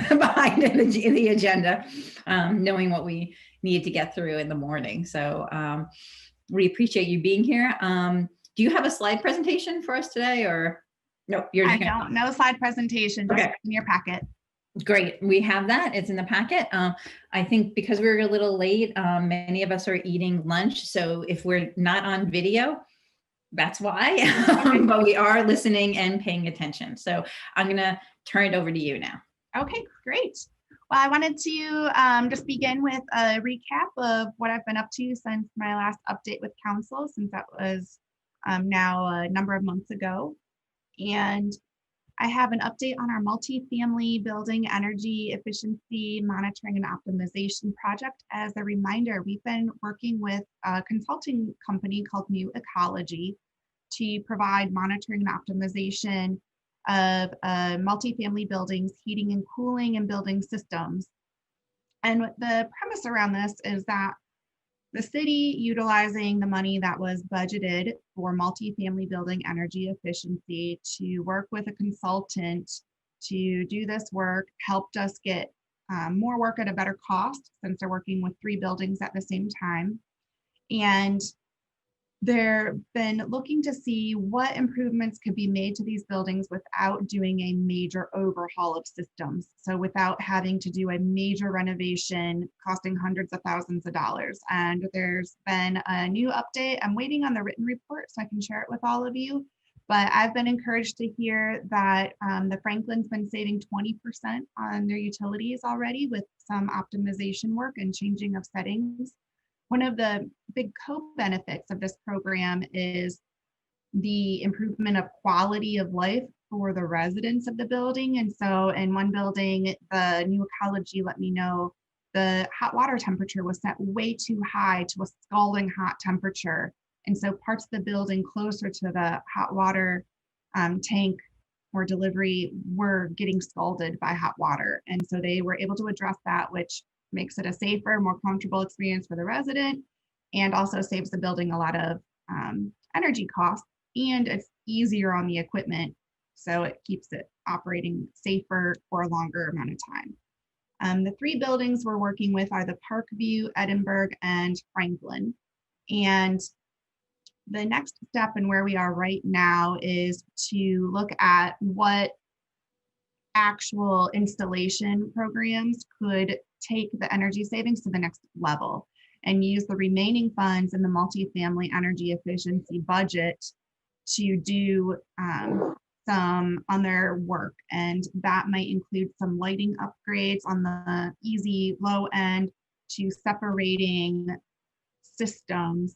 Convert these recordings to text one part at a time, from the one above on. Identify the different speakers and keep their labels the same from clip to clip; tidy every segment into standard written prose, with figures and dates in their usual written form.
Speaker 1: behind the agenda, knowing what we need to get through in the morning. So we appreciate you being here. Do you have a slide presentation for us today, or no?
Speaker 2: I don't. No slide presentation, just in your packet.
Speaker 1: Great. We have that. It's in the packet. I think because we're a little late, many of us are eating lunch. So if we're not on video, that's why, but we are listening and paying attention. So I'm going to turn it over to you now.
Speaker 2: Okay, great. Well, I wanted to just begin with a recap of what I've been up to since my last update with council, since that was now a number of months ago. And I have an update on our multifamily building energy efficiency monitoring and optimization project. As a reminder, we've been working with a consulting company called New Ecology to provide monitoring and optimization of multifamily buildings, heating and cooling and building systems. And the premise around this is that the city, utilizing the money that was budgeted for multifamily building energy efficiency to work with a consultant to do this work, helped us get more work at a better cost, since they're working with 3 buildings at the same time. And they've been looking to see what improvements could be made to these buildings without doing a major overhaul of systems. So without having to do a major renovation costing hundreds of thousands of dollars. And there's been a new update. I'm waiting on the written report so I can share it with all of you. But I've been encouraged to hear that the Franklin's been saving 20% on their utilities already with some optimization work and changing of settings. One of the big co-benefits of this program is the improvement of quality of life for the residents of the building. And so in one building, the New Ecology let me know the hot water temperature was set way too high to a scalding hot temperature. And so parts of the building closer to the hot water tank or delivery were getting scalded by hot water. And so they were able to address that, which makes it a safer, more comfortable experience for the resident, and also saves the building a lot of energy costs, and it's easier on the equipment, so it keeps it operating safer for a longer amount of time. The 3 buildings we're working with are the Parkview, Edinburgh, and Franklin. And the next step and where we are right now is to look at what actual installation programs could take the energy savings to the next level and use the remaining funds in the multifamily energy efficiency budget to do some other work. And that might include some lighting upgrades on the easy low end to separating systems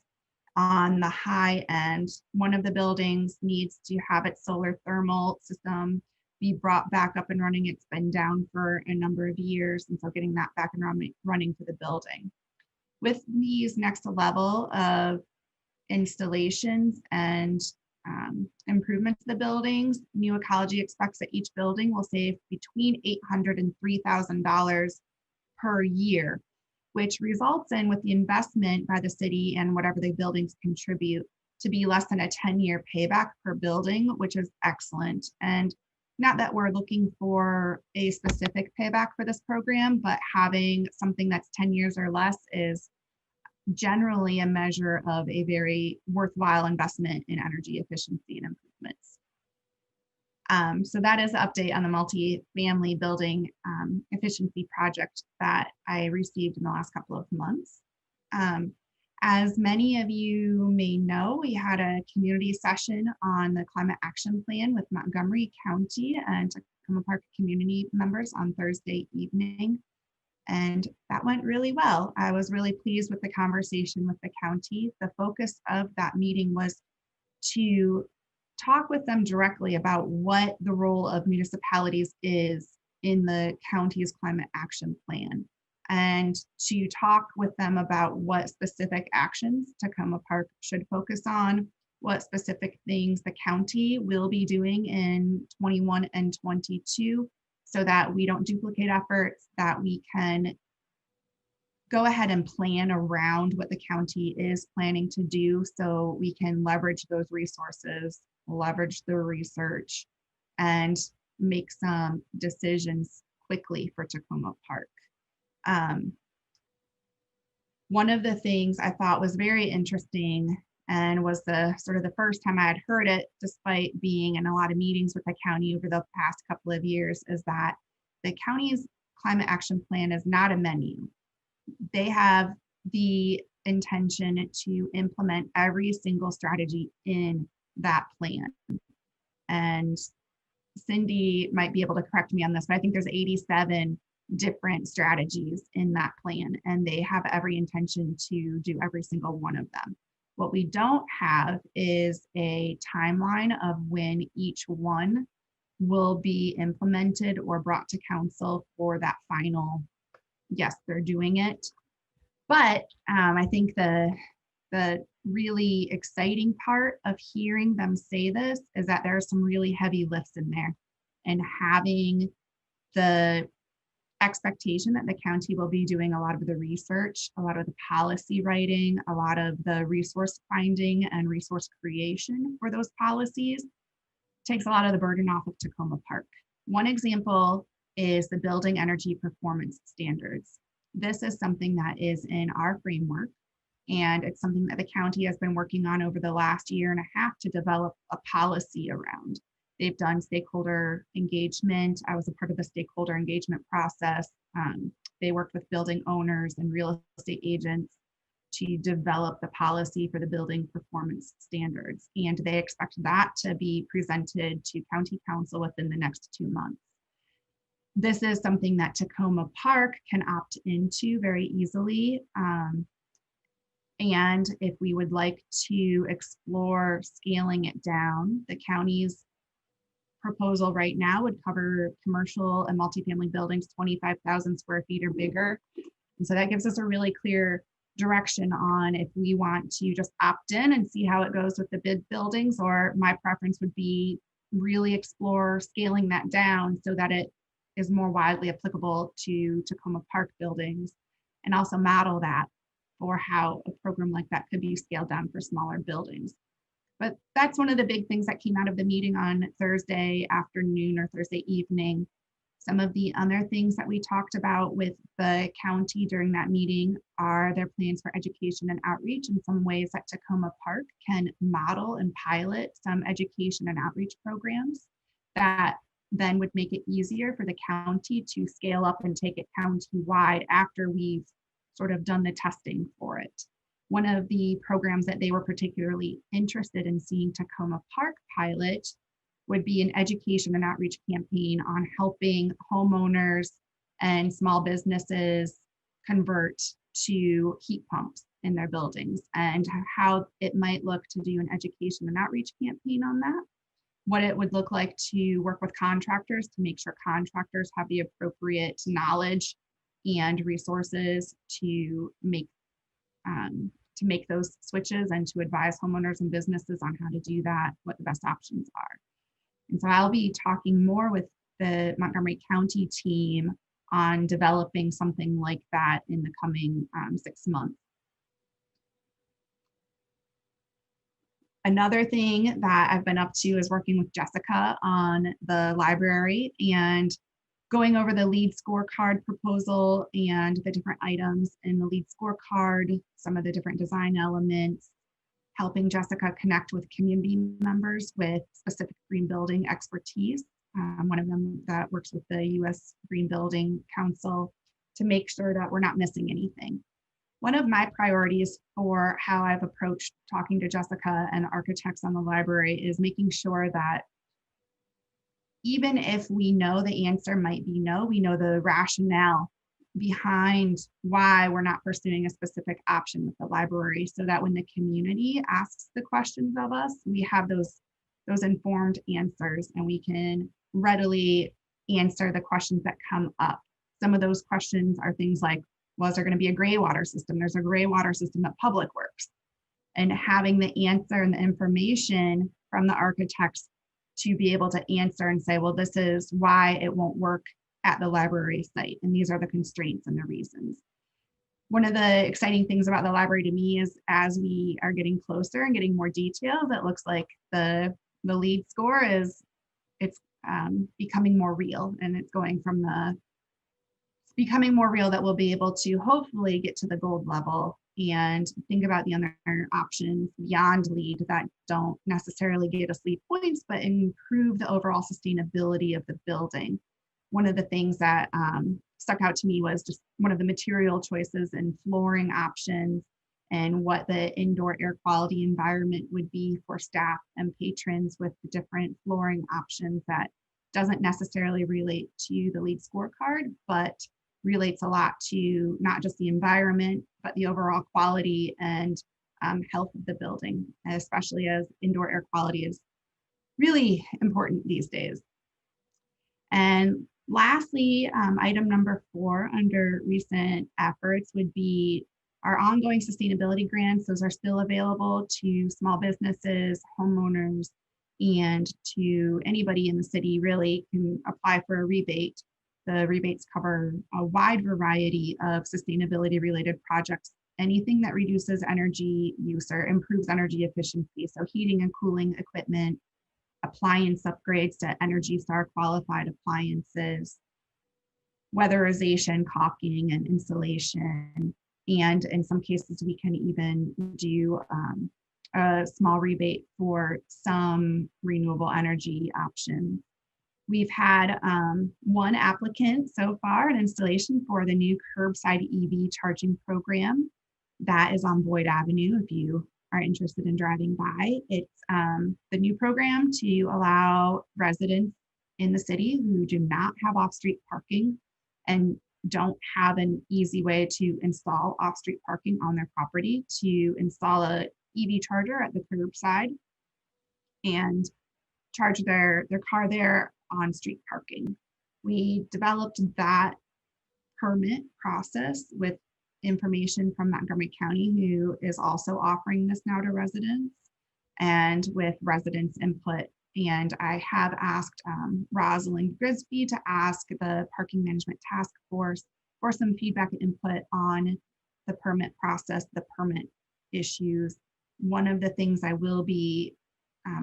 Speaker 2: on the high end. One of the buildings needs to have its solar thermal system be brought back up and running. It's been down for a number of years, and so getting that back and running for the building. With these next level of installations and improvements to the buildings, New Ecology expects that each building will save between $800 and $3,000 per year, which results in, with the investment by the city and whatever the buildings contribute, to be less than a 10-year payback per building, which is excellent. And not that we're looking for a specific payback for this program, but having something that's 10 years or less is generally a measure of a very worthwhile investment in energy efficiency and improvements. So that is the update on the multi-family building efficiency project that I received in the last couple of months. As many of you may know, we had a community session on the climate action plan with Montgomery County and Takoma Park community members on Thursday evening. And that went really well. I was really pleased with the conversation with the county. The focus of that meeting was to talk with them directly about what the role of municipalities is in the county's climate action plan, and to talk with them about what specific actions Takoma Park should focus on, what specific things the county will be doing in 21 and 22, so that we don't duplicate efforts, that we can go ahead and plan around what the county is planning to do, so we can leverage those resources, leverage the research, and make some decisions quickly for Tacoma Park. One of the things I thought was very interesting and was the sort of the first time I had heard it, despite being in a lot of meetings with the county over the past couple of years, is that the county's climate action plan is not a menu. They have the intention to implement every single strategy in that plan. And Cindy might be able to correct me on this, but I think there's 87 different strategies in that plan, and they have every intention to do every single one of them. What we don't have is a timeline of when each one will be implemented or brought to council for that final, yes, they're doing it. But I think the really exciting part of hearing them say this is that there are some really heavy lifts in there, and having the expectation that the county will be doing a lot of the research, a lot of the policy writing, a lot of the resource finding and resource creation for those policies takes a lot of the burden off of Tacoma Park. One example is the building energy performance standards. This is something that is in our framework, and it's something that the county has been working on over the last year and a half to develop a policy around. They've done stakeholder engagement. I was a part of the stakeholder engagement process. They worked with building owners and real estate agents to develop the policy for the building performance standards. And they expect that to be presented to county council within the next 2 months. This is something that Tacoma Park can opt into very easily. And if we would like to explore scaling it down, the county's proposal right now would cover commercial and multifamily buildings 25,000 square feet or bigger. And so that gives us a really clear direction on if we want to just opt in and see how it goes with the bid buildings, or my preference would be really explore scaling that down so that it is more widely applicable to Tacoma Park buildings, and also model that for how a program like that could be scaled down for smaller buildings. But that's one of the big things that came out of the meeting on Thursday afternoon or Thursday evening. Some of the other things that we talked about with the county during that meeting are their plans for education and outreach, and some ways that Tacoma Park can model and pilot some education and outreach programs that then would make it easier for the county to scale up and take it county-wide after we've sort of done the testing for it. One of the programs that they were particularly interested in seeing Tacoma Park pilot would be an education and outreach campaign on helping homeowners and small businesses convert to heat pumps in their buildings, and how it might look to do an education and outreach campaign on that. What it would look like to work with contractors to make sure contractors have the appropriate knowledge and resources to make those switches, and to advise homeowners and businesses on how to do that, what the best options are. And so I'll be talking more with the Montgomery County team on developing something like that in the coming 6 months. Another thing that I've been up to is working with Jessica on the library and going over the LEED scorecard proposal and the different items in the LEED scorecard, some of the different design elements, helping Jessica connect with community members with specific green building expertise. One of them that works with the U.S. Green Building Council, to make sure that we're not missing anything. One of my priorities for how I've approached talking to Jessica and architects on the library is making sure that even if we know the answer might be no, we know the rationale behind why we're not pursuing a specific option with the library, so that when the community asks the questions of us, we have those informed answers, and we can readily answer the questions that come up. Some of those questions are things like, well, is there going to be a gray water system? There's a gray water system at Public Works. And having the answer and the information from the architects to be able to answer and say, well, this is why it won't work at the library site, and these are the constraints and the reasons. One of the exciting things about the library to me is, as we are getting closer and getting more details, it looks like the LEED score is, it's becoming more real, and it's going from the becoming more real that we'll be able to hopefully get to the gold level and think about the other options beyond LEED that don't necessarily get us LEED points, but improve the overall sustainability of the building. One of the things that stuck out to me was just one of the material choices and flooring options and what the indoor air quality environment would be for staff and patrons with the different flooring options that doesn't necessarily relate to the LEED scorecard, but relates a lot to not just the environment, but the overall quality and health of the building, especially as indoor air quality is really important these days. And lastly, item number 4 under recent efforts would be our ongoing sustainability grants. Those are still available to small businesses, homeowners, and to anybody in the city really can apply for a rebate. The rebates cover a wide variety of sustainability related projects, anything that reduces energy use or improves energy efficiency. So heating and cooling equipment, appliance upgrades to Energy Star qualified appliances, weatherization, caulking, and insulation. And in some cases, we can even do a small rebate for some renewable energy options. We've had one applicant so far, an installation for the new curbside EV charging program that is on Boyd Avenue. If you are interested in driving by, it's the new program to allow residents in the city who do not have off-street parking and don't have an easy way to install off-street parking on their property to install a EV charger at the curbside and charge their car there on street parking. We developed that permit process with information from Montgomery County, who is also offering this now to residents, and with residents' input. And I have asked Rosalind Grisby to ask the Parking Management Task Force for some feedback and input on the permit process, the permit issues. One of the things I will be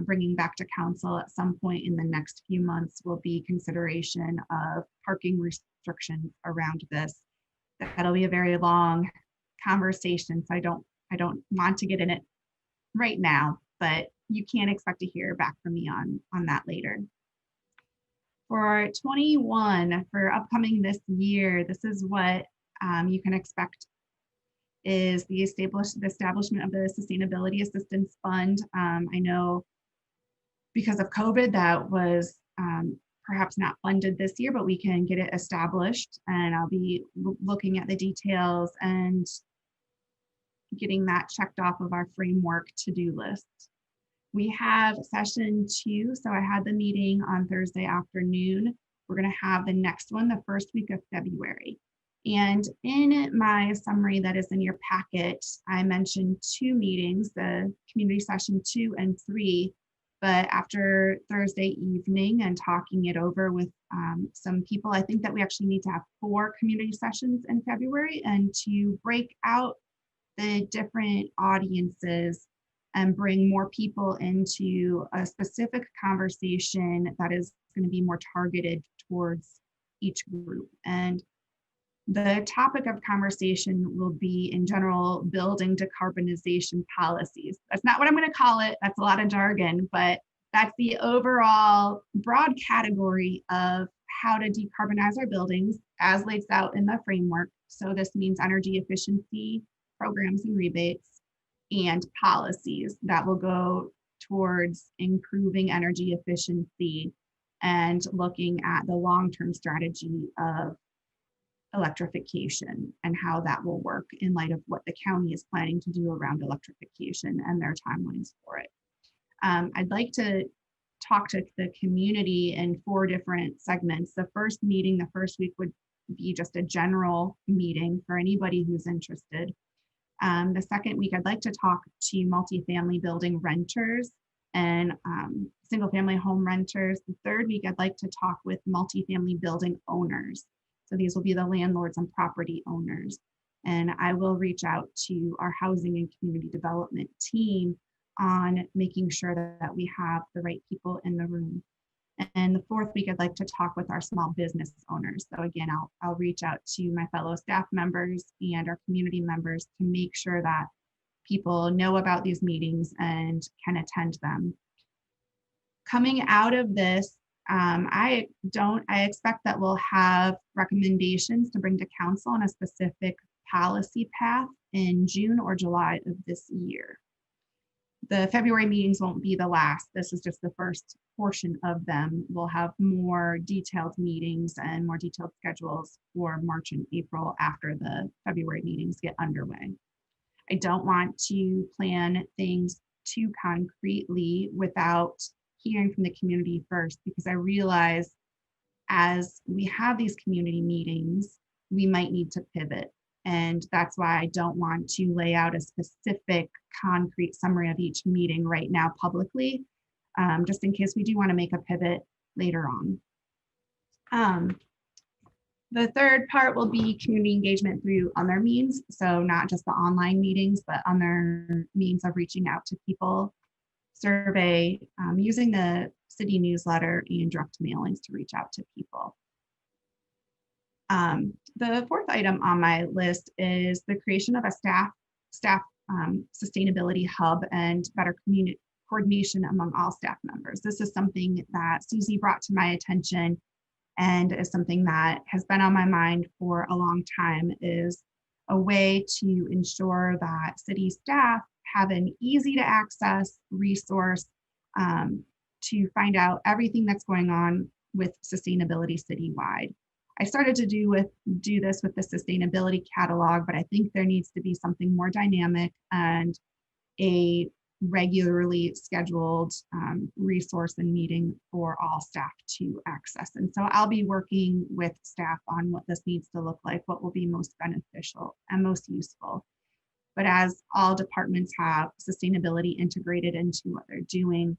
Speaker 2: bringing back to council at some point in the next few months will be consideration of parking restrictions around this. That'll be a very long conversation, so I don't want to get in it right now, but you can expect to hear back from me on that later. For 21, for upcoming this year, this is what you can expect is the establishment of the Sustainability Assistance Fund. I know because of COVID that was perhaps not funded this year, but we can get it established, and I'll be looking at the details and getting that checked off of our framework to-do list. We have session 2, so I had the meeting on Thursday afternoon. We're going to have the next one the first week of February. And in my summary that is in your packet, I mentioned 2 meetings, the community session 2 and 3. But after Thursday evening and talking it over with some people, I think that we actually need to have 4 community sessions in February, and to break out the different audiences and bring more people into a specific conversation that is going to be more targeted towards each group. And the topic of conversation will be, in general, building decarbonization policies. That's not what I'm going to call it. That's a lot of jargon, but that's the overall broad category of how to decarbonize our buildings as laid out in the framework. So this means energy efficiency programs and rebates, and policies that will go towards improving energy efficiency and looking at the long-term strategy of electrification and how that will work in light of what the county is planning to do around electrification and their timelines for it. I'd like to talk to the community in 4 different segments. The first meeting, the first week, would be just a general meeting for anybody who's interested. The second week, I'd like to talk to multifamily building renters and single family home renters. The third week, I'd like to talk with multifamily building owners. So these will be the landlords and property owners. And I will reach out to our housing and community development team on making sure that we have the right people in the room. And the fourth week, I'd like to talk with our small business owners. So again, I'll reach out to my fellow staff members and our community members to make sure that people know about these meetings and can attend them. Coming out of this, I expect that we'll have recommendations to bring to council on a specific policy path in June or July of this year. The February meetings won't be the last. This is just the first portion of them. We'll have more detailed meetings and more detailed schedules for March and April after the February meetings get underway. I don't want to plan things too concretely without hearing from the community first, because I realize as we have these community meetings, we might need to pivot. And that's why I don't want to lay out a specific concrete summary of each meeting right now publicly, just in case we do want to make a pivot later on. The third part will be community engagement through other means. So not just the online meetings, but other means of reaching out to people, survey, using the city newsletter and direct mailings to reach out to people. The fourth item on my list is the creation of a staff sustainability hub and better community coordination among all staff members. This is something that Susie brought to my attention and is something that has been on my mind for a long time, is a way to ensure that city staff have an easy to access resource to find out everything that's going on with sustainability citywide. I started to do this with the sustainability catalog, but I think there needs to be something more dynamic and a regularly scheduled resource and meeting for all staff to access. And so I'll be working with staff on what this needs to look like, what will be most beneficial and most useful. But as all departments have sustainability integrated into what they're doing,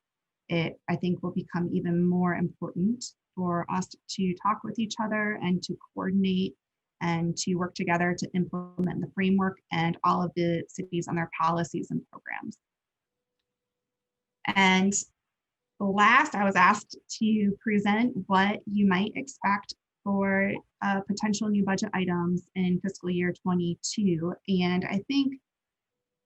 Speaker 2: it, I think, will become even more important for us to talk with each other and to coordinate and to work together to implement the framework and all of the cities on their policies and programs. And last, I was asked to present what you might expect for potential new budget items in fiscal year 22. And I think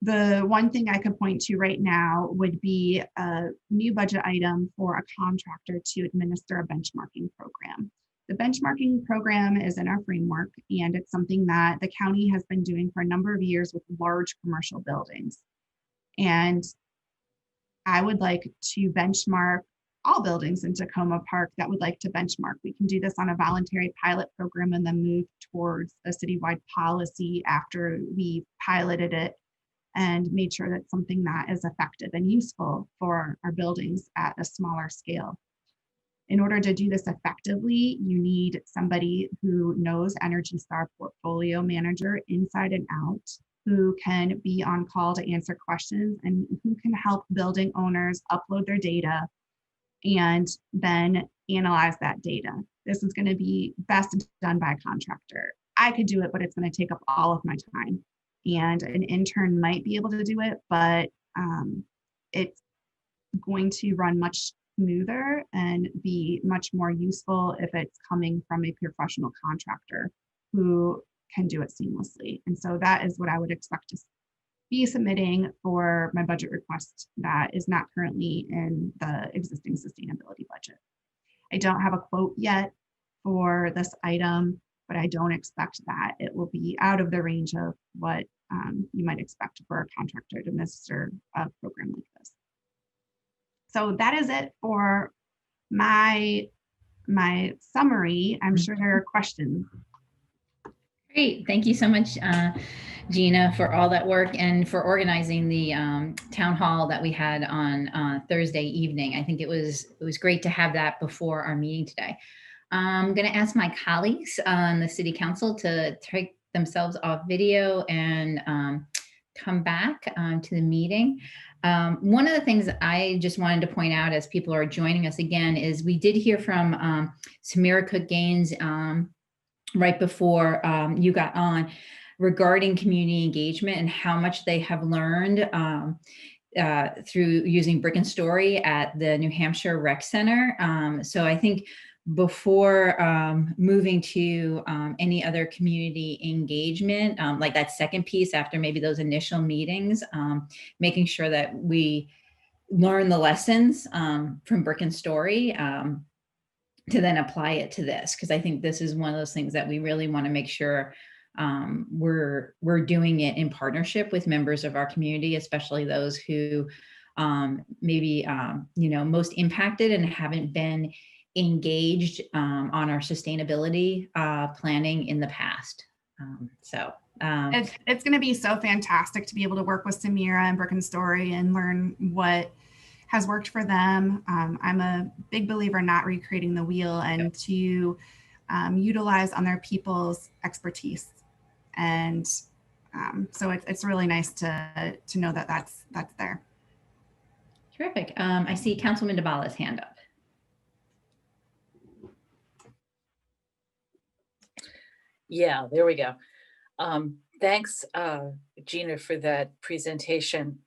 Speaker 2: the one thing I could point to right now would be a new budget item for a contractor to administer a benchmarking program. The benchmarking program is in our framework, and it's something that the county has been doing for a number of years with large commercial buildings. And I would like to benchmark all buildings in Tacoma Park that would like to benchmark. We can do this on a voluntary pilot program and then move towards a citywide policy after we piloted it and made sure that's something that is effective and useful for our buildings at a smaller scale. In order to do this effectively, you need somebody who knows Energy Star portfolio manager inside and out, who can be on call to answer questions and who can help building owners upload their data and then analyze that data. This is going to be best done by a contractor. I could do it, but it's going to take up all of my time. And an intern might be able to do it, but it's going to run much smoother and be much more useful if it's coming from a professional contractor who can do it seamlessly. And so that is what I would expect to be submitting for my budget request that is not currently in the existing sustainability budget. I don't have a quote yet for this item, but I don't expect that it will be out of the range of what you might expect for a contractor to administer a program like this. So that is it for my summary. I'm sure there are questions.
Speaker 1: Great. Thank you so much, Gina, for all that work and for organizing the town hall that we had on Thursday evening. I think it was great to have that before our meeting today. I'm going to ask my colleagues on the city council to take themselves off video and come back to the meeting. One of the things I just wanted to point out as people are joining us again is we did hear from Samira Cook-Gaines right before you got on regarding community engagement and how much they have learned through using Brick and Story at the New Hampshire Rec Center. So I think before moving to any other community engagement, like that second piece after maybe those initial meetings, making sure that we learn the lessons from Brick and Story to then apply it to this, because I think this is one of those things that we really want to make sure we're doing it in partnership with members of our community, especially those who maybe most impacted and haven't been engaged on our sustainability planning in the past.
Speaker 2: It's going to be so fantastic to be able to work with Samira and Brick and Story and learn what has worked for them. I'm a big believer in not recreating the wheel and to utilize other people's expertise. And so it's really nice to know that that's there.
Speaker 1: Terrific. I see Councilman DeBala's hand up.
Speaker 3: Yeah, there we go. Thanks, Gina, for that presentation.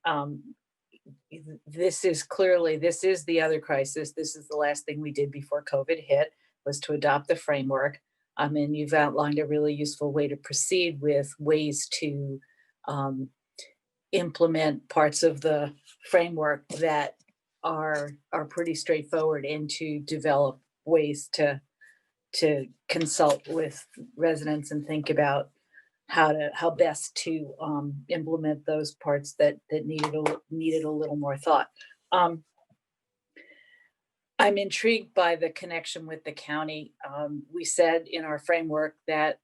Speaker 3: This is the other crisis. This is the last thing we did before COVID hit, was to adopt the framework. And you've outlined a really useful way to proceed with ways to implement parts of the framework that are pretty straightforward, and to develop ways to consult with residents and think about how best to implement those parts that needed a little more thought. I'm intrigued by the connection with the county. We said in our framework that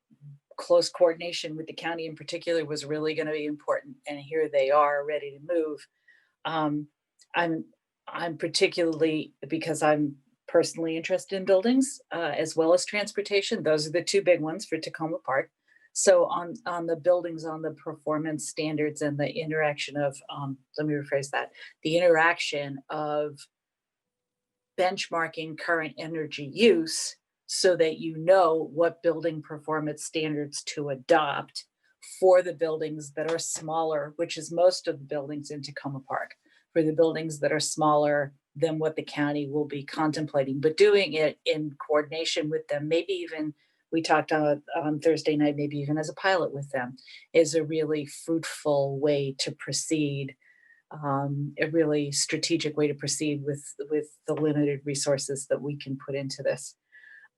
Speaker 3: close coordination with the county in particular was really going to be important, and here they are ready to move. I'm particularly, because I'm personally interested in buildings as well as transportation. Those are the two big ones for Takoma Park. So on the buildings, on the performance standards and the interaction of, let me rephrase that, the interaction of benchmarking current energy use so that you know what building performance standards to adopt for the buildings that are smaller, which is most of the buildings in Takoma Park, for the buildings that are smaller than what the county will be contemplating, but doing it in coordination with them, maybe even, we talked on Thursday night, maybe even as a pilot with them, is a really fruitful way to proceed, a really strategic way to proceed with the limited resources that we can put into this.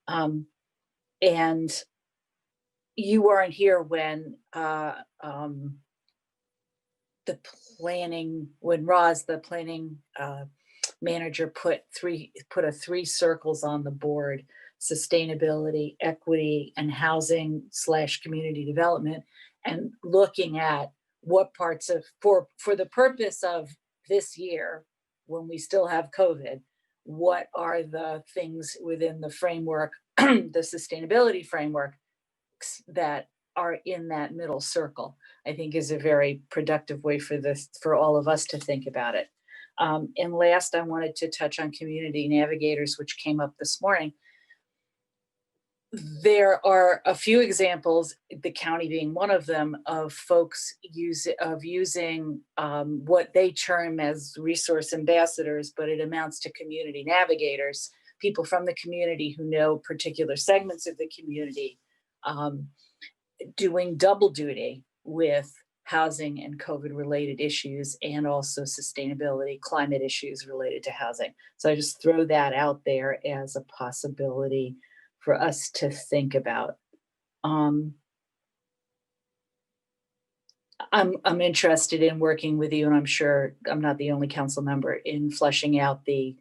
Speaker 3: And you weren't here when when Roz, the planning manager, put three circles on the board: sustainability, equity, and housing / community development, and looking at what parts of, for the purpose of this year, when we still have COVID, what are the things within the framework, the sustainability framework, that are in that middle circle, I think is a very productive way for all of us to think about it. And last, I wanted to touch on community navigators, which came up this morning. There are a few examples, the county being one of them, of folks using what they term as resource ambassadors, but it amounts to community navigators, people from the community who know particular segments of the community, doing double duty with housing and COVID related issues, and also sustainability, climate issues related to housing. So I just throw that out there as a possibility for us to think about. I'm interested in working with you, and I'm sure I'm not the only council member, in fleshing out the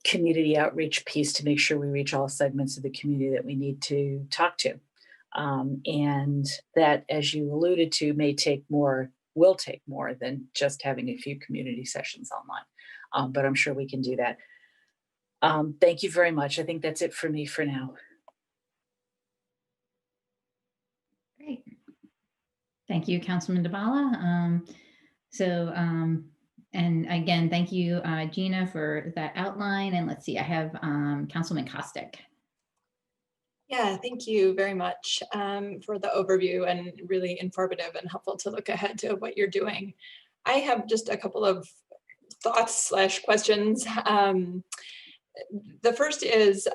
Speaker 3: community outreach piece to make sure we reach all segments of the community that we need to talk to. And that, as you alluded to, will take more than just having a few community sessions online. But I'm sure we can do that. Thank you very much. I think that's it for me for now.
Speaker 1: Great. Thank you, Councilman DeBala. And again, thank you, Gina, for that outline. And let's see, I have Councilman Kostick.
Speaker 4: Yeah, thank you very much for the overview, and really informative and helpful to look ahead to what you're doing. I have just a couple of thoughts / questions. The first is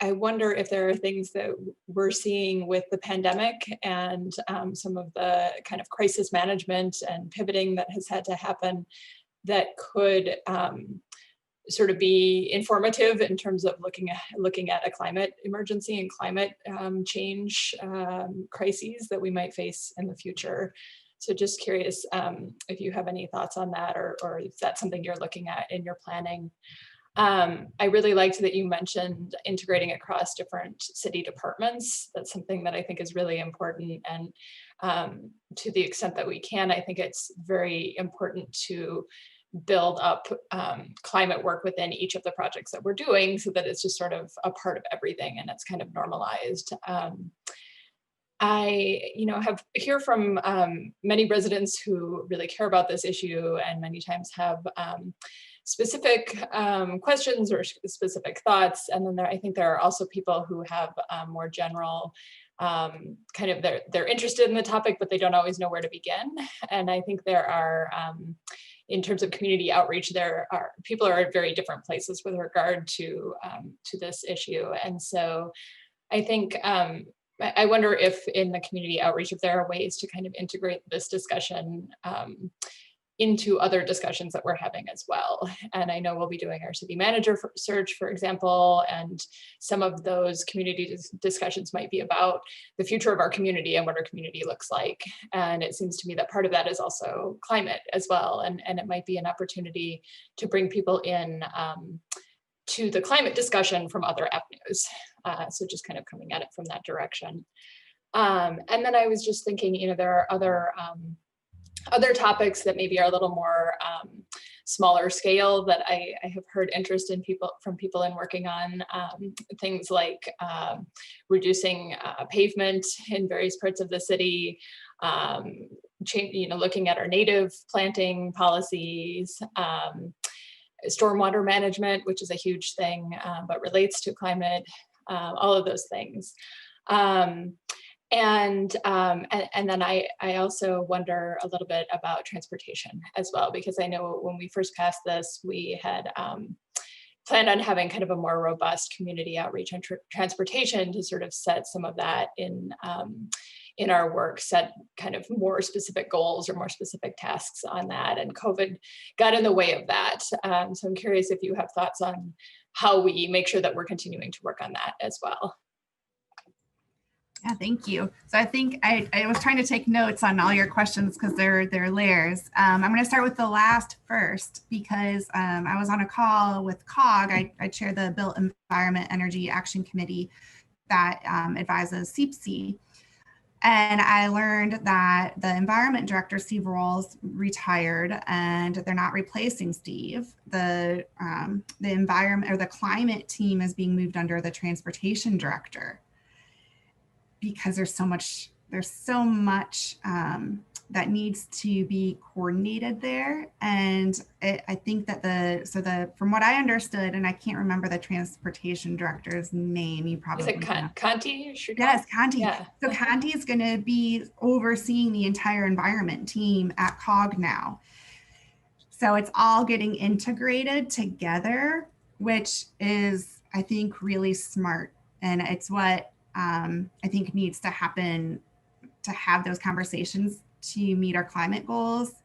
Speaker 4: I wonder if there are things that we're seeing with the pandemic and some of the kind of crisis management and pivoting that has had to happen that could sort of be informative in terms of looking at a climate emergency and climate change crises that we might face in the future. So just curious if you have any thoughts on that, or if that's something you're looking at in your planning. I really liked that you mentioned integrating across different city departments. That's something that I think is really important. And to the extent that we can, I think it's very important to build up climate work within each of the projects that we're doing so that it's just sort of a part of everything and it's kind of normalized. I, have hear from many residents who really care about this issue and many times have specific questions or specific thoughts. And then I think there are also people who have more general kind of they're interested in the topic, but they don't always know where to begin. And I think there are, in terms of community outreach, there are people are at very different places with regard to this issue. And so I think I wonder if in the community outreach, if there are ways to kind of integrate this discussion into other discussions that we're having as well. And I know we'll be doing our city manager search, for example, and some of those community discussions might be about the future of our community and what our community looks like. And it seems to me that part of that is also climate as well. And it might be an opportunity to bring people in to the climate discussion from other avenues. So just kind of coming at it from that direction. And then I was just thinking, there are other topics that maybe are a little more smaller scale that I have heard interest in from people in working on things like reducing pavement in various parts of the city, looking at our native planting policies, stormwater management, which is a huge thing, but relates to climate, all of those things. And then I also wonder a little bit about transportation as well, because I know when we first passed this, we had planned on having kind of a more robust community outreach on transportation to sort of set some of that in our work, set kind of more specific goals or more specific tasks on that. And COVID got in the way of that. So I'm curious if you have thoughts on how we make sure that we're continuing to work on that as well.
Speaker 2: Yeah, thank you. So I think I was trying to take notes on all your questions because they're layers. I'm going to start with the last first because I was on a call with COG. I chair the Built Environment Energy Action Committee that advises CPC. And I learned that the environment director, Steve Rolls, retired and they're not replacing Steve. The environment or the climate team is being moved under the transportation director, because there's so much that needs to be coordinated there. And I think that from what I understood, and I can't remember the transportation director's name, you probably
Speaker 4: is it Conti?
Speaker 2: Yes, Conti.
Speaker 4: Yeah.
Speaker 2: So Conti is going to be overseeing the entire environment team at COG now. So it's all getting integrated together, which is, I think, really smart. And it's what I think needs to happen to have those conversations to meet our climate goals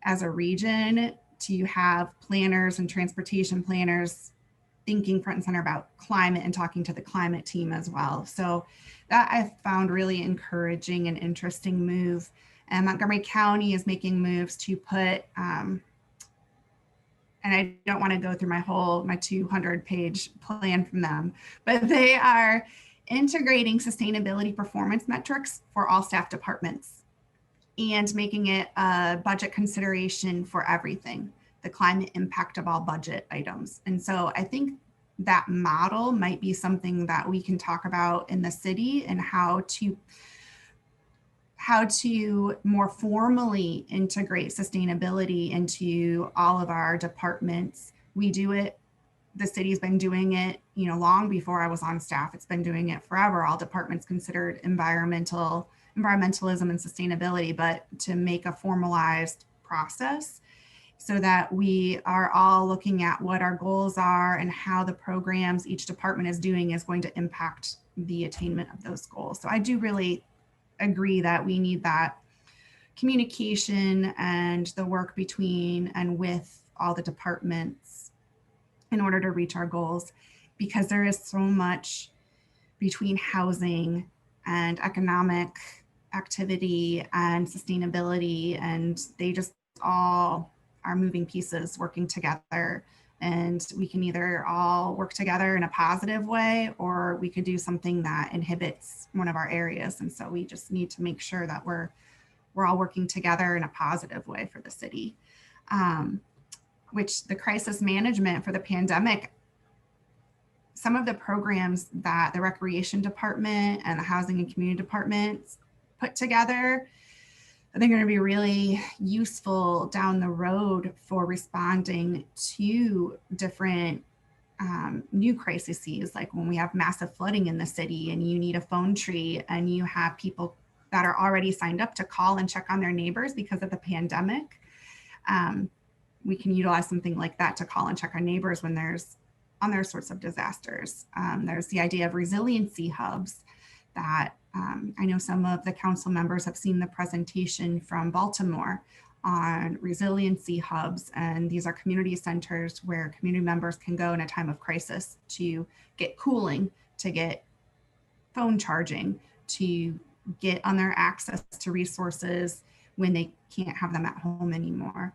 Speaker 2: as a region, to have planners and transportation planners thinking front and center about climate and talking to the climate team as well. So that I found really encouraging and interesting move. And Montgomery County is making moves to put, and I don't want to go through my 200-page plan from them, but they are integrating sustainability performance metrics for all staff departments and making it a budget consideration for everything, the climate impact of all budget items. And so I think that model might be something that we can talk about in the city and how to more formally integrate sustainability into all of our departments. We do it. The city's been doing it, long before I was on staff. It's been doing it forever. All departments considered environmentalism and sustainability, but to make a formalized process so that we are all looking at what our goals are and how the programs each department is doing is going to impact the attainment of those goals. So I do really agree that we need that communication and the work between and with all the departments in order to reach our goals, because there is so much between housing and economic activity and sustainability, and they just all are moving pieces working together. And we can either all work together in a positive way, or we could do something that inhibits one of our areas. And so we just need to make sure that we're all working together in a positive way for the city. Which the crisis management for the pandemic, some of the programs that the recreation department and the housing and community departments put together, I think are going to be really useful down the road for responding to different new crises, like when we have massive flooding in the city and you need a phone tree and you have people that are already signed up to call and check on their neighbors because of the pandemic. We can utilize something like that to call and check our neighbors when there's other sorts of disasters. There's the idea of resiliency hubs that I know some of the council members have seen the presentation from Baltimore on resiliency hubs. And these are community centers where community members can go in a time of crisis to get cooling, to get phone charging, to get on their access to resources when they can't have them at home anymore.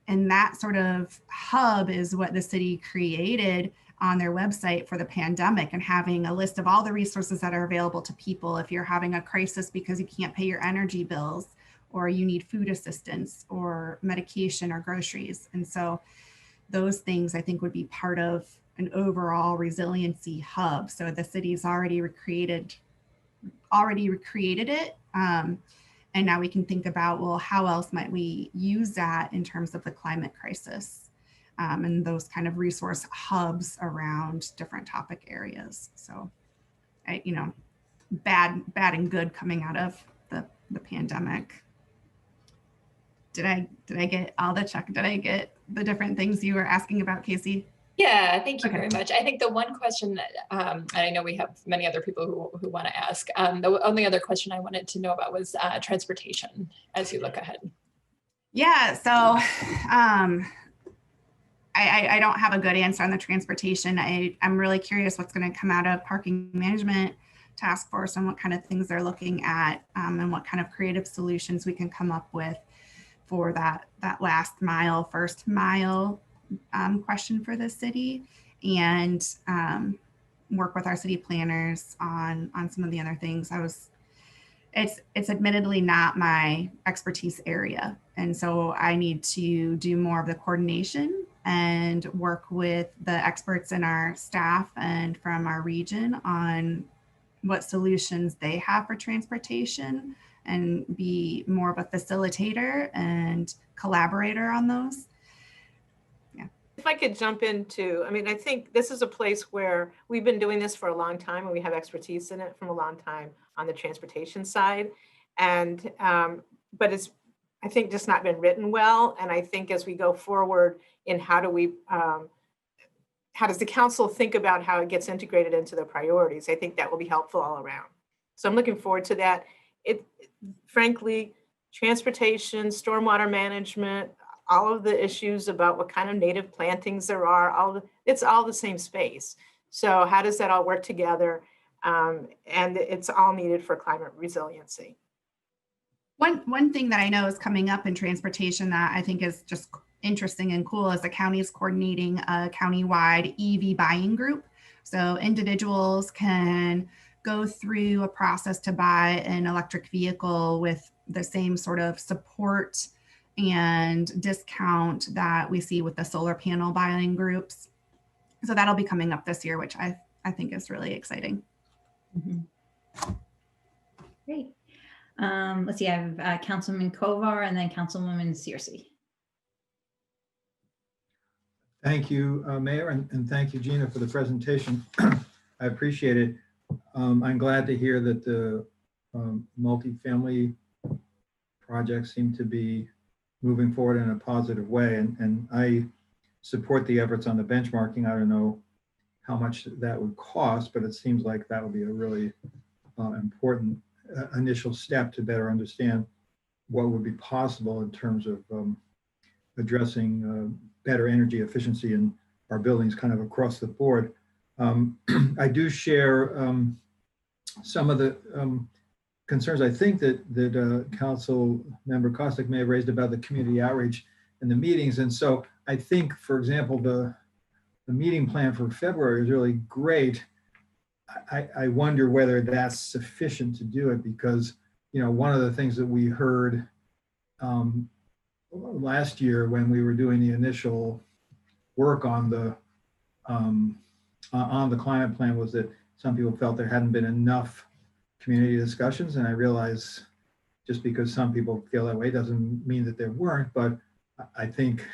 Speaker 2: And that sort of hub is what the city created on their website for the pandemic, and having a list of all the resources that are available to people if you're having a crisis because you can't pay your energy bills, or you need food assistance or medication or groceries. And so those things I think would be part of an overall resiliency hub. So the city's already recreated it. And now we can think about, well, how else might we use that in terms of the climate crisis, and those kind of resource hubs around different topic areas. So, bad and good coming out of the pandemic. Did I get all the check? Did I get the different things you were asking about, Casey?
Speaker 4: Yeah, thank you
Speaker 2: Okay.
Speaker 4: very much. I think the one question that, and I know we have many other people who want to ask, the only other question I wanted to know about was transportation as you look ahead.
Speaker 2: Yeah, so I don't have a good answer on the transportation. I'm really curious what's going to come out of parking management task force and what kind of things they're looking at, and what kind of creative solutions we can come up with for that last mile, first mile question for the city, and work with our city planners on some of the other things. It's admittedly not my expertise area, and so I need to do more of the coordination and work with the experts in our staff and from our region on what solutions they have for transportation, and be more of a facilitator and collaborator on those.
Speaker 5: If I could jump into, I think this is a place where we've been doing this for a long time, and we have expertise in it from a long time on the transportation side. And, but it's, I think, just not been written well. And I think as we go forward in how does the council think about how it gets integrated into the priorities, I think that will be helpful all around. So I'm looking forward to that. Frankly, transportation, stormwater management, all of the issues about what kind of native plantings there are, it's all the same space. So how does that all work together? And it's all needed for climate resiliency.
Speaker 2: One thing that I know is coming up in transportation that I think is just interesting and cool is the county is coordinating a countywide EV buying group. So individuals can go through a process to buy an electric vehicle with the same sort of support and discount that we see with the solar panel buying groups. So that'll be coming up this year, which I think is really exciting.
Speaker 1: Mm-hmm. Great. Let's see, I have Councilman Kovar and then Councilwoman Searcy.
Speaker 6: Thank you, Mayor, and thank you, Gina, for the presentation. I appreciate it. I'm glad to hear that the multifamily projects seem to be moving forward in a positive way. And I support the efforts on the benchmarking. I don't know how much that would cost, but it seems like that would be a really important initial step to better understand what would be possible in terms of addressing better energy efficiency in our buildings kind of across the board. I do share some of the concerns I think that Council Member Kostick may have raised about the community outreach and the meetings. And so I think, for example, the meeting plan for February is really great. I wonder whether that's sufficient to do it because, you know, one of the things that we heard last year when we were doing the initial work on the climate plan was that some people felt there hadn't been enough community discussions. And I realize just because some people feel that way doesn't mean that there weren't, but I think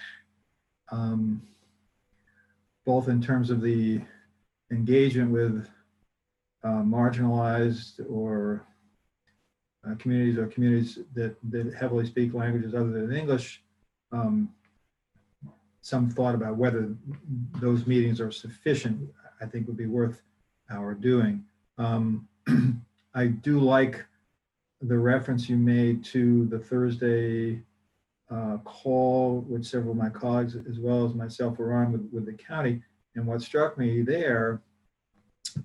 Speaker 6: both in terms of the engagement with marginalized or communities that heavily speak languages other than English, some thought about whether those meetings are sufficient, I think would be worth our doing. I do like the reference you made to the Thursday call, which several of my colleagues, as well as myself, were on with the county. And what struck me there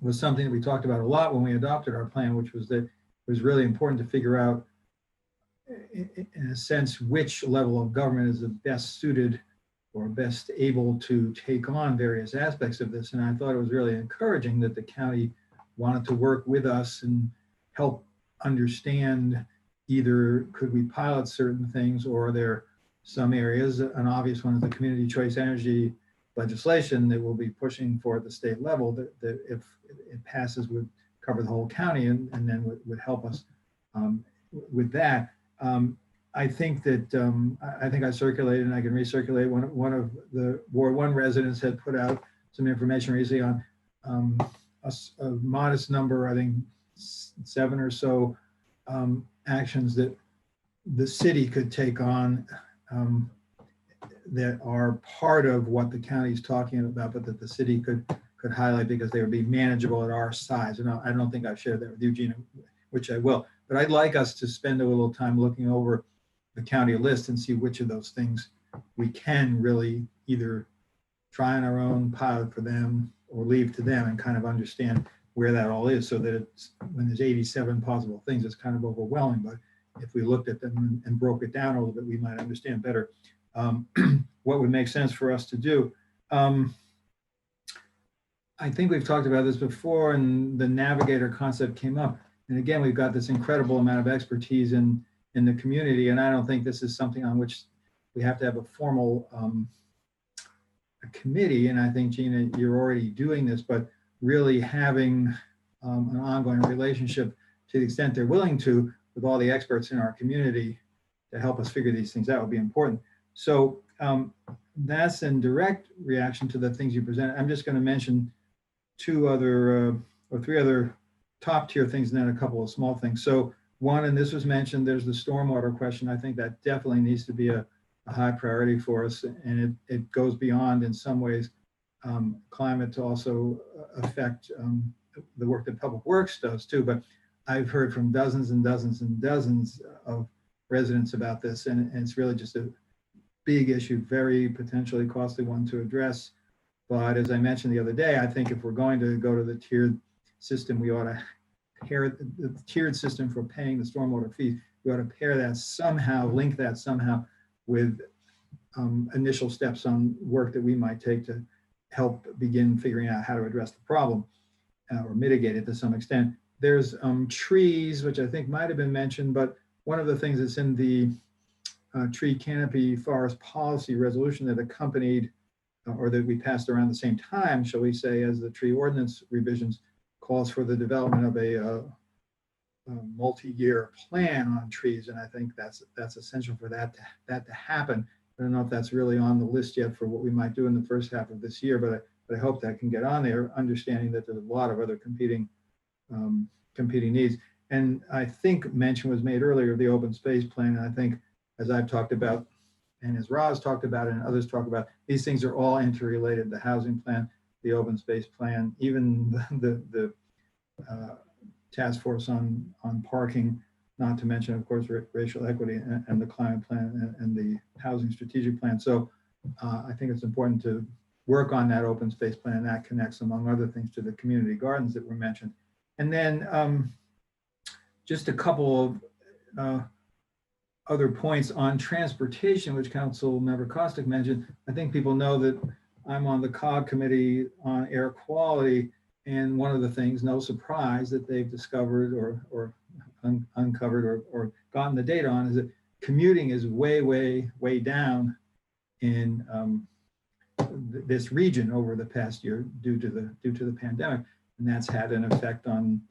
Speaker 6: was something that we talked about a lot when we adopted our plan, which was that it was really important to figure out, in a sense, which level of government is the best suited or best able to take on various aspects of this. And I thought it was really encouraging that the county wanted to work with us and help understand either could we pilot certain things, or are there some areas, an obvious one is the community choice energy legislation that we'll be pushing for at the state level that if it passes would cover the whole county and then would help us with that. I think that I think I circulated and I can recirculate one of the Ward 1 residents had put out some information recently on a modest number, I think 7 or so actions that the city could take on that are part of what the county is talking about, but that the city could highlight because they would be manageable at our size. And I don't think I've shared that with you, Gina, which I will. But I'd like us to spend a little time looking over the county list and see which of those things we can really either try on our own, pilot for them, or leave to them and kind of understand where that all is, so that it's, when there's 87 possible things, it's kind of overwhelming. But if we looked at them and broke it down a little bit, we might understand better what would make sense for us to do. I think we've talked about this before, and the navigator concept came up. And again, we've got this incredible amount of expertise in the community, and I don't think this is something on which we have to have a formal a committee. And I think, Gina, you're already doing this, but really having an ongoing relationship, to the extent they're willing to, with all the experts in our community to help us figure these things out, would be important. So that's in direct reaction to the things you presented. I'm just going to mention 2 other or 3 other top tier things and then a couple of small things. So one, and this was mentioned, there's the stormwater question. I think that definitely needs to be a high priority for us. And it goes beyond, in some ways, climate to also affect the work that Public Works does too. But I've heard from dozens and dozens and dozens of residents about this, and it's really just a big issue, very potentially costly one to address. But as I mentioned the other day, I think if we're going to go to the tiered system, we ought to pair the tiered system for paying the stormwater fees. We ought to pair that somehow, link that somehow with initial steps on work that we might take to help begin figuring out how to address the problem or mitigate it to some extent. There's trees, which I think might have been mentioned, but one of the things that's in the tree canopy forest policy resolution that accompanied or that we passed around the same time, shall we say, as the tree ordinance revisions, calls for the development of a multi-year plan on trees. And I think that's essential for that to happen. I don't know if that's really on the list yet for what we might do in the first half of this year, but I hope that can get on there, understanding that there's a lot of other competing needs. And I think mention was made earlier of the open space plan. And I think, as I've talked about, and as Roz talked about, and others talk about, these things are all interrelated: the housing plan, the open space plan, even the task force on parking, not to mention, of course, racial equity and the climate plan and the housing strategic plan. So I think it's important to work on that open space plan, and that connects, among other things, to the community gardens that were mentioned. And then just a couple of other points on transportation, which Council Member Costick mentioned. I think people know that I'm on the COG committee on air quality, and one of the things, no surprise, that they've discovered or uncovered or gotten the data on is that commuting is way down in this region over the past year due to the pandemic, and that's had an effect on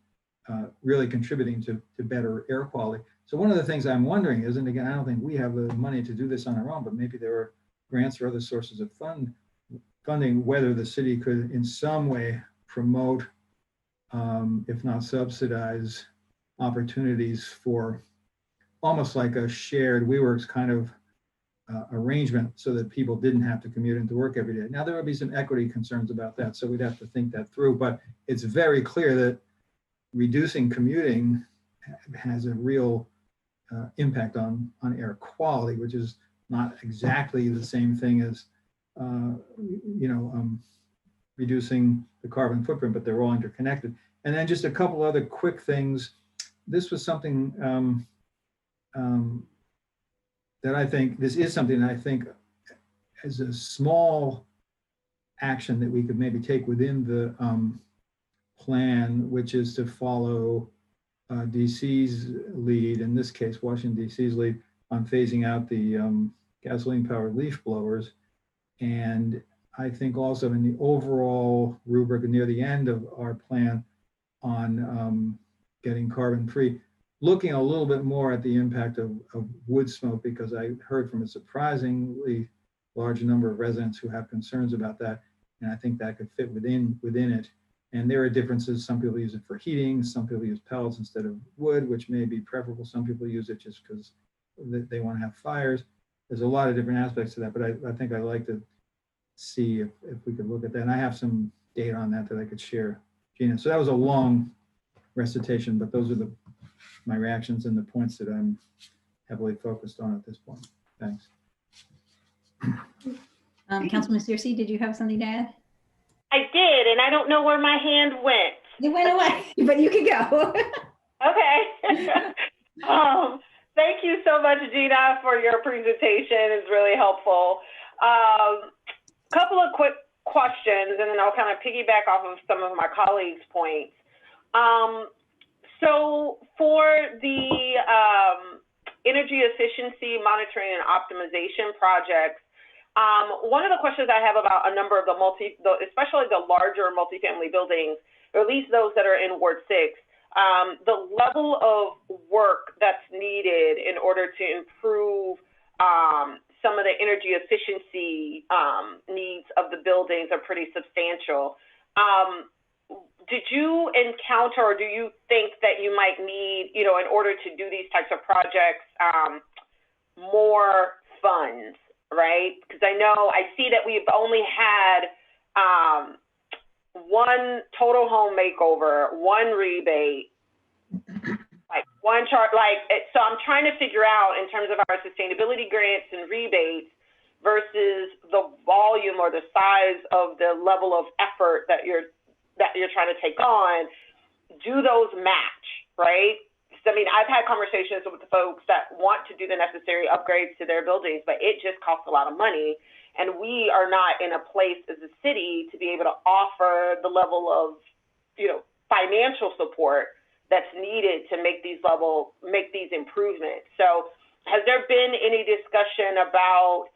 Speaker 6: really contributing to better air quality. So one of the things I'm wondering is, and again, I don't think we have the money to do this on our own, but maybe there are grants or other sources of funding, whether the city could in some way promote, if not subsidize, opportunities for almost like a shared WeWorks kind of arrangement so that people didn't have to commute into work every day. Now, there would be some equity concerns about that, so we'd have to think that through, but it's very clear that reducing commuting has a real impact on air quality, which is not exactly the same thing as reducing the carbon footprint, but they're all interconnected. And then just a couple other quick things. This was something that I think, this is something that I think as a small action that we could maybe take within the plan, which is to follow DC's lead, in this case, Washington DC's lead, on phasing out the gasoline-powered leaf blowers. And I think also in the overall rubric near the end of our plan on getting carbon-free, looking a little bit more at the impact of wood smoke, because I heard from a surprisingly large number of residents who have concerns about that. And I think that could fit within it. And there are differences. Some people use it for heating. Some people use pellets instead of wood, which may be preferable. Some people use it just because they want to have fires. There's a lot of different aspects to that, but I think I'd like to see if we could look at that. And I have some data on that I could share, Gina. So that was a long recitation, but those are my reactions and the points that I'm heavily focused on at this point. Thanks.
Speaker 1: Councilman Searcy, did you have something to add?
Speaker 7: I did, and I don't know where my hand went.
Speaker 1: It went away, but you can go.
Speaker 7: Okay. Thank you so much, Gina, for your presentation. It's really helpful. Couple of quick questions, and then I'll kind of piggyback off of some of my colleagues' points. So for the energy efficiency monitoring and optimization projects, one of the questions I have about a number of especially the larger multifamily buildings, or at least those that are in Ward 6, the level of work that's needed in order to improve some of the energy efficiency needs of the buildings are pretty substantial. Did you encounter, or do you think that you might need, in order to do these types of projects, more funds? Right? Because I see that we've only had one total home makeover, one rebate, like one chart, so I'm trying to figure out in terms of our sustainability grants and rebates versus the volume or the size of the level of effort that you're trying to take on, do those match, right? I mean, I've had conversations with the folks that want to do the necessary upgrades to their buildings, but it just costs a lot of money. And we are not in a place as a city to be able to offer the level of, financial support that's needed to make these improvements. So has there been any discussion about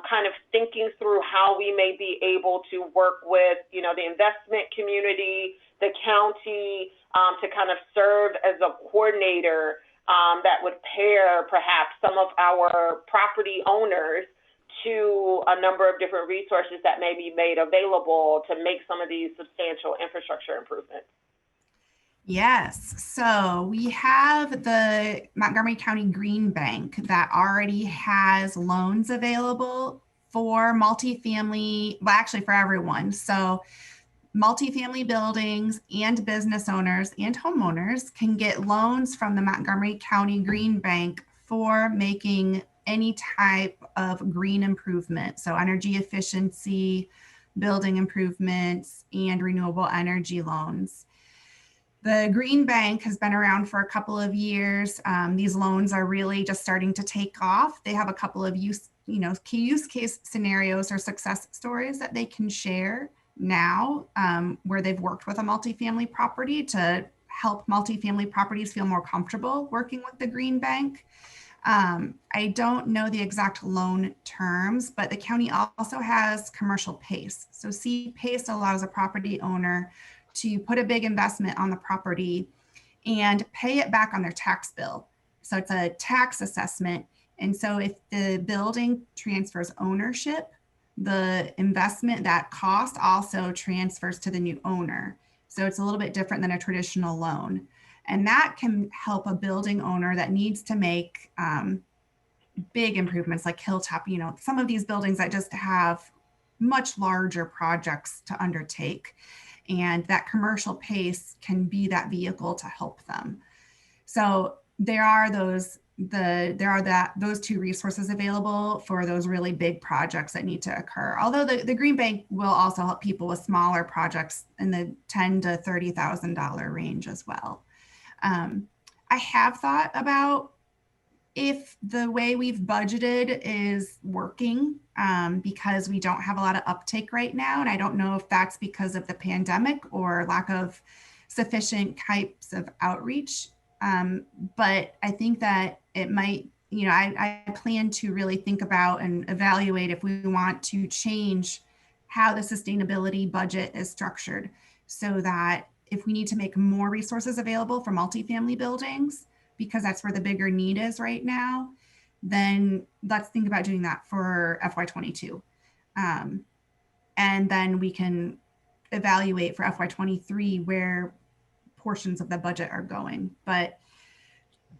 Speaker 7: kind of thinking through how we may be able to work with, the investment community, the county, to kind of serve as a coordinator that would pair perhaps some of our property owners to a number of different resources that may be made available to make some of these substantial infrastructure improvements?
Speaker 2: Yes, so we have the Montgomery County Green Bank that already has loans available for multifamily, well, actually for everyone. So multifamily buildings and business owners and homeowners can get loans from the Montgomery County Green Bank for making any type of green improvement. So energy efficiency, building improvements, and renewable energy loans. The Green Bank has been around for a couple of years. These loans are really just starting to take off. They have a couple of key use case scenarios or success stories that they can share now, where they've worked with a multifamily property to help multifamily properties feel more comfortable working with the Green Bank. I don't know the exact loan terms, but the county also has commercial PACE. So CPACE allows a property owner to put a big investment on the property and pay it back on their tax bill. So it's a tax assessment. And so if the building transfers ownership, the investment, that cost also transfers to the new owner. So it's a little bit different than a traditional loan. And that can help a building owner that needs to make big improvements like Hilltop, some of these buildings that just have much larger projects to undertake. And that commercial PACE can be that vehicle to help them. So there are those two resources available for those really big projects that need to occur. Although the Green Bank will also help people with smaller projects in the $10,000 to $30,000 range as well. I have thought about if the way we've budgeted is working, because we don't have a lot of uptake right now. And I don't know if that's because of the pandemic or lack of sufficient types of outreach. But I think that it might, I plan to really think about and evaluate if we want to change how the sustainability budget is structured, so that if we need to make more resources available for multifamily buildings, because that's where the bigger need is right now, then let's think about doing that for FY22. And then we can evaluate for FY23 where portions of the budget are going. But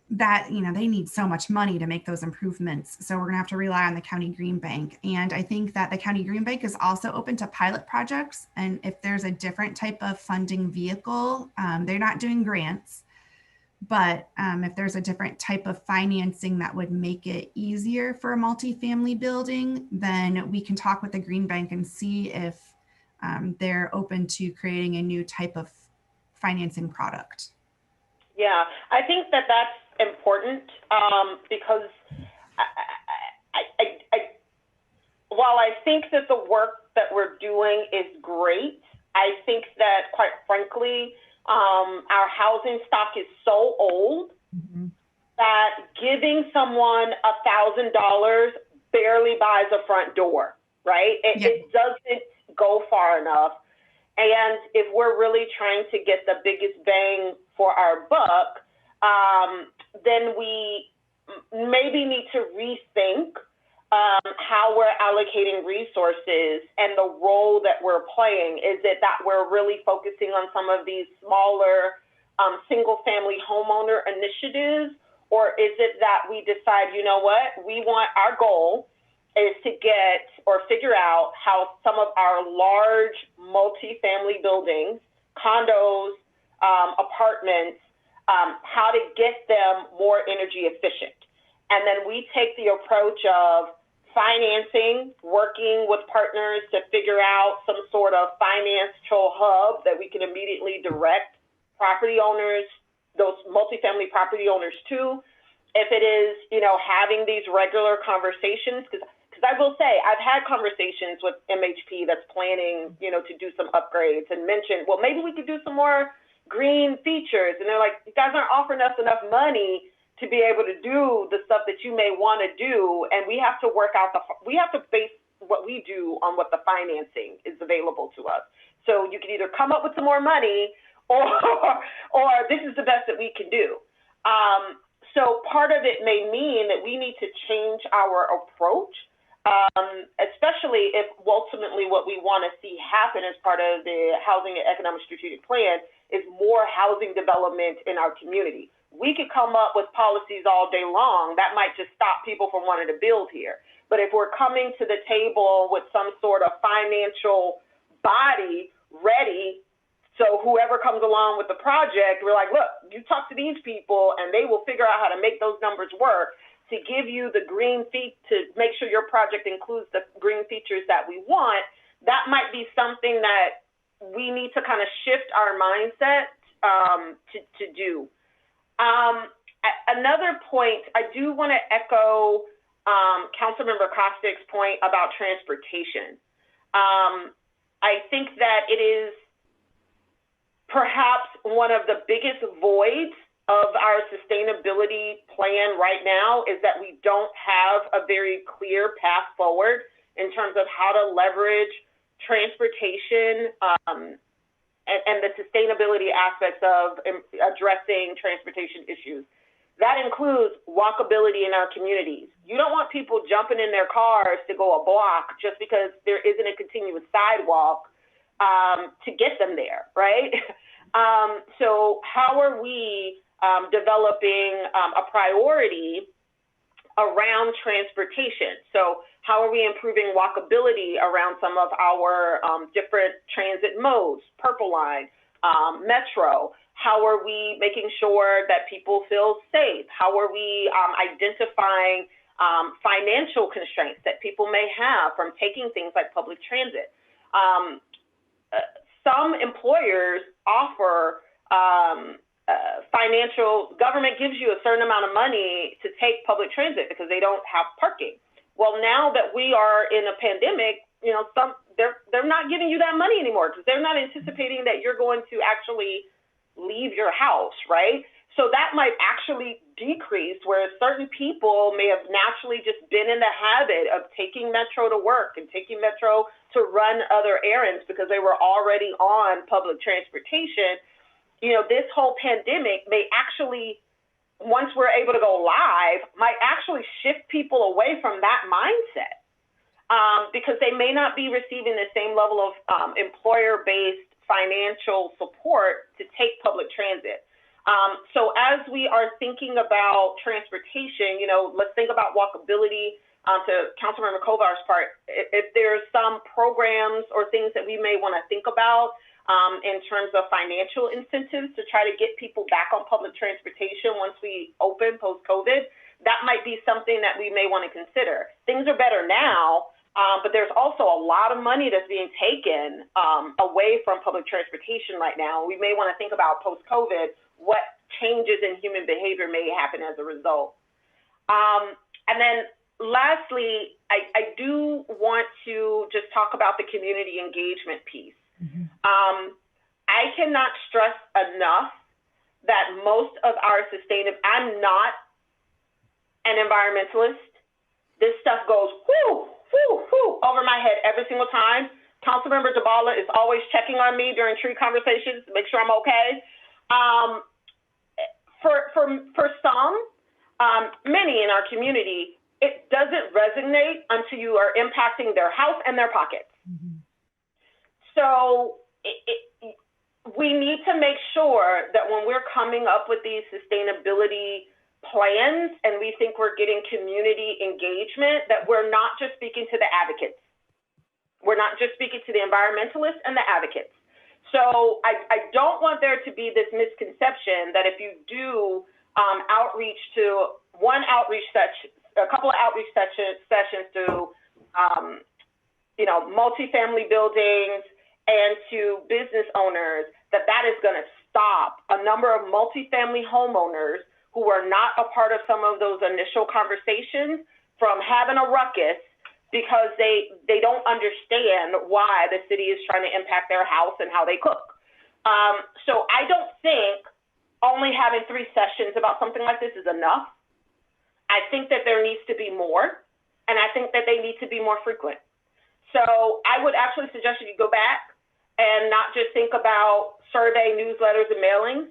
Speaker 2: that, they need so much money to make those improvements. So we're gonna have to rely on the County Green Bank. And I think that the County Green Bank is also open to pilot projects. And if there's a different type of funding vehicle, they're not doing grants, but if there's a different type of financing that would make it easier for a multifamily building, then we can talk with the Green Bank and see if they're open to creating a new type of financing product.
Speaker 7: Yeah, I think that that's important because while I think that the work that we're doing is great, I think that, quite frankly, our housing stock is so old that giving someone $1,000 barely buys a front door, right? It doesn't go far enough. And if we're really trying to get the biggest bang for our buck, then we maybe need to rethink how we're allocating resources and the role that we're playing. Is it that we're really focusing on some of these smaller single family homeowner initiatives? Or is it that we decide, you know what, our goal is to get or figure out how some of our large multifamily buildings, condos, apartments, how to get them more energy efficient. And then we take the approach of financing, working with partners to figure out some sort of financial hub that we can immediately direct property owners, those multifamily property owners to. If it is, having these regular conversations, because I will say, I've had conversations with MHP that's planning, to do some upgrades and mentioned, well, maybe we could do some more green features. And they're like, you guys aren't offering us enough money to be able to do the stuff that you may want to do. And we have to we have to base what we do on what the financing is available to us. So you can either come up with some more money or this is the best that we can do. So part of it may mean that we need to change our approach, especially if ultimately what we want to see happen as part of the Housing and Economic Strategic Plan is more housing development in our community. We could come up with policies all day long that might just stop people from wanting to build here. But if we're coming to the table with some sort of financial body ready, so whoever comes along with the project, we're like, look, you talk to these people and they will figure out how to make those numbers work to give you the green feet, to make sure your project includes the green features that we want. That might be something that we need to kind of shift our mindset to do. Another point, I do want to echo Councilmember Costick's point about transportation. I think that it is perhaps one of the biggest voids of our sustainability plan right now is that we don't have a very clear path forward in terms of how to leverage transportation and the sustainability aspects of addressing transportation issues. That includes walkability in our communities. You don't want people jumping in their cars to go a block just because there isn't a continuous sidewalk to get them there, right? So how are we developing a priority around transportation? So how are we improving walkability around some of our different transit modes, Purple Line, Metro? How are we making sure that people feel safe? How are we identifying financial constraints that people may have from taking things like public transit? Some employers offer government gives you a certain amount of money to take public transit because they don't have parking. Well, now that we are in a pandemic, you know, they're not giving you that money anymore because they're not anticipating that you're going to actually leave your house, right? So that might actually decrease where certain people may have naturally just been in the habit of taking Metro to work and taking Metro to run other errands because they were already on public transportation. You know, this whole pandemic may actually, once we're able to go live, might actually shift people away from that mindset because they may not be receiving the same level of employer-based financial support to take public transit. So as we are thinking about transportation, you know, let's think about walkability. To Councilmember Kovar's part, if there's some programs or things that we may want to think about in terms of financial incentives to try to get people back on public transportation once we open post-COVID, that might be something that we may want to consider. Things are better now, but there's also a lot of money that's being taken away from public transportation right now. We may want to think about post-COVID, what changes in human behavior may happen as a result. And then lastly, I do want to just talk about the community engagement piece. Mm-hmm. I cannot stress enough that most of our I'm not an environmentalist. This stuff goes whoo, whoo, whoo over my head every single time. Councilmember Dabala is always checking on me during tree conversations to make sure I'm okay. For some, many in our community, it doesn't resonate until you are impacting their house and their pockets. Mm-hmm. So we need to make sure that when we're coming up with these sustainability plans and we think we're getting community engagement, that we're not just speaking to the advocates. We're not just speaking to the environmentalists and the advocates. So I don't want there to be this misconception that if you do outreach to a couple of outreach sessions to, you know, multifamily buildings and to business owners, that is going to stop a number of multifamily homeowners who are not a part of some of those initial conversations from having a ruckus because they don't understand why the city is trying to impact their house and how they cook. So I don't think only having 3 sessions about something like this is enough. I think that there needs to be more, and I think that they need to be more frequent. So I would actually suggest you go back and not just think about survey, newsletters, and mailings,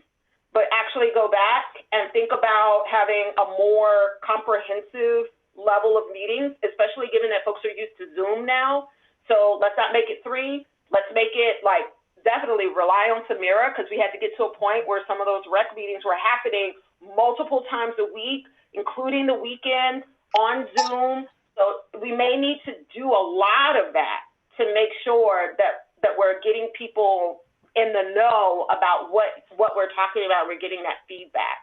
Speaker 7: but actually go back and think about having a more comprehensive level of meetings, especially given that folks are used to Zoom now. So let's not make it 3. Let's make it like definitely rely on Samira, because we had to get to a point where some of those rec meetings were happening multiple times a week, including the weekend on Zoom. So we may need to do a lot of that to make sure that we're getting people in the know about what we're talking about. We're getting that feedback.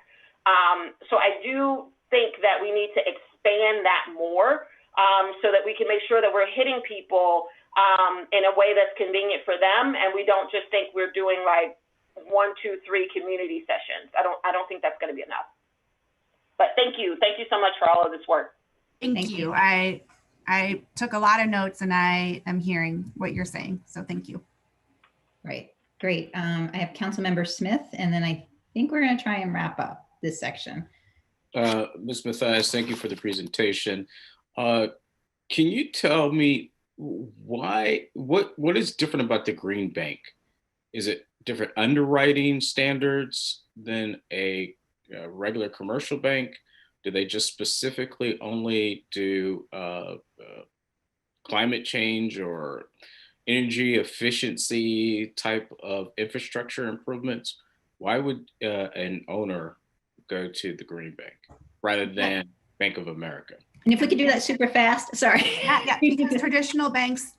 Speaker 7: So I do think that we need to expand that more, so that we can make sure that we're hitting people in a way that's convenient for them, and we don't just think we're doing like 1, 2, 3 community sessions. I don't think that's going to be enough. But thank you so much for all of this work.
Speaker 2: Thank you. I took a lot of notes, and I am hearing what you're saying. So thank you.
Speaker 1: Right, great. I have Councilmember Smith, and then I think we're going to try and wrap up this section.
Speaker 8: Ms. Mathias, thank you for the presentation. Can you tell me what is different about the Green Bank? Is it different underwriting standards than a regular commercial bank? Do they just specifically only do climate change or energy efficiency type of infrastructure improvements? Why would an owner go to the Green Bank rather than Bank of America?
Speaker 1: And if we could do that super fast, sorry.
Speaker 2: Yeah, because traditional banks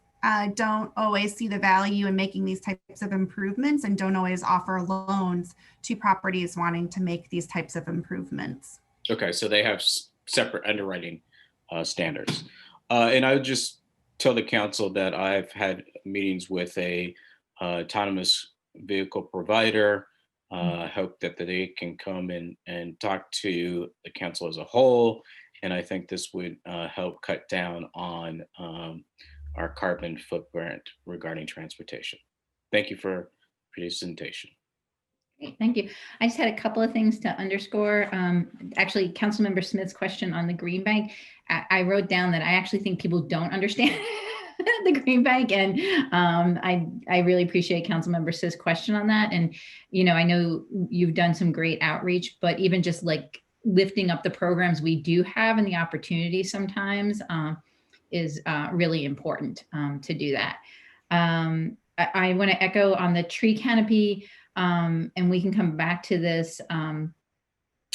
Speaker 2: don't always see the value in making these types of improvements and don't always offer loans to properties wanting to make these types of improvements.
Speaker 8: Okay, so they have separate underwriting standards. And I would just tell the council that I've had meetings with a autonomous vehicle provider. I hope that they can come in and talk to the council as a whole. And I think this would help cut down on our carbon footprint regarding transportation. Thank you for presentation.
Speaker 1: Great, thank you. I just had a couple of things to underscore. Actually, Councilmember Smith's question on the Green Bank, I wrote down that I actually think people don't understand the Green Bank, and I really appreciate Councilmember Smith's question on that. And I know you've done some great outreach, but even just like lifting up the programs we do have and the opportunity sometimes is really important to do that. I want to echo on the tree canopy, and we can come back to this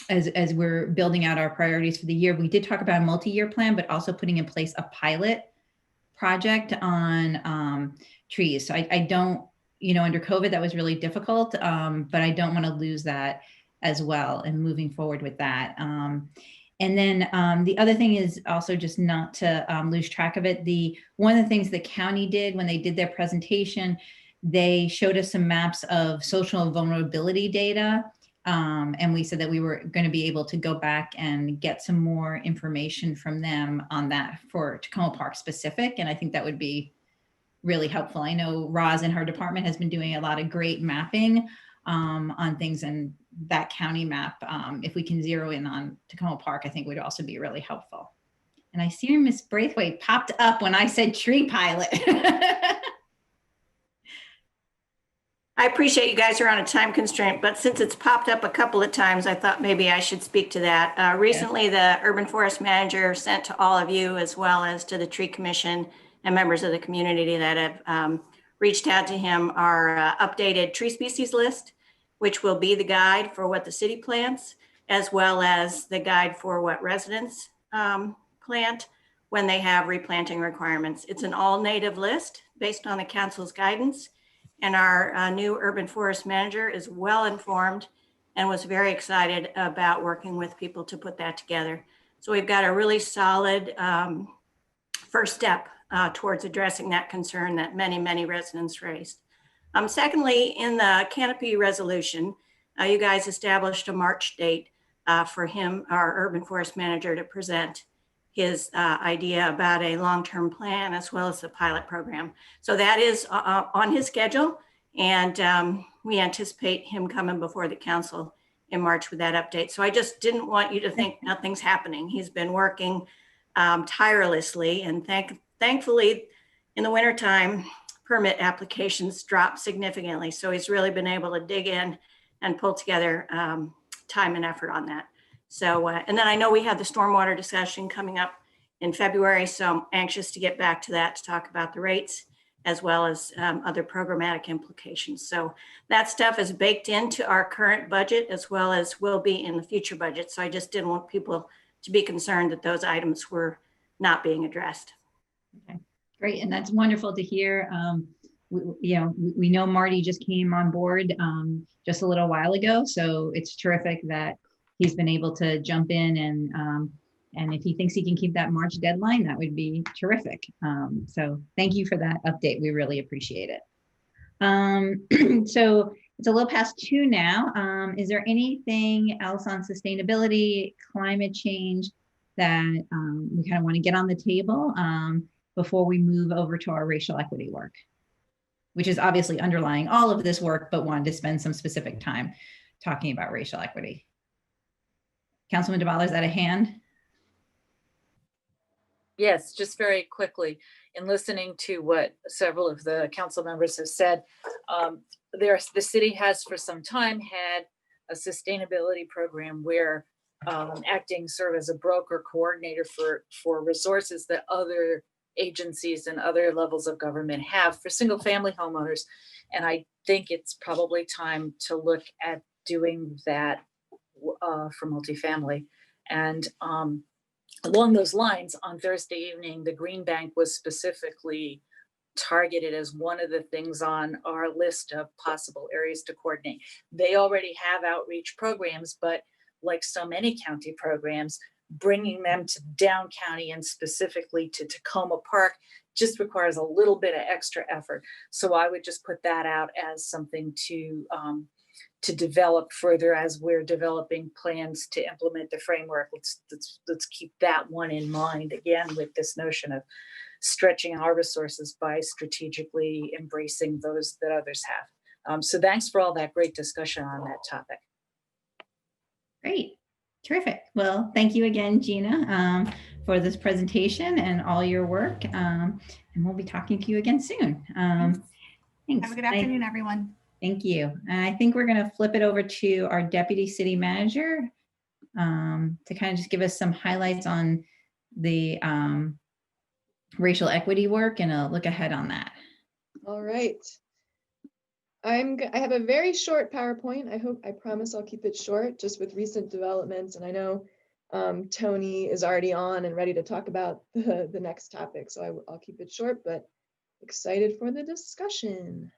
Speaker 1: as we're building out our priorities for the year. We did talk about a multi-year plan, but also putting in place a pilot project on trees. So I don't, under COVID, that was really difficult, but I don't want to lose that as well and moving forward with that. And then the other thing is also just not to lose track of it. One of the things the county did when they did their presentation, they showed us some maps of social vulnerability data. And we said that we were going to be able to go back and get some more information from them on that for Tacoma Park specific. And I think that would be really helpful. I know Roz and her department has been doing a lot of great mapping on things, and that county map, if we can zero in on Tacoma Park, I think would also be really helpful. And I see Ms. Braithwaite popped up when I said tree pilot.
Speaker 9: I appreciate you guys are on a time constraint, but since it's popped up a couple of times, I thought maybe I should speak to that. Recently, the Urban Forest Manager sent to all of you, as well as to the Tree Commission and members of the community that have reached out to him, our updated tree species list, which will be the guide for what the city plants, as well as the guide for what residents plant when they have replanting requirements. It's an all native list based on the council's guidance. And our new urban forest manager is well informed and was very excited about working with people to put that together. So we've got a really solid first step towards addressing that concern that many, many residents raised. Secondly, in the canopy resolution, you guys established a March date for him, our urban forest manager, to present his idea about a long-term plan as well as the pilot program. So that is on his schedule, and we anticipate him coming before the council in March with that update. So I just didn't want you to think nothing's happening. He's been working tirelessly, and thankfully in the wintertime, permit applications dropped significantly. So he's really been able to dig in and pull together time and effort on that. So, and then I know we have the stormwater discussion coming up in February, so I'm anxious to get back to that to talk about the rates as well as other programmatic implications. So that stuff is baked into our current budget as well as will be in the future budget. So I just didn't want people to be concerned that those items were not being addressed.
Speaker 1: Okay, great. And that's wonderful to hear. We know Marty just came on board just a little while ago. So it's terrific that he's been able to jump in and if he thinks he can keep that March deadline, that would be terrific. So thank you for that update. We really appreciate it. So it's a little past 2 now. Is there anything else on sustainability, climate change that we kind of want to get on the table before we move over to our racial equity work, which is obviously underlying all of this work, but wanted to spend some specific time talking about racial equity? Councilman Duvall, is that a hand?
Speaker 3: Yes, just very quickly, in listening to what several of the council members have said, the city has for some time had a sustainability program where acting serve as a broker coordinator for resources that other agencies and other levels of government have for single family homeowners. And I think it's probably time to look at doing that for multifamily. And along those lines, on Thursday evening, the Green Bank was specifically targeted as one of the things on our list of possible areas to coordinate. They already have outreach programs, but like so many county programs, bringing them to Down County and specifically to Tacoma Park just requires a little bit of extra effort. So I would just put that out as something to develop further as we're developing plans to implement the framework. Let's keep that one in mind, again, with this notion of stretching our resources by strategically embracing those that others have. So thanks for all that great discussion on that topic.
Speaker 1: Great, terrific. Well, thank you again, Gina, for this presentation and all your work. And we'll be talking to you again soon. Thanks.
Speaker 2: Have a good afternoon, everyone.
Speaker 1: Thank you. And I think we're going to flip it over to our Deputy City Manager to kind of just give us some highlights on the racial equity work and a look ahead on that.
Speaker 10: All right. I have a very short PowerPoint. I promise I'll keep it short, just with recent developments. And I know Tony is already on and ready to talk about the next topic. So I'll keep it short, but excited for the discussion.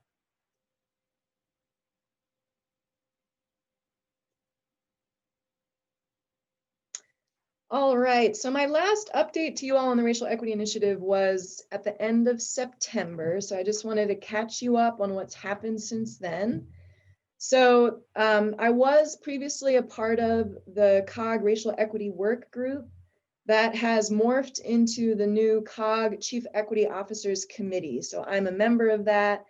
Speaker 10: All right, so my last update to you all on the Racial Equity Initiative was at the end of September. So I just wanted to catch you up on what's happened since then. So I was previously a part of the COG Racial Equity Work Group that has morphed into the new COG Chief Equity Officers Committee. So I'm a member of that.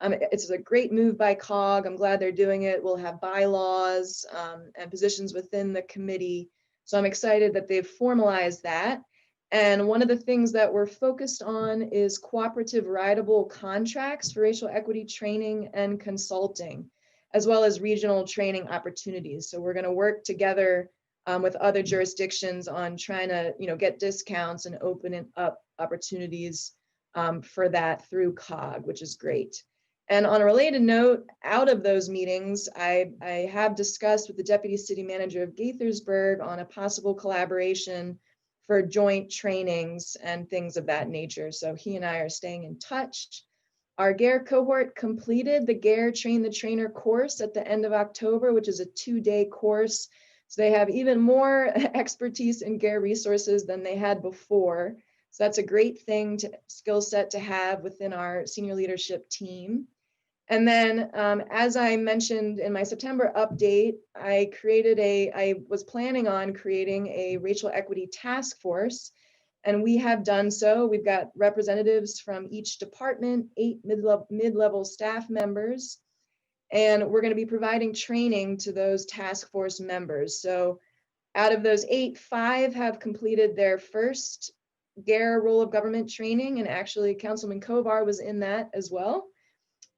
Speaker 10: It's a great move by COG. I'm glad they're doing it. We'll have bylaws and positions within the committee. So I'm excited that they've formalized that. And one of the things that we're focused on is cooperative rideable contracts for racial equity training and consulting, as well as regional training opportunities. So we're going to work together with other jurisdictions on trying to, get discounts and open up opportunities for that through COG, which is great. And on a related note, out of those meetings, I have discussed with the Deputy City Manager of Gaithersburg on a possible collaboration for joint trainings and things of that nature. So he and I are staying in touch. Our GARE cohort completed the GARE Train the Trainer course at the end of October, which is a 2-day course. So they have even more expertise in GARE resources than they had before. So that's a great thing, skill set to have within our senior leadership team. And then, as I mentioned in my September update, I was planning on creating a racial equity task force, and we have done so. We've got representatives from each department, 8 mid-level staff members, and we're going to be providing training to those task force members. So out of those 8, 5 have completed their first GARE role of government training, and actually Councilman Kovar was in that as well.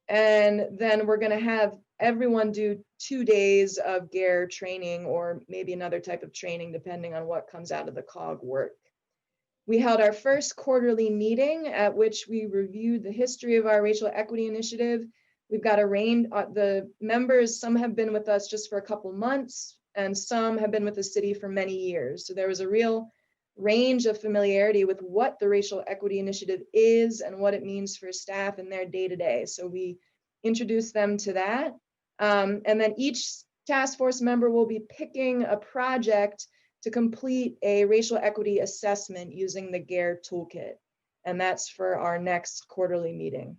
Speaker 10: And then we're going to have everyone do 2 days of GARE training, or maybe another type of training, depending on what comes out of the COG work. We held our first quarterly meeting at which we reviewed the history of our racial equity initiative. We've got a range, the members, some have been with us just for a couple months, and some have been with the city for many years. So there was a real range of familiarity with what the Racial Equity Initiative is and what it means for staff in their day-to-day. So we introduced them to that. And then each task force member will be picking a project to complete a racial equity assessment using the GARE toolkit. And that's for our next quarterly meeting.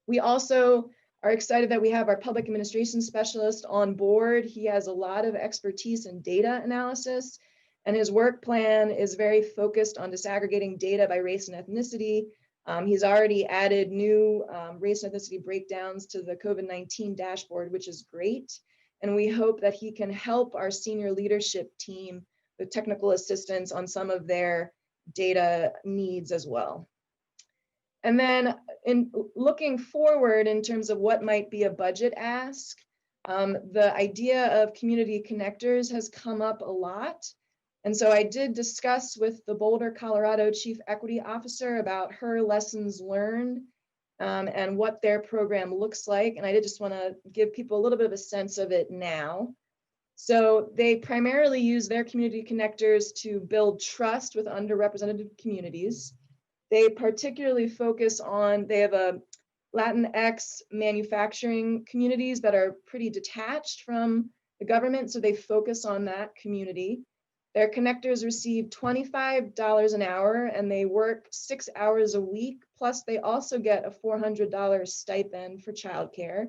Speaker 10: We also are excited that we have our public administration specialist on board. He has a lot of expertise in data analysis, and his work plan is very focused on disaggregating data by race and ethnicity. He's already added new race and ethnicity breakdowns to the COVID-19 dashboard, which is great. And we hope that he can help our senior leadership team with technical assistance on some of their data needs as well. And then in looking forward in terms of what might be a budget ask, the idea of community connectors has come up a lot. And so I did discuss with the Boulder, Colorado Chief Equity Officer about her lessons learned and what their program looks like. And I did just want to give people a little bit of a sense of it now. So they primarily use their community connectors to build trust with underrepresented communities. They particularly focus on, they have a Latinx manufacturing communities that are pretty detached from the government, so they focus on that community. Their connectors receive $25 an hour and they work 6 hours a week, plus they also get a $400 stipend for childcare.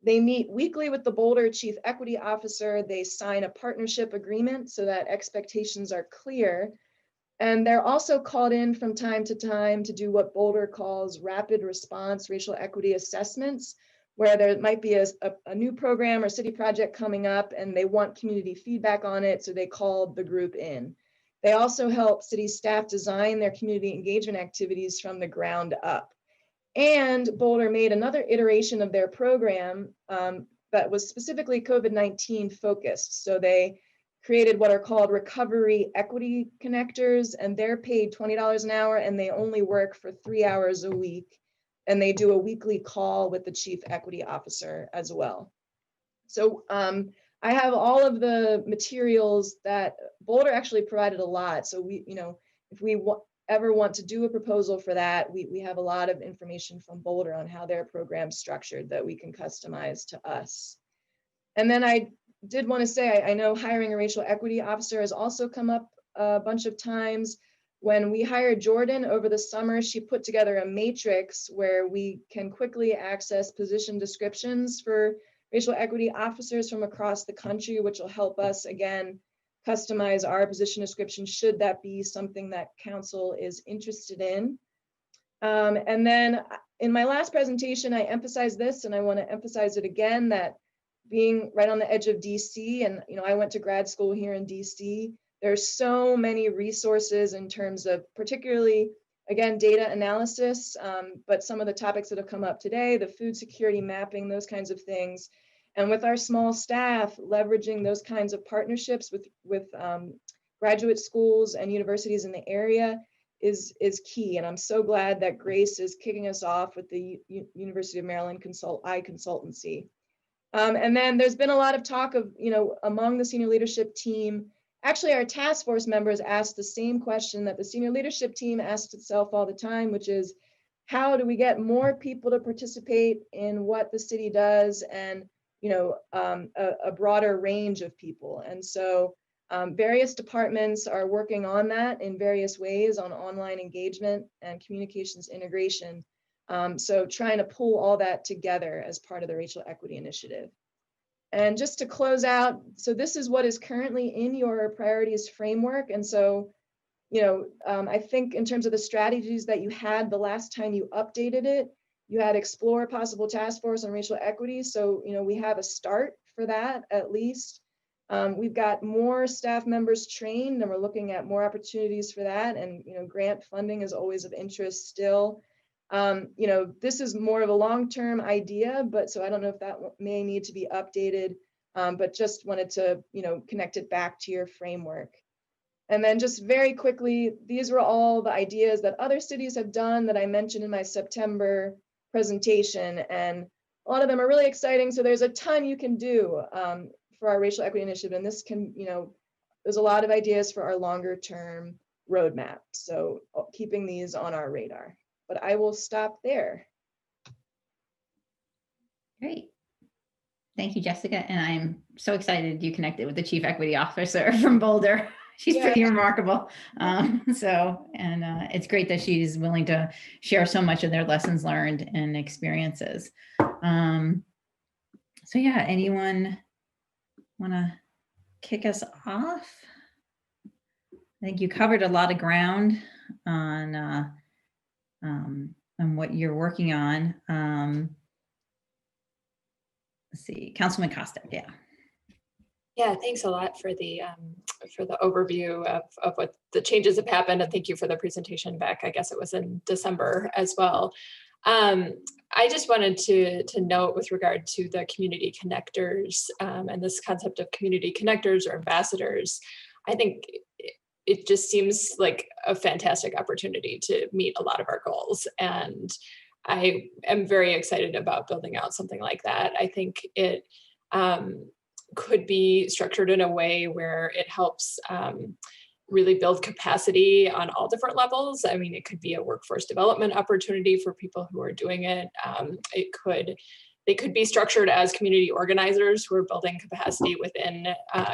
Speaker 10: They meet weekly with the Boulder Chief Equity Officer. They sign a partnership agreement so that expectations are clear. And they're also called in from time to time to do what Boulder calls rapid response racial equity assessments, where there might be a new program or city project coming up and they want community feedback on it, so they called the group in. They also help city staff design their community engagement activities from the ground up. And Boulder made another iteration of their program that was specifically COVID-19 focused. So they created what are called recovery equity connectors, and they're paid $20 an hour and they only work for 3 hours a week. And they do a weekly call with the Chief Equity Officer as well. So I have all of the materials that Boulder actually provided a lot. So we, if we ever want to do a proposal for that, we have a lot of information from Boulder on how their program's structured that we can customize to us. And then I did want to say, I know hiring a racial equity officer has also come up a bunch of times. When we hired Jordan over the summer, she put together a matrix where we can quickly access position descriptions for racial equity officers from across the country, which will help us, again, customize our position description should that be something that council is interested in. And then in my last presentation, I emphasized this, and I want to emphasize it again, that being right on the edge of DC, and I went to grad school here in DC, there's so many resources in terms of particularly, again, data analysis, but some of the topics that have come up today, the food security mapping, those kinds of things. And with our small staff, leveraging those kinds of partnerships with graduate schools and universities in the area is key. And I'm so glad that Grace is kicking us off with the University of Maryland Consultancy. And then there's been a lot of talk of, among the senior leadership team. Actually, our task force members asked the same question that the senior leadership team asks itself all the time, which is, how do we get more people to participate in what the city does, and a broader range of people? And so various departments are working on that in various ways on online engagement and communications integration. So trying to pull all that together as part of the Racial Equity Initiative. And just to close out, so this is what is currently in your priorities framework. And so, I think in terms of the strategies that you had the last time you updated it, you had explore possible task force on racial equity. So, we have a start for that at least. We've got more staff members trained, and we're looking at more opportunities for that. And, grant funding is always of interest still. This is more of a long-term idea, but so I don't know if that may need to be updated, but just wanted to, connect it back to your framework. And then just very quickly, these were all the ideas that other cities have done that I mentioned in my September presentation. And a lot of them are really exciting. So there's a ton you can do for our racial equity initiative. And this can, there's a lot of ideas for our longer term roadmap. So keeping these on our radar. But I will stop there.
Speaker 1: Great. Thank you, Jessica. And I'm so excited you connected with the Chief Equity Officer from Boulder. She's pretty remarkable. It's great that she's willing to share so much of their lessons learned and experiences. So yeah, anyone want to kick us off? I think you covered a lot of ground on what you're working on. Let's see, Councilman Costa, yeah.
Speaker 4: Yeah, thanks a lot for the overview of what the changes have happened, and thank you for the presentation back. I guess it was in December as well. I just wanted to note with regard to the community connectors and this concept of community connectors or ambassadors. I think it just seems like a fantastic opportunity to meet a lot of our goals, and I am very excited about building out something like that. I think it could be structured in a way where it helps really build capacity on all different levels. I mean, it could be a workforce development opportunity for people who are doing it. They could be structured as community organizers who are building capacity within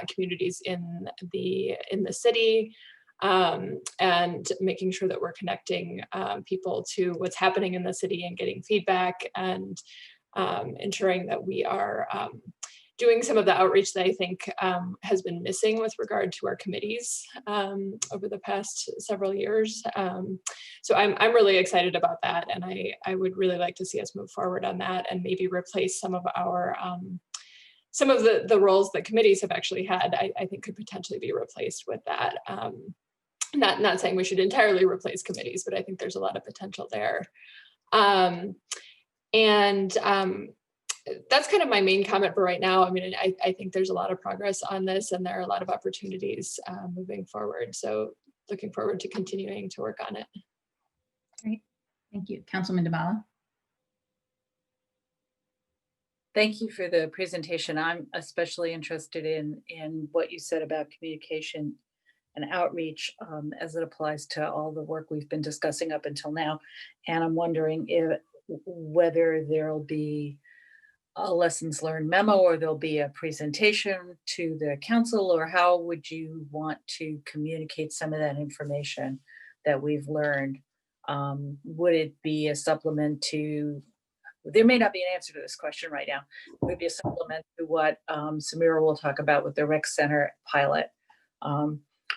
Speaker 4: communities in the city, and making sure that we're connecting people to what's happening in the city and getting feedback, and ensuring that we are doing some of the outreach that I think has been missing with regard to our committees over the past several years. So I'm really excited about that, and I would really like to see us move forward on that and maybe replace some of our some of the roles that committees have actually had. I think could potentially be replaced with that. Not saying we should entirely replace committees, but I think there's a lot of potential there. That's kind of my main comment for right now. I mean, I think there's a lot of progress on this, and there are a lot of opportunities moving forward. So looking forward to continuing to work on it.
Speaker 1: Great, thank you. Councilman Dabala.
Speaker 3: Thank you for the presentation. I'm especially interested in what you said about communication and outreach as it applies to all the work we've been discussing up until now. And I'm wondering whether there'll be a lessons learned memo, or there'll be a presentation to the council, or how would you want to communicate some of that information that we've learned? Would it be a supplement to, there may not be an answer to this question right now, would it be a supplement to what Samira will talk about with the rec center pilot?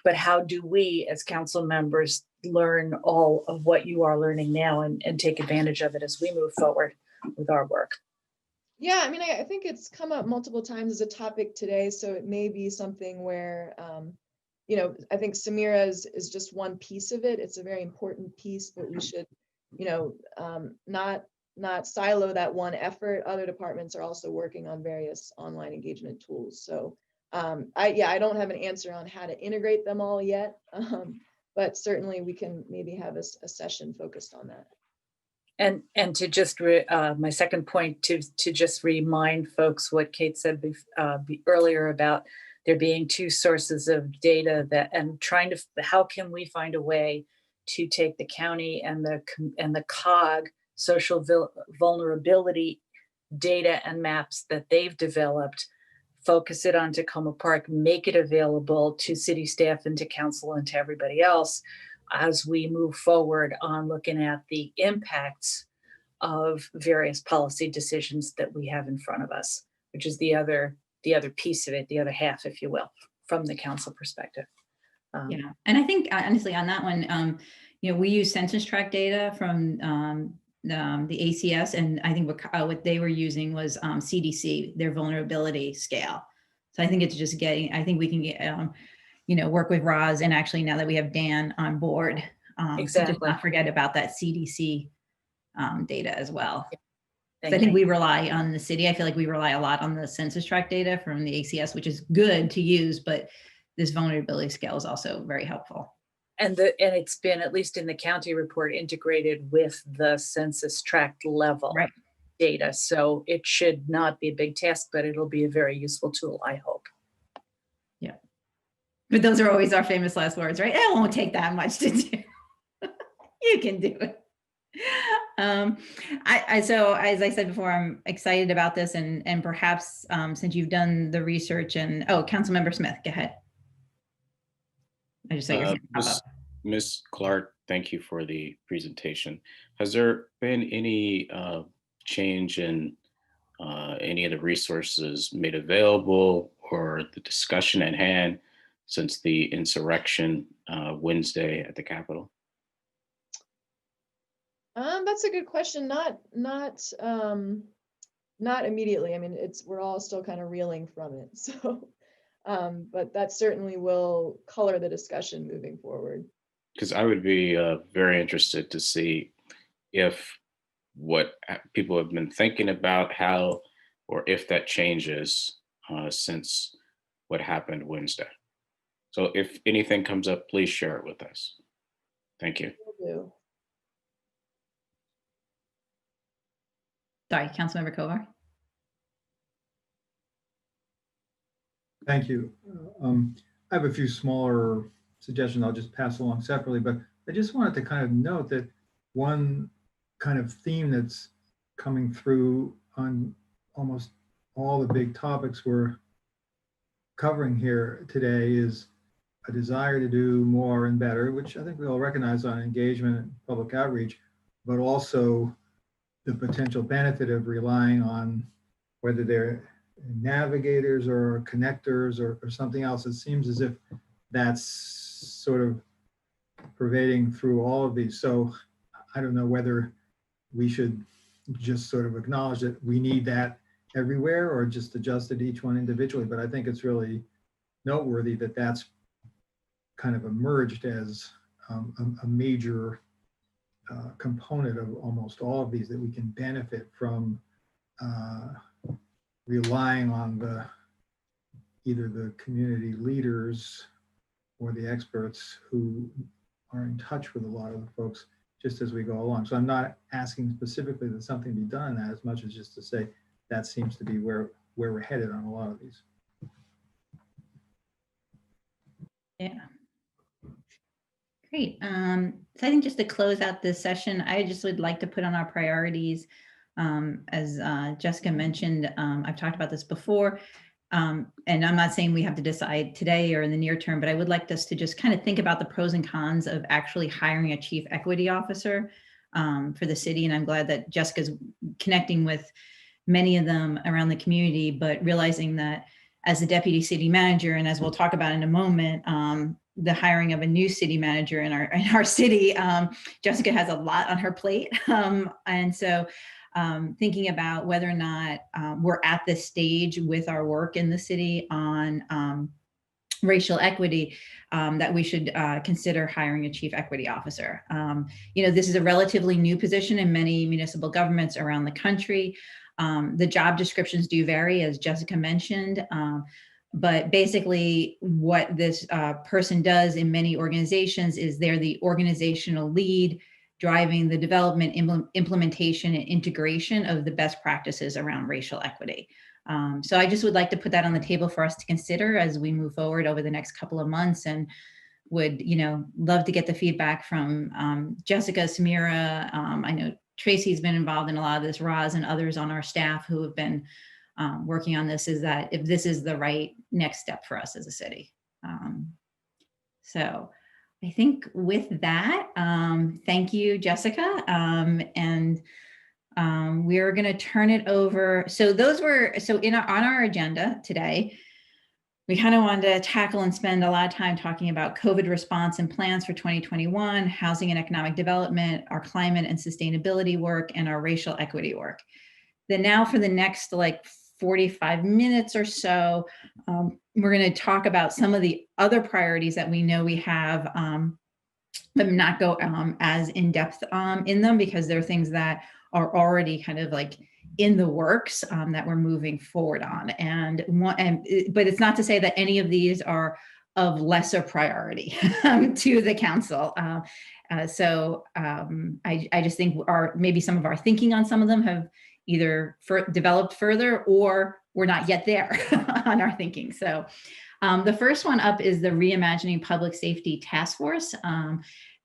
Speaker 3: But how do we as council members learn all of what you are learning now and take advantage of it as we move forward with our work?
Speaker 10: Yeah, I mean, I think it's come up multiple times as a topic today, so it may be something where, I think Samira is just one piece of it. It's a very important piece, but we should, not silo that one effort. Other departments are also working on various online engagement tools. So I don't have an answer on how to integrate them all yet, but certainly we can maybe have a session focused on that.
Speaker 3: And to just my second point, to just remind folks what Kate said earlier about there being two sources of data and trying to, how can we find a way to take the county and the COG social vulnerability data and maps that they've developed, focus it on Tacoma Park, make it available to city staff and to council and to everybody else as we move forward on looking at the impacts of various policy decisions that we have in front of us, which is the other piece of it, the other half, if you will, from the council perspective.
Speaker 1: Yeah, and I think honestly on that one, we use census tract data from the ACS, and I think what they were using was CDC, their vulnerability scale. So I think it's just I think we can get, work with Roz, and actually now that we have Dan on board,
Speaker 3: Exactly.
Speaker 1: just not forget about that CDC data as well.
Speaker 3: Thank
Speaker 1: I think
Speaker 3: you.
Speaker 1: we rely on the city. I feel like we rely a lot on the census tract data from the ACS, which is good to use, but this vulnerability scale is also very helpful.
Speaker 3: And it's been, at least in the county report, integrated with the census tract level
Speaker 1: Right.
Speaker 3: data. So it should not be a big task, but it'll be a very useful tool, I hope.
Speaker 1: Yeah. But those are always our famous last words, right? It won't take that much to do. You can do it. So as I said before, I'm excited about this, and perhaps since you've done the research and, Councilmember Smith, go ahead. I just saw your hand pop up.
Speaker 8: Ms. Clark, thank you for the presentation. Has there been any change in any of the resources made available or the discussion at hand since the insurrection Wednesday at the Capitol?
Speaker 10: That's a good question. Not immediately. I mean, we're all still kind of reeling from it. So, but that certainly will color the discussion moving forward.
Speaker 8: Because I would be very interested to see if what people have been thinking about, how or if that changes since what happened Wednesday. So if anything comes up, please share it with us. Thank you.
Speaker 10: Will do.
Speaker 1: Sorry, Councilmember Kovar.
Speaker 6: Thank you. I have a few smaller suggestions I'll just pass along separately, but I just wanted to kind of note that one kind of theme that's coming through on almost all the big topics we're covering here today is a desire to do more and better, which I think we all recognize on engagement and public outreach, but also the potential benefit of relying on whether they're navigators or connectors or something else. It seems as if that's sort of pervading through all of these. So I don't know whether we should just sort of acknowledge that we need that everywhere or just adjust it each one individually. But I think it's really noteworthy that that's kind of emerged as a major component of almost all of these, that we can benefit from relying on either the community leaders or the experts who are in touch with a lot of the folks just as we go along. So I'm not asking specifically that something be done on that as much as just to say that seems to be where we're headed on a lot of these.
Speaker 1: Yeah. Great. So I think just to close out this session, I just would like to put on our priorities. As Jessica mentioned, I've talked about this before, and I'm not saying we have to decide today or in the near term, but I would like us to just kind of think about the pros and cons of actually hiring a chief equity officer for the city. And I'm glad that Jessica's connecting with many of them around the community, but realizing that as the deputy city manager, and as we'll talk about in a moment, the hiring of a new city manager in our city, Jessica has a lot on her plate. And so thinking about whether or not we're at this stage with our work in the city on racial equity, that we should consider hiring a chief equity officer. This is a relatively new position in many municipal governments around the country. The job descriptions do vary, as Jessica mentioned, but basically what this person does in many organizations is they're the organizational lead, driving the development, implementation, and integration of the best practices around racial equity. So I just would like to put that on the table for us to consider as we move forward over the next couple of months, and would love to get the feedback from Jessica, Samira. I know Tracy's been involved in a lot of this, Roz and others on our staff who have been working on this, is that if this is the right next step for us as a city. So I think with that, thank you, Jessica. And we're going to turn it over. So on our agenda today, we kind of wanted to tackle and spend a lot of time talking about COVID response and plans for 2021, housing and economic development, our climate and sustainability work, and our racial equity work. Then now for the next 45 minutes or so, we're going to talk about some of the other priorities that we know we have, but not go as in depth in them, because they're things that are already kind of in the works that we're moving forward on. But it's not to say that any of these are of lesser priority to the council. So I just think maybe some of our thinking on some of them have either developed further, or we're not yet there on our thinking. So the first one up is the Reimagining Public Safety Task Force.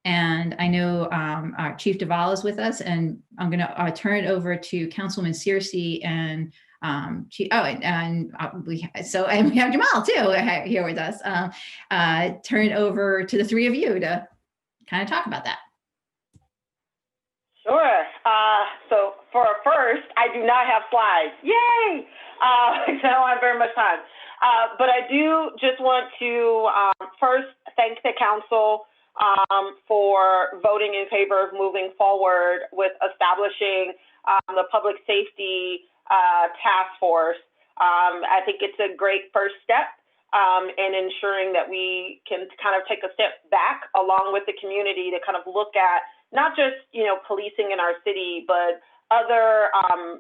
Speaker 1: And I know our Chief Duvall is with us, and I'm going to turn it over to Councilman Searcy and and we have Jamal too here with us. Turn it over to the three of you to kind of talk about that.
Speaker 7: Sure. So for first, I do not have slides. Yay! I don't have very much time. But I do just want to first thank the council for voting in favor of moving forward with establishing the public safety task force. I think it's a great first step in ensuring that we can kind of take a step back along with the community to kind of look at not just, policing in our city, but other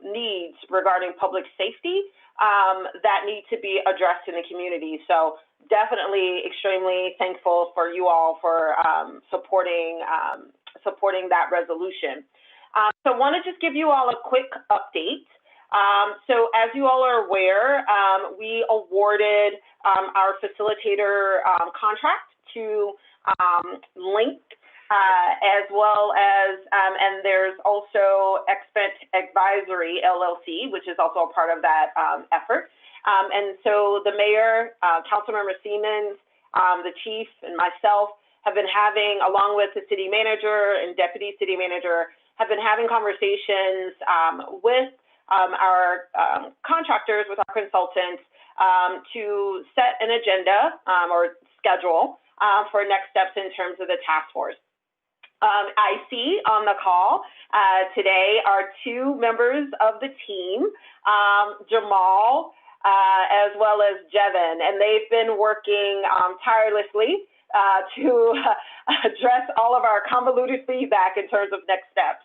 Speaker 7: needs regarding public safety that need to be addressed in the community. So definitely extremely thankful for you all for supporting that resolution. So I want to just give you all a quick update. So as you all are aware, we awarded our facilitator contract to Link, as well as, and there's also Expert Advisory LLC, which is also a part of that effort. And so the mayor, Councilmember Siemens, the chief, and myself have been having, along with the city manager and deputy city manager, have been having conversations with our contractors, with our consultants, to set an agenda or schedule for next steps in terms of the task force. I see on the call today are two members of the team, Jamal, as well as Jevin, and they've been working tirelessly to address all of our convoluted feedback in terms of next steps.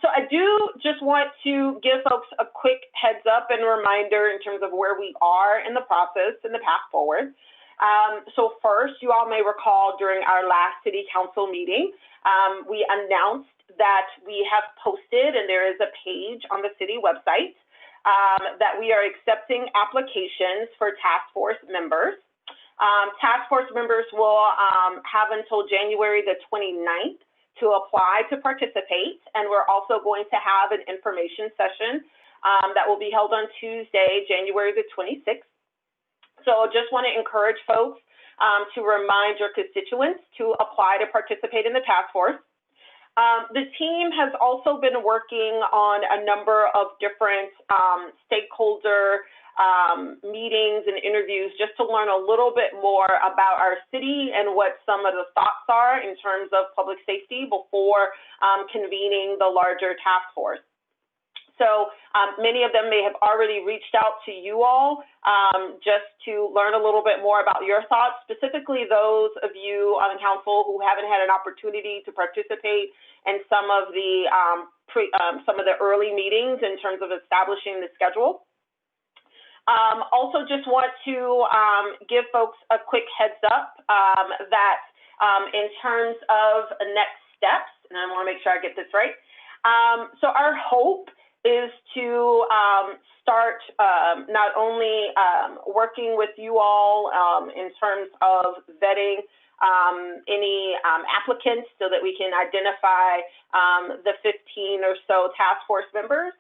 Speaker 7: So I do just want to give folks a quick heads up and reminder in terms of where we are in the process and the path forward. So first, you all may recall during our last city council meeting, we announced that we have posted, and there is a page on the city website, that we are accepting applications for task force members. Task force members will have until January the 29th to apply to participate, and we're also going to have an information session that will be held on Tuesday, January the 26th. So just want to encourage folks to remind your constituents to apply to participate in the task force. The team has also been working on a number of different stakeholder meetings and interviews just to learn a little bit more about our city and what some of the thoughts are in terms of public safety before convening the larger task force. So many of them may have already reached out to you all just to learn a little bit more about your thoughts, specifically those of you on council who haven't had an opportunity to participate in some of the early meetings in terms of establishing the schedule. Also just want to give folks a quick heads up that in terms of next steps, and I want to make sure I get this right. So our hope is to start not only working with you all in terms of vetting any applicants so that we can identify the 15 or so task force members,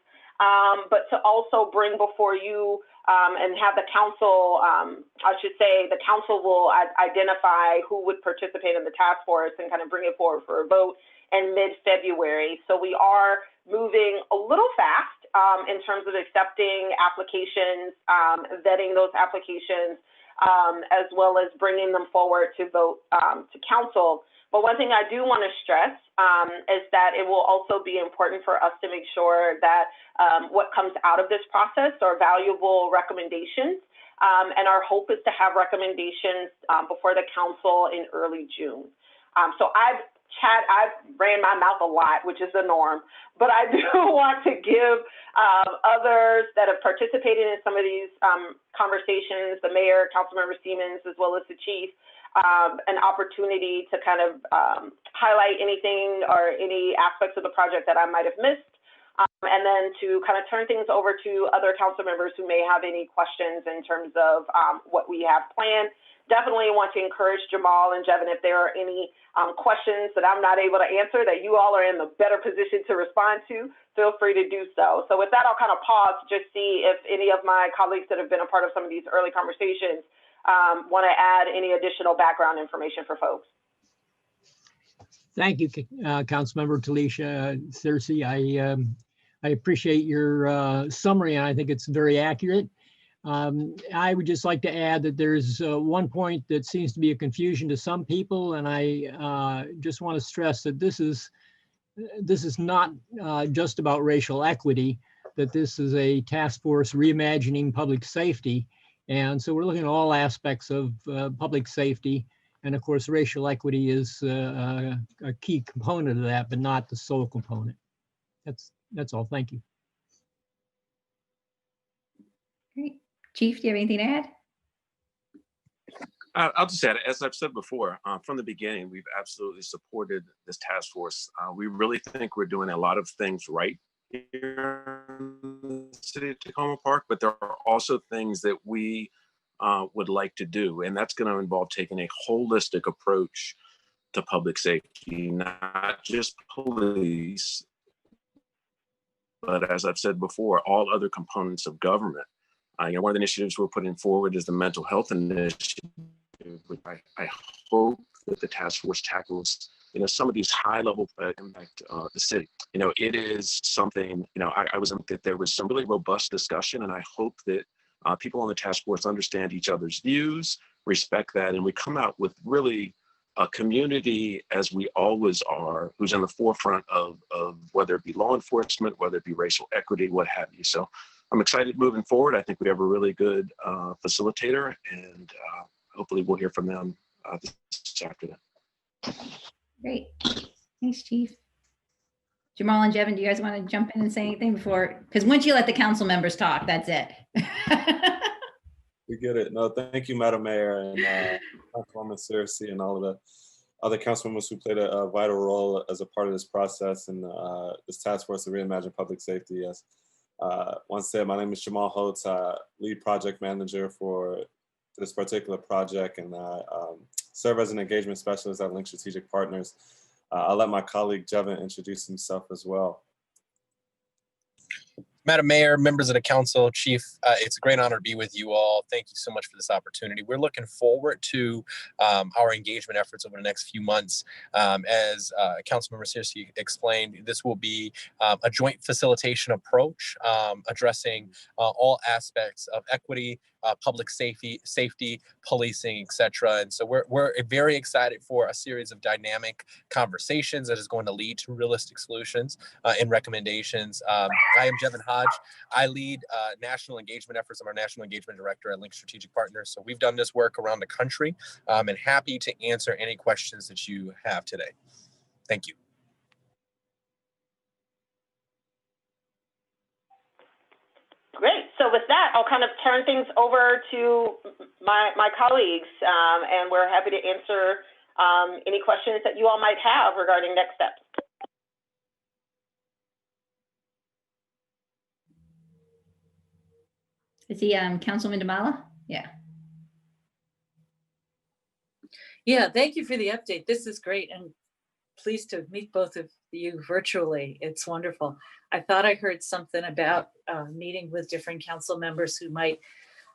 Speaker 7: but to also bring before you and have the council, I should say, the council will identify who would participate in the task force and kind of bring it forward for a vote in mid-February. So we are moving a little fast in terms of accepting applications, vetting those applications, as well as bringing them forward to vote to council. But one thing I do want to stress is that it will also be important for us to make sure that what comes out of this process are valuable recommendations. And our hope is to have recommendations before the council in early June. So I've I ran my mouth a lot, which is the norm, but I do want to give others that have participated in some of these conversations, the mayor, Councilmember Siemens, as well as the chief, an opportunity to kind of highlight anything or any aspects of the project that I might have missed. And then to kind of turn things over to other council members who may have any questions in terms of what we have planned. Definitely want to encourage Jamal and Jevin, if there are any questions that I'm not able to answer that you all are in the better position to respond to, feel free to do so. So with that, I'll kind of pause to just see if any of my colleagues that have been a part of some of these early conversations want to add any additional background information for folks.
Speaker 11: Thank you, Councilmember Talisha Searcy. I appreciate your summary, and I think it's very accurate. I would just like to add that there's one point that seems to be a confusion to some people, and I just want to stress that this is not just about racial equity, that this is a task force reimagining public safety. And so we're looking at all aspects of public safety. And of course, racial equity is a key component of that, but not the sole component. That's all. Thank you.
Speaker 1: Great. Chief, do you have anything to add?
Speaker 12: I'll just add, as I've said before, from the beginning, we've absolutely supported this task force. We really think we're doing a lot of things right here in the city of Tacoma Park, but there are also things that we would like to do, and that's going to involve taking a holistic approach to public safety, not just police, but as I've said before, all other components of government. One of the initiatives we're putting forward is the mental health initiative, which I hope that the task force tackles, some of these high-level impact the city. It is something. I was that there was some really robust discussion, and I hope that people on the task force understand each other's views, respect that, and we come out with really a community, as we always are, who's in the forefront of whether it be law enforcement, whether it be racial equity, what have you. So I'm excited moving forward. I think we have a really good facilitator, and hopefully we'll hear from them this afternoon.
Speaker 1: Great. Thanks, Chief. Jamal and Jevin, do you guys want to jump in and say anything before? Because once you let the council members talk, that's it.
Speaker 13: We get it. No, thank you, Madam Mayor, and Councilwoman Searcy, and all of the other council members who played a vital role as a part of this process and this task force to reimagine public safety. Yes. Once said, my name is Jamal Holtz, lead project manager for this particular project, and serve as an engagement specialist at Link Strategic Partners. I'll let my colleague Jevin introduce himself as well.
Speaker 14: Madam Mayor, members of the council, Chief, it's a great honor to be with you all. Thank you so much for this opportunity. We're looking forward to our engagement efforts over the next few months. As Councilmember Searcy explained, this will be a joint facilitation approach addressing all aspects of equity, public safety, policing, etc. And so we're very excited for a series of dynamic conversations that is going to lead to realistic solutions and recommendations. I am Jevin Hodge. I lead national engagement efforts. I'm our national engagement director at Link Strategic Partners. So we've done this work around the country, and happy to answer any questions that you have today. Thank you.
Speaker 7: Great. So with that, I'll kind of turn things over to my colleagues, and we're happy to answer any questions that you all might have regarding next steps.
Speaker 1: Is he Councilman Damala? Yeah.
Speaker 3: Yeah, thank you for the update. This is great, and pleased to meet both of you virtually. It's wonderful. I thought I heard something about meeting with different council members who might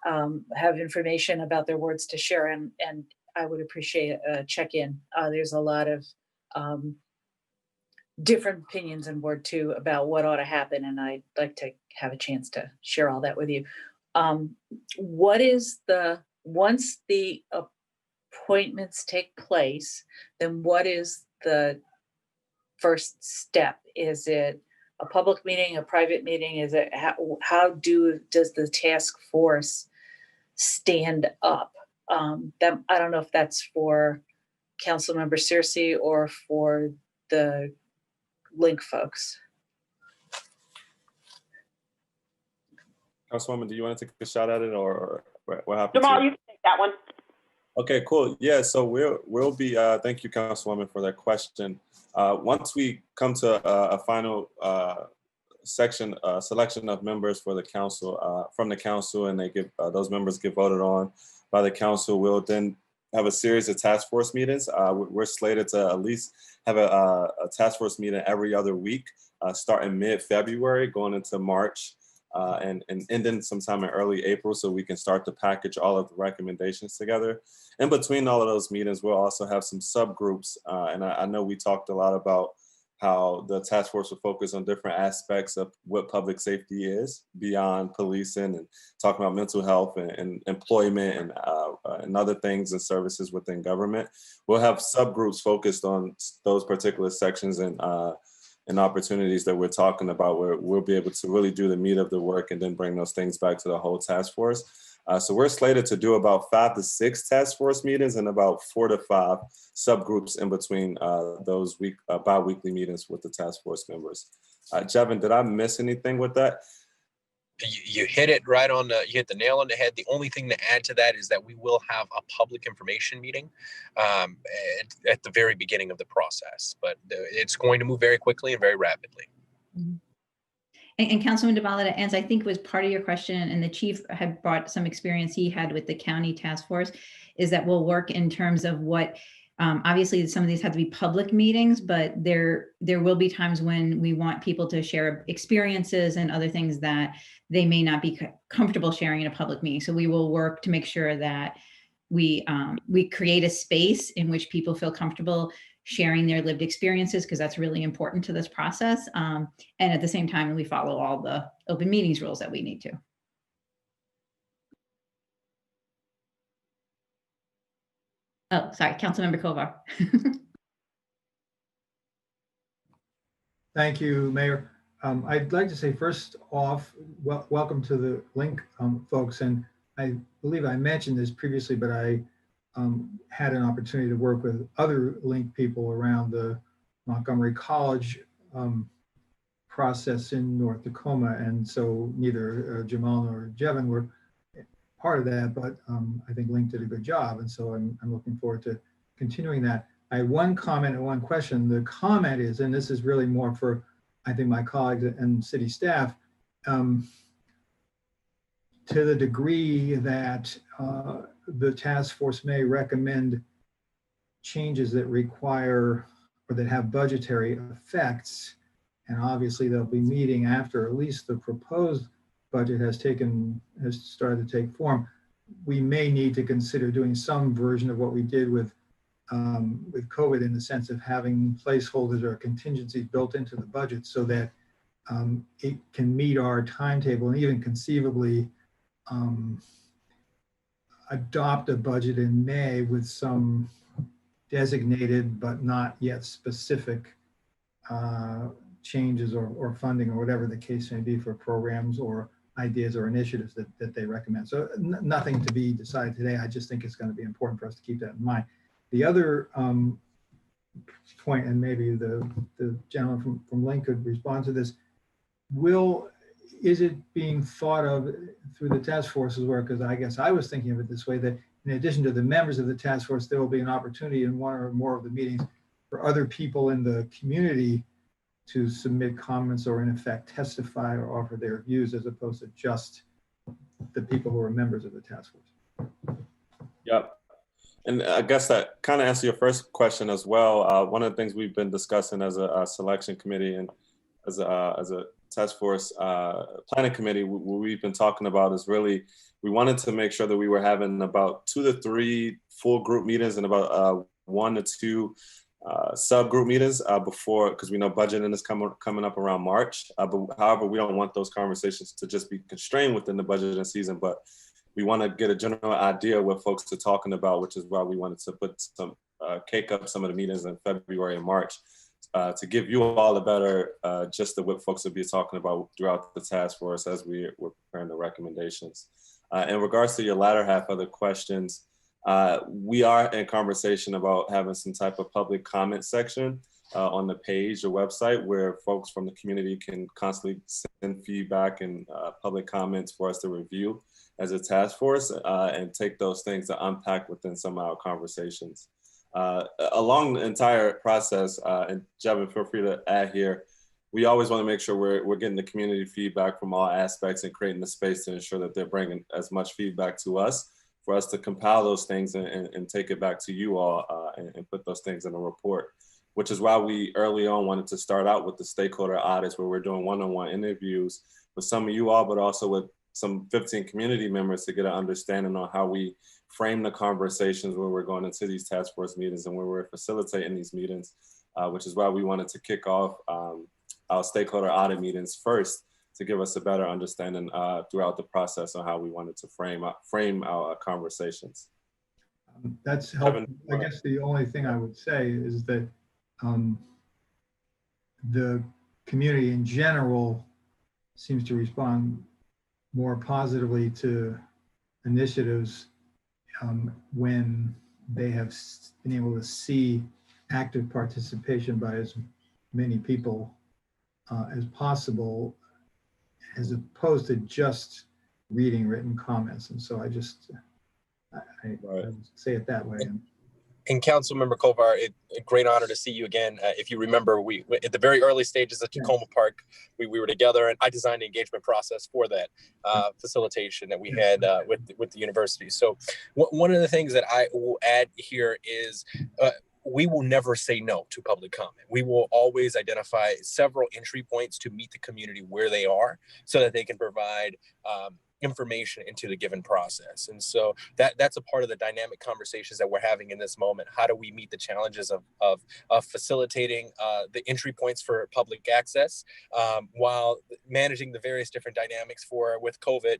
Speaker 3: have information about their wards to share, and I would appreciate a check-in. There's a lot of different opinions in Ward 2 about what ought to happen, and I'd like to have a chance to share all that with you. What is once the appointments take place, then what is the first step? Is it a public meeting, a private meeting? Is it does the task force stand up? I don't know if that's for Councilmember Searcy or for the link folks?
Speaker 13: Councilwoman, do you want to take a shot at it, or what happened?
Speaker 7: Jamal, you can take that one.
Speaker 13: Okay, cool. Yeah, so we'll be, thank you, Councilwoman, for that question. Once we come to a final selection of members for the council, from the council, and they give, those members get voted on by the council, we'll then have a series of task force meetings. We're slated to at least have a task force meeting every other week, starting mid-February, going into March, and ending sometime in early April, so we can start to package all of the recommendations together. In between all of those meetings, we'll also have some subgroups. And I know we talked a lot about how the task force will focus on different aspects of what public safety is beyond policing, and talking about mental health and employment and other things and services within government. We'll have subgroups focused on those particular sections and opportunities that we're talking about, where we'll be able to really do the meat of the work and then bring those things back to the whole task force. So we're slated to do about 5 to 6 task force meetings and about 4 to 5 subgroups in between those bi-weekly meetings with the task force members. Jevin, did I miss anything with that?
Speaker 14: You hit it right on you hit the nail on the head. The only thing to add to that is that we will have a public information meeting at the very beginning of the process, but it's going to move very quickly and very rapidly.
Speaker 1: Mm-hmm. And Councilman Devala, to answer, I think was part of your question, and the chief had brought some experience he had with the county task force, is that we'll work in terms of what, obviously some of these have to be public meetings, but there will be times when we want people to share experiences and other things that they may not be comfortable sharing in a public meeting. So we will work to make sure that we create a space in which people feel comfortable sharing their lived experiences, because that's really important to this process. And at the same time, we follow all the open meetings rules that we need to. Oh, sorry, Councilmember Kovar.
Speaker 6: Thank you, Mayor. I'd like to say first off, welcome to the link folks. And I believe I mentioned this previously, but I had an opportunity to work with other link people around the Montgomery College process in North Tacoma. And so neither Jamal nor Jevin were part of that, but I think Link did a good job. And so I'm looking forward to continuing that. I had one comment and one question. The comment is, and this is really more for, I think, my colleagues and city staff, to the degree that the task force may recommend changes that require or that have budgetary effects, and obviously they'll be meeting after at least the proposed budget has started to take form, we may need to consider doing some version of what we did with COVID, in the sense of having placeholders or contingencies built into the budget so that it can meet our timetable, and even conceivably adopt a budget in May with some designated but not yet specific changes or funding, or whatever the case may be, for programs or ideas or initiatives that they recommend. So nothing to be decided today. I just think it's going to be important for us to keep that in mind. The other point, and maybe the gentleman from Link could respond to this, is it being thought of through the task force's work? Because I guess I was thinking of it this way, that in addition to the members of the task force, there will be an opportunity in one or more of the meetings for other people in the community to submit comments, or in effect testify or offer their views, as opposed to just the people who are members of the task force.
Speaker 13: Yep. And I guess that kind of answers your first question as well. One of the things we've been discussing as a selection committee and as a task force planning committee, what we've been talking about is really, we wanted to make sure that we were having about 2 to 3 full group meetings and about 1 to 2 subgroup meetings before, because we know budgeting is coming up around March. But however, we don't want those conversations to just be constrained within the budgeting season, but we want to get a general idea of what folks are talking about, which is why we wanted to put some cake up some of the meetings in February and March to give you all a better gist of what folks will be talking about throughout the task force as we're preparing the recommendations. In regards to your latter half of the questions, We are in conversation about having some type of public comment section on the page or website where folks from the community can constantly send feedback and public comments for us to review as a task force and take those things to unpack within some of our conversations. Along the entire process, and Jevin, feel free to add here, we always want to make sure we're getting the community feedback from all aspects and creating the space to ensure that they're bringing as much feedback to us for us to compile those things and take it back to you all and put those things in a report, which is why we early on wanted to start out with the stakeholder audits where we're doing one-on-one interviews with some of you all, but also with some 15 community members to get an understanding on how we frame the conversations when we're going into these task force meetings and when we're facilitating these meetings, which is why we wanted to kick off our stakeholder audit meetings first to give us a better understanding throughout the process on how we wanted to frame our conversations.
Speaker 6: That's helpful. I guess the only thing I would say is that the community in general seems to respond more positively to initiatives when they have been able to see active participation by as many people as possible, as opposed to just reading written comments. And so I would say it that way.
Speaker 14: And Councilmember Kovar, a great honor to see you again. If you remember, we at the very early stages of Tacoma Park, we were together, and I designed the engagement process for that facilitation that we had with the university. So one of the things that I will add here is we will never say no to public comment. We will always identify several entry points to meet the community where they are so that they can provide information into the given process. And so that's a part of the dynamic conversations that we're having in this moment. How do we meet the challenges of facilitating the entry points for public access while managing the various different dynamics with COVID,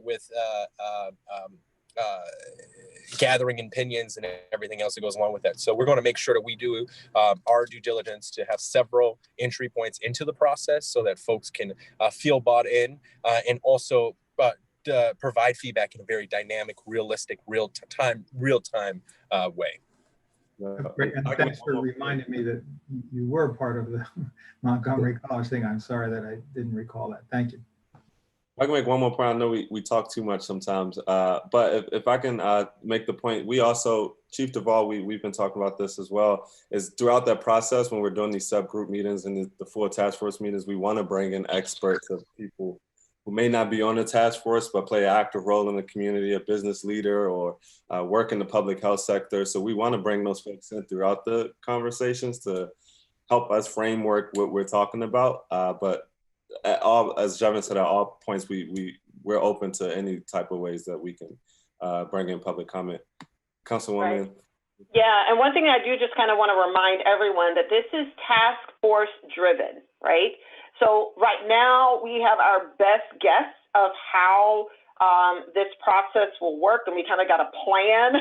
Speaker 14: with gathering opinions and everything else that goes along with that. So we're going to make sure that we do our due diligence to have several entry points into the process so that folks can feel bought in and also provide feedback in a very dynamic, realistic, real-time way.
Speaker 6: Great. And thanks for reminding me that you were part of the Montgomery College thing. I'm sorry that I didn't recall that. Thank you.
Speaker 13: I can make one more point. I know we talk too much sometimes, but if I can make the point, we also, Chief Duvall, we've been talking about this as well, is throughout that process when we're doing these subgroup meetings and the full task force meetings, we want to bring in experts of people who may not be on the task force, but play an active role in the community, a business leader or work in the public health sector. So we want to bring those folks in throughout the conversations to help us framework what we're talking about. But as Jevin said, at all points, we're open to any type of ways that we can bring in public comment. Councilwoman.
Speaker 7: Right. Yeah, and one thing I do just kind of want to remind everyone that this is task force driven, right? So right now we have our best guess of how this process will work, and we kind of got a plan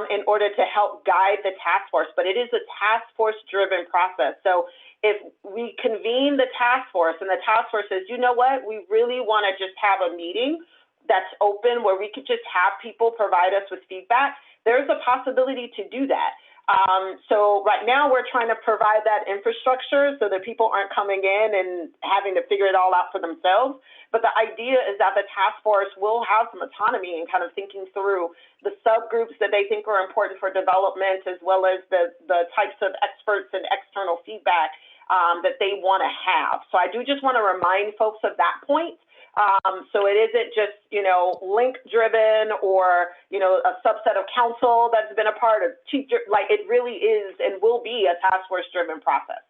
Speaker 7: in order to help guide the task force, but it is a task force driven process. So if we convene the task force and the task force says, you know what, we really want to just have a meeting that's open where we could just have people provide us with feedback, there's a possibility to do that. So right now we're trying to provide that infrastructure so that people aren't coming in and having to figure it all out for themselves. But the idea is that the task force will have some autonomy in kind of thinking through the subgroups that they think are important for development, as well as the types of experts and external feedback that they want to have. So I do just want to remind folks of that point. So it isn't just, link driven or, a subset of council that's been a part of chief, like it really is and will be a task force driven process.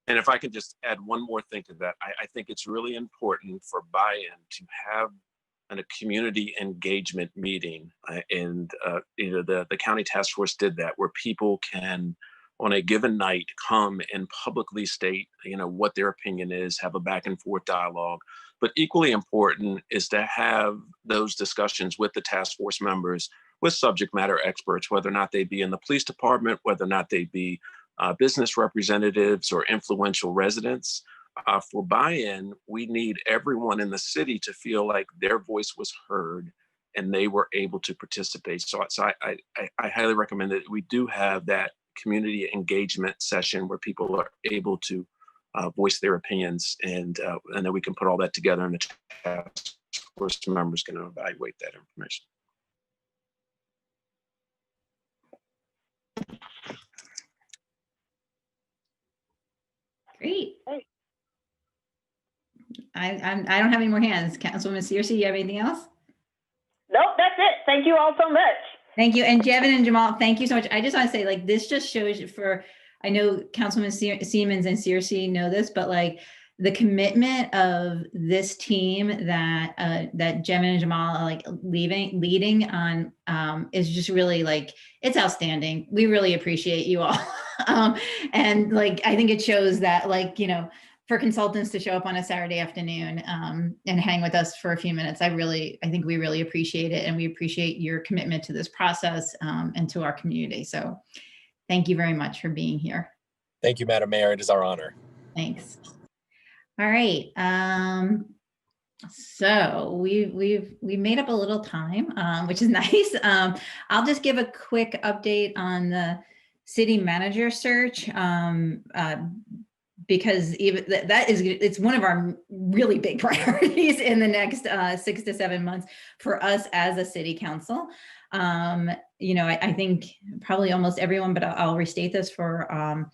Speaker 12: And if I can just add one more thing to that, I think it's really important for buy-in to have a community engagement meeting. The county task force did that, where people can, on a given night, come and publicly state, what their opinion is, have a back and forth dialogue. But equally important is to have those discussions with the task force members, with subject matter experts, whether or not they be in the police department, whether or not they be business representatives or influential residents. For buy-in, we need everyone in the city to feel like their voice was heard and they were able to participate. So I highly recommend that we do have that community engagement session where people are able to voice their opinions, and then we can put all that together, and the task force members can evaluate that information.
Speaker 1: Great. I don't have any more hands. Councilwoman Searcy, you have anything else?
Speaker 7: Nope, that's it. Thank you all so much.
Speaker 1: Thank you. And Jevin and Jamal, thank you so much. I just want to say, like, this just shows you I know Councilman Siemens and Searcy know this, but like the commitment of this team that Jevin and Jamal are like leading on is just really like, it's outstanding. We really appreciate you all. And like, I think it shows that, like, you know, for consultants to show up on a Saturday afternoon and hang with us for a few minutes, I think we really appreciate it. And we appreciate your commitment to this process and to our community. So thank you very much for being here.
Speaker 14: Thank you, Madam Mayor. It is our honor.
Speaker 1: Thanks. All right. So we made up a little time, which is nice. I'll just give a quick update on the city manager search. Because even it's one of our really big priorities in the next 6 to 7 months for us as a city council. You know, I think probably almost everyone, but I'll restate this for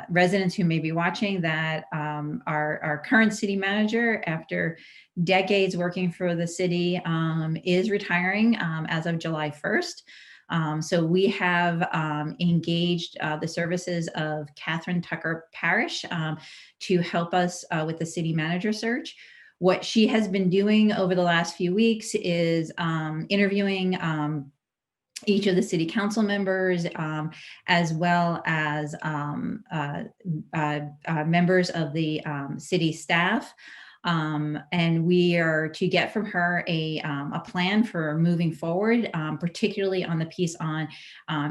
Speaker 1: residents who may be watching, that our current city manager, after decades working for the city, is retiring as of July 1st. So we have engaged the services of Catherine Tucker Parrish to help us with the city manager search. What she has been doing over the last few weeks is interviewing each of the city council members, as well as members of the city staff. And we are to get from her a plan for moving forward, particularly on the piece on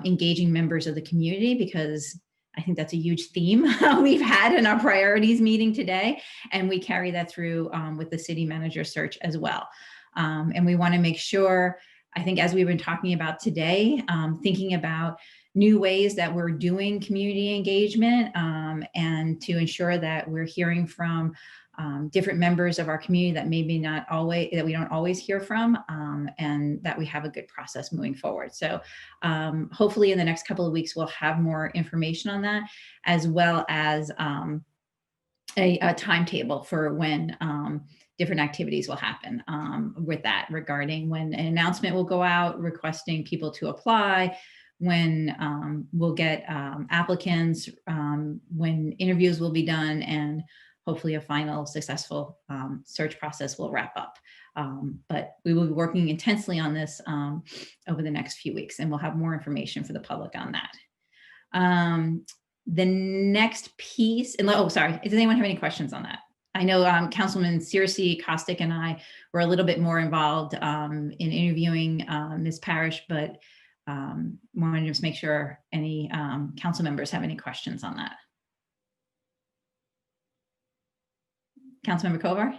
Speaker 1: engaging members of the community, because I think that's a huge theme we've had in our priorities meeting today. And we carry that through with the city manager search as well. And we want to make sure, I think, as we've been talking about today, thinking about new ways that we're doing community engagement and to ensure that we're hearing from different members of our community that maybe not always, that we don't always hear from, and that we have a good process moving forward. So hopefully in the next couple of weeks, we'll have more information on that, as well as a timetable for when different activities will happen with that, regarding when an announcement will go out requesting people to apply, when we'll get applicants, when interviews will be done, and hopefully a final successful search process will wrap up. But we will be working intensely on this over the next few weeks, and we'll have more information for the public on that. The next piece, and oh, sorry, does anyone have any questions on that? I know Councilman Searcy, Costick, and I were a little bit more involved in interviewing Ms. Parrish, but wanted to just make sure any council members have any questions on that. Councilmember Kovar?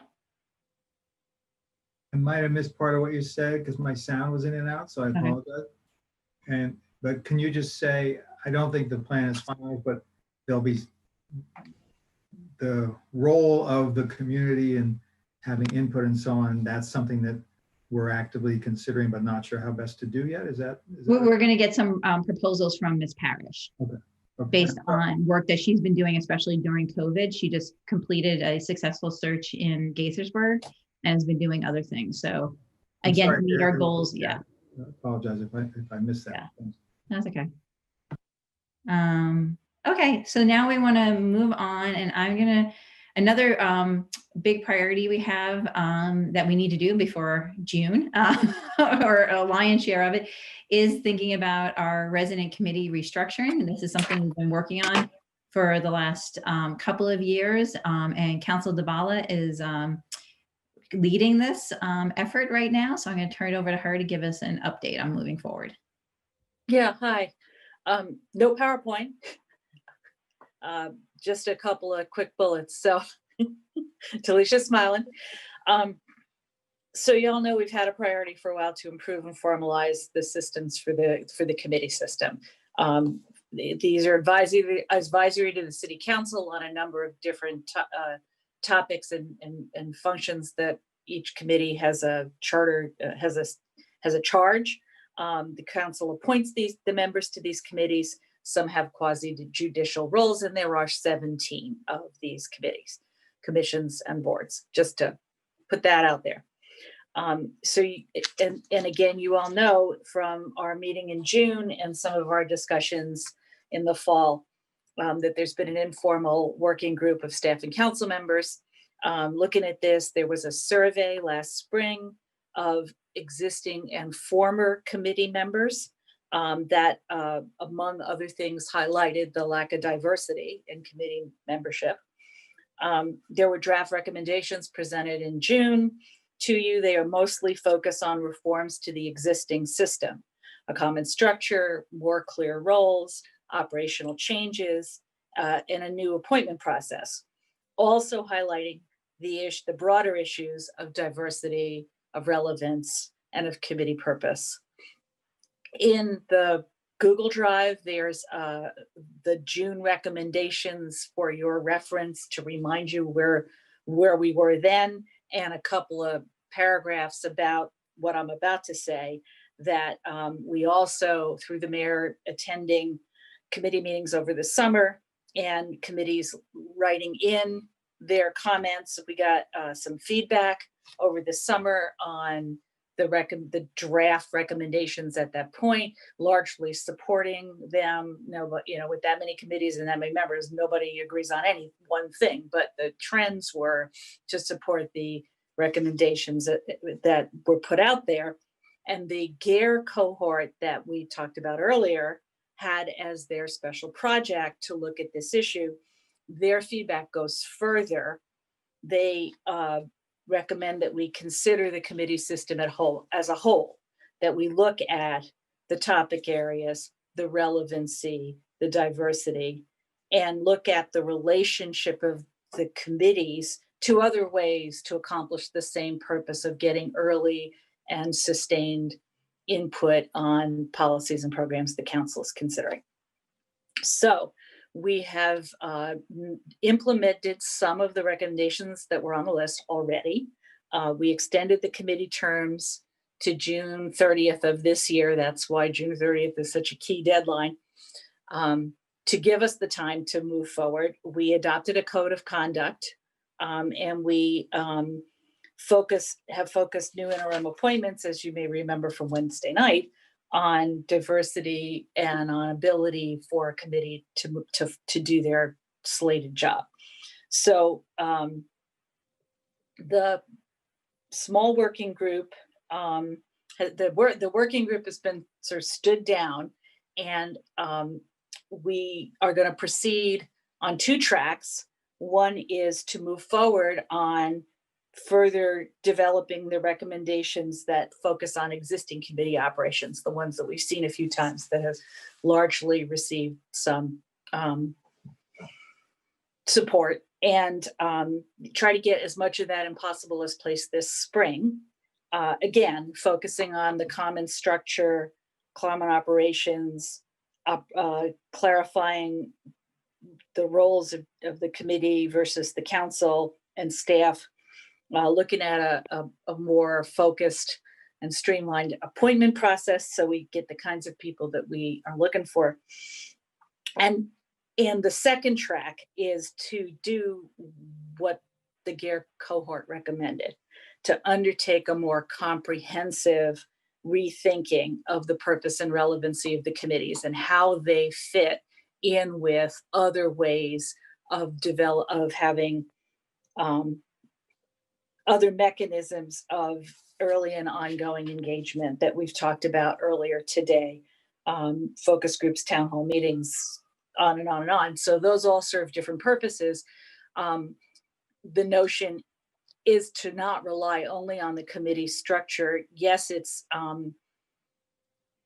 Speaker 6: I might have missed part of what you said because my sound was in and out, so I apologize. But can you just say, I don't think the plan is final, but there'll be the role of the community and having input and so on. That's something that we're actively considering, but not sure how best to do yet. Is that
Speaker 1: we're going to get some proposals from Ms. Parrish. Okay. Based on work that she's been doing, especially during COVID. She just completed a successful search in Gaithersburg and has been doing other things. So again, to meet our goals. Yeah.
Speaker 6: I apologize if I missed that.
Speaker 1: Yeah. That's okay. Okay, so now we want to move on, and I'm gonna, another big priority we have that we need to do before June, or a lion's share of it, is thinking about our resident committee restructuring. And this is something we've been working on for the last couple of years, and Council Dabala is leading this effort right now. So I'm going to turn it over to her to give us an update on moving forward.
Speaker 3: Yeah, hi. No PowerPoint. Just a couple of quick bullets. So Talicia's smiling. So y'all know we've had a priority for a while to improve and formalize the systems for the committee system. These are advisory to the city council on a number of different topics and functions that each committee has a charter, has a charge. The council appoints the members to these committees. Some have quasi-judicial roles, and there are 17 of these committees, commissions, and boards, just to put that out there. And again, you all know from our meeting in June and some of our discussions in the fall, that there's been an informal working group of staff and council members looking at this. There was a survey last spring of existing and former committee members that, among other things, highlighted the lack of diversity in committee membership. There were draft recommendations presented in June to you. They are mostly focused on reforms to the existing system, a common structure, more clear roles, operational changes, and a new appointment process. Also highlighting the broader issues of diversity, of relevance, and of committee purpose. In the Google Drive, there's the June recommendations for your reference to remind you where we were then, and a couple of paragraphs about what I'm about to say, that we also, through the mayor attending committee meetings over the summer and committees writing in their comments, we got some feedback over the summer on the draft recommendations at that point, largely supporting them. No, but with that many committees and that many members, nobody agrees on any one thing, but the trends were to support the recommendations that were put out there. And the GARE cohort that we talked about earlier had as their special project to look at this issue. Their feedback goes further. They recommend that we consider the committee system as a whole, that we look at the topic areas, the relevancy, the diversity, and look at the relationship of the committees to other ways to accomplish the same purpose of getting early and sustained input on policies and programs the council is considering. So we have implemented some of the recommendations that were on the list already. We extended the committee terms to June 30th of this year. That's why June 30th is such a key deadline. To give us the time to move forward, we adopted a code of conduct, and we have focused new interim appointments, as you may remember from Wednesday night, on diversity and on ability for a committee to do their slated job. So the small working group, the working group has been sort of stood down, and we are going to proceed on two tracks. One is to move forward on further developing the recommendations that focus on existing committee operations, the ones that we've seen a few times that have largely received some support, and try to get as much of that as possible as place this spring. Again, focusing on the common structure, common operations, clarifying the roles of the committee versus the council and staff, looking at a more focused and streamlined appointment process so we get the kinds of people that we are looking for. And the second track is to do what the GARE cohort recommended, to undertake a more comprehensive rethinking of the purpose and relevancy of the committees and how they fit in with other ways of having other mechanisms of early and ongoing engagement that we've talked about earlier today, focus groups, town hall meetings, on and on and on. So those all serve different purposes. The notion is to not rely only on the committee structure. Yes, it's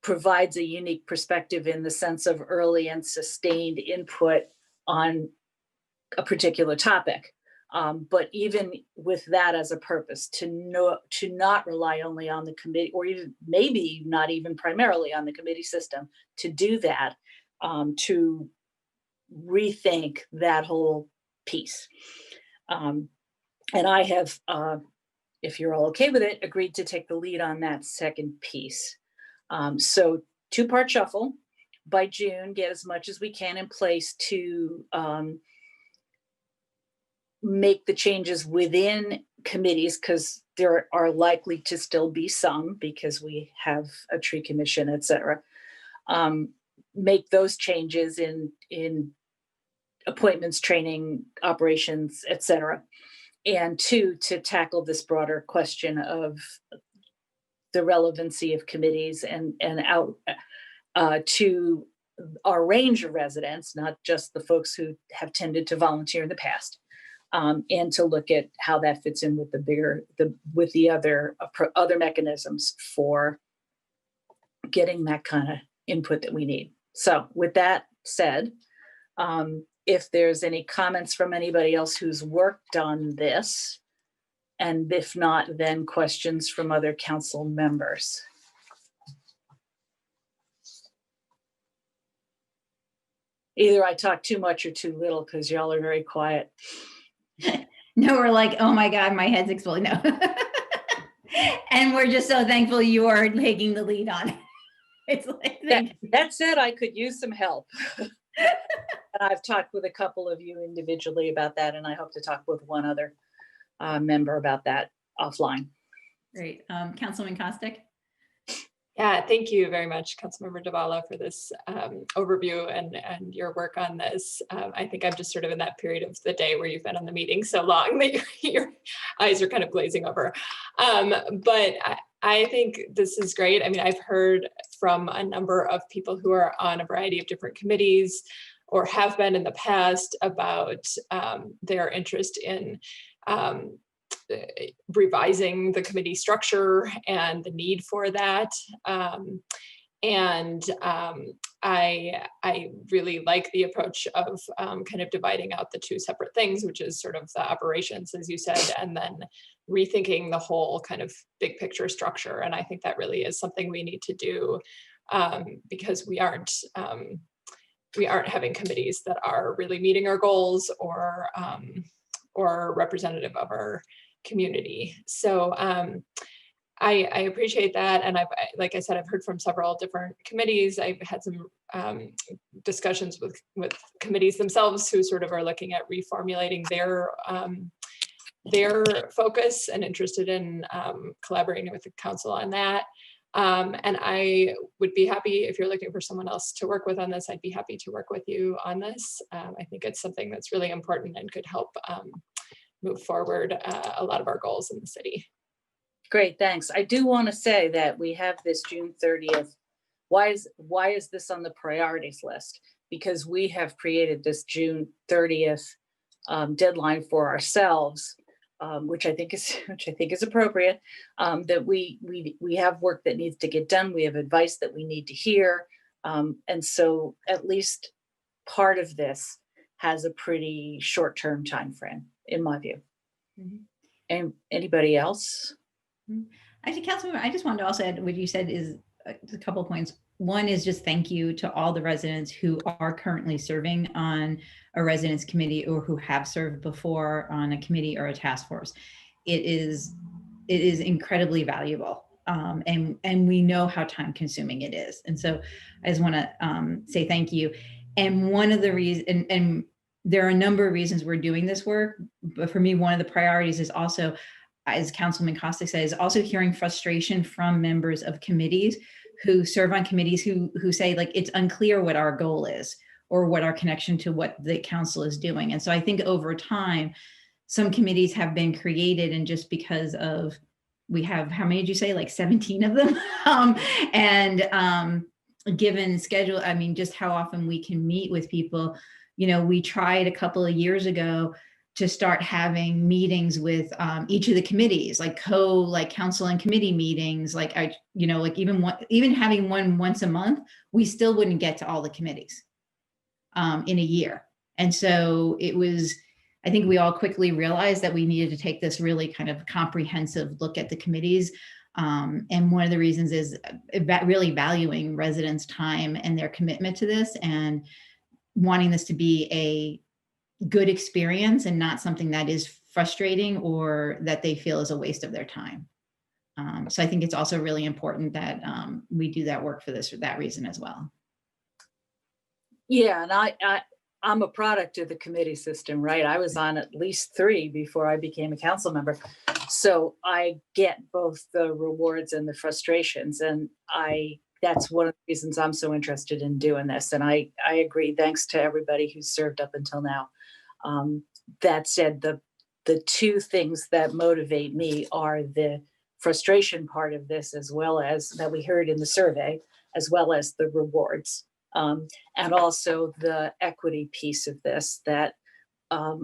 Speaker 3: provides a unique perspective in the sense of early and sustained input on a particular topic. But even with that as a purpose, to not rely only on the committee, or even maybe not even primarily on the committee system, to do that, to rethink that whole piece. And I have, if you're all okay with it, agreed to take the lead on that second piece. So 2-part shuffle by June, get as much as we can in place to make the changes within committees, because there are likely to still be some, because we have a tree commission, et cetera. Make those changes in appointments, training, operations, et cetera. And 2, to tackle this broader question of the relevancy of committees and out to our range of residents, not just the folks who have tended to volunteer in the past, and to look at how that fits in with the other mechanisms for getting that kind of input that we need. So with that said, if there's any comments from anybody else who's worked on this, and if not, then questions from other council members. Either I talk too much or too little, because y'all are very quiet.
Speaker 1: No, we're like, oh my God, my head's exploding. No. And we're just so thankful you are taking the lead on it. It's like
Speaker 3: that said, I could use some help. And I've talked with a couple of you individually about that, and I hope to talk with one other member about that offline.
Speaker 1: Great. Councilman Kostick?
Speaker 4: Yeah, thank you very much, Councilmember Dhavala, for this overview and your work on this. I think I'm just sort of in that period of the day where you've been on the meeting so long that your eyes are kind of glazing over. But I think this is great. I mean, I've heard from a number of people who are on a variety of different committees or have been in the past about their interest in revising the committee structure and the need for that. I really like the approach of kind of dividing out the 2 separate things, which is sort of the operations, as you said, and then rethinking the whole kind of big picture structure. And I think that really is something we need to do because we aren't having committees that are really meeting our goals or representative of our community. So I appreciate that. And like I said, I've heard from several different committees. I've had some discussions with committees themselves who sort of are looking at reformulating their focus and interested in collaborating with the council on that. And I would be happy, if you're looking for someone else to work with on this, I'd be happy to work with you on this. I think it's something that's really important and could help move forward a lot of our goals in the city.
Speaker 3: Great, thanks. I do want to say that we have this June 30th. Why is this on the priorities list? Because we have created this June 30th deadline for ourselves, which I think is appropriate. That we have work that needs to get done. We have advice that we need to hear, and so at least part of this has a pretty short-term time frame, in my view.
Speaker 1: Mm-hmm.
Speaker 3: And anybody else?
Speaker 1: Actually, Councilmember, I just wanted to also add what you said is a couple of points. One is just thank you to all the residents who are currently serving on a residence committee or who have served before on a committee or a task force. It is incredibly valuable. And we know how time consuming it is. And so I just want to say thank you. And one of the reasons, and there are a number of reasons we're doing this work, but for me, one of the priorities is also, as Councilman Kostick said, is also hearing frustration from members of committees who serve on committees who say, like, it's unclear what our goal is or what our connection to what the council is doing. And so I think over time, some committees have been created, and just because of, we have, how many did you say, like 17 of them? Given schedule, I mean, just how often we can meet with people, we tried a couple of years ago to start having meetings with each of the committees, like council and committee meetings, even having one once a month, we still wouldn't get to all the committees in a year. And so I think we all quickly realized that we needed to take this really kind of comprehensive look at the committees. And one of the reasons is really valuing residents' time and their commitment to this, and wanting this to be a good experience and not something that is frustrating or that they feel is a waste of their time. So I think it's also really important that we do that work for that reason as well.
Speaker 3: Yeah, and I'm a product of the committee system, right? I was on at least 3 before I became a council member. So I get both the rewards and the frustrations. And that's one of the reasons I'm so interested in doing this. And I agree, thanks to everybody who's served up until now. That said, the 2 things that motivate me are the frustration part of this, as well as that we heard in the survey, as well as the rewards. And also the equity piece of this, that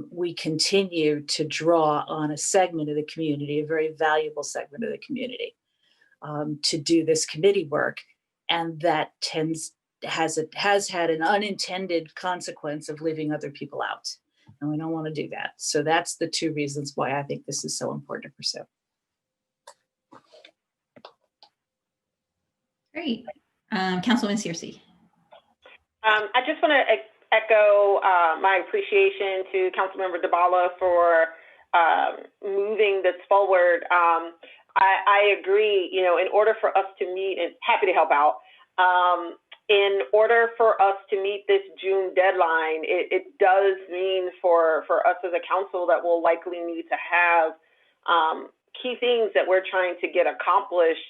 Speaker 3: we continue to draw on a segment of the community, a very valuable segment of the community, to do this committee work. And that has had an unintended consequence of leaving other people out. And we don't want to do that. So that's the 2 reasons why I think this is so important to pursue.
Speaker 1: Great. Councilwoman Searcy.
Speaker 7: I just want to echo my appreciation to Councilmember Dabala for moving this forward. I agree, in order for us to meet, and happy to help out, in order for us to meet this June deadline, it does mean for us as a council that we'll likely need to have key things that we're trying to get accomplished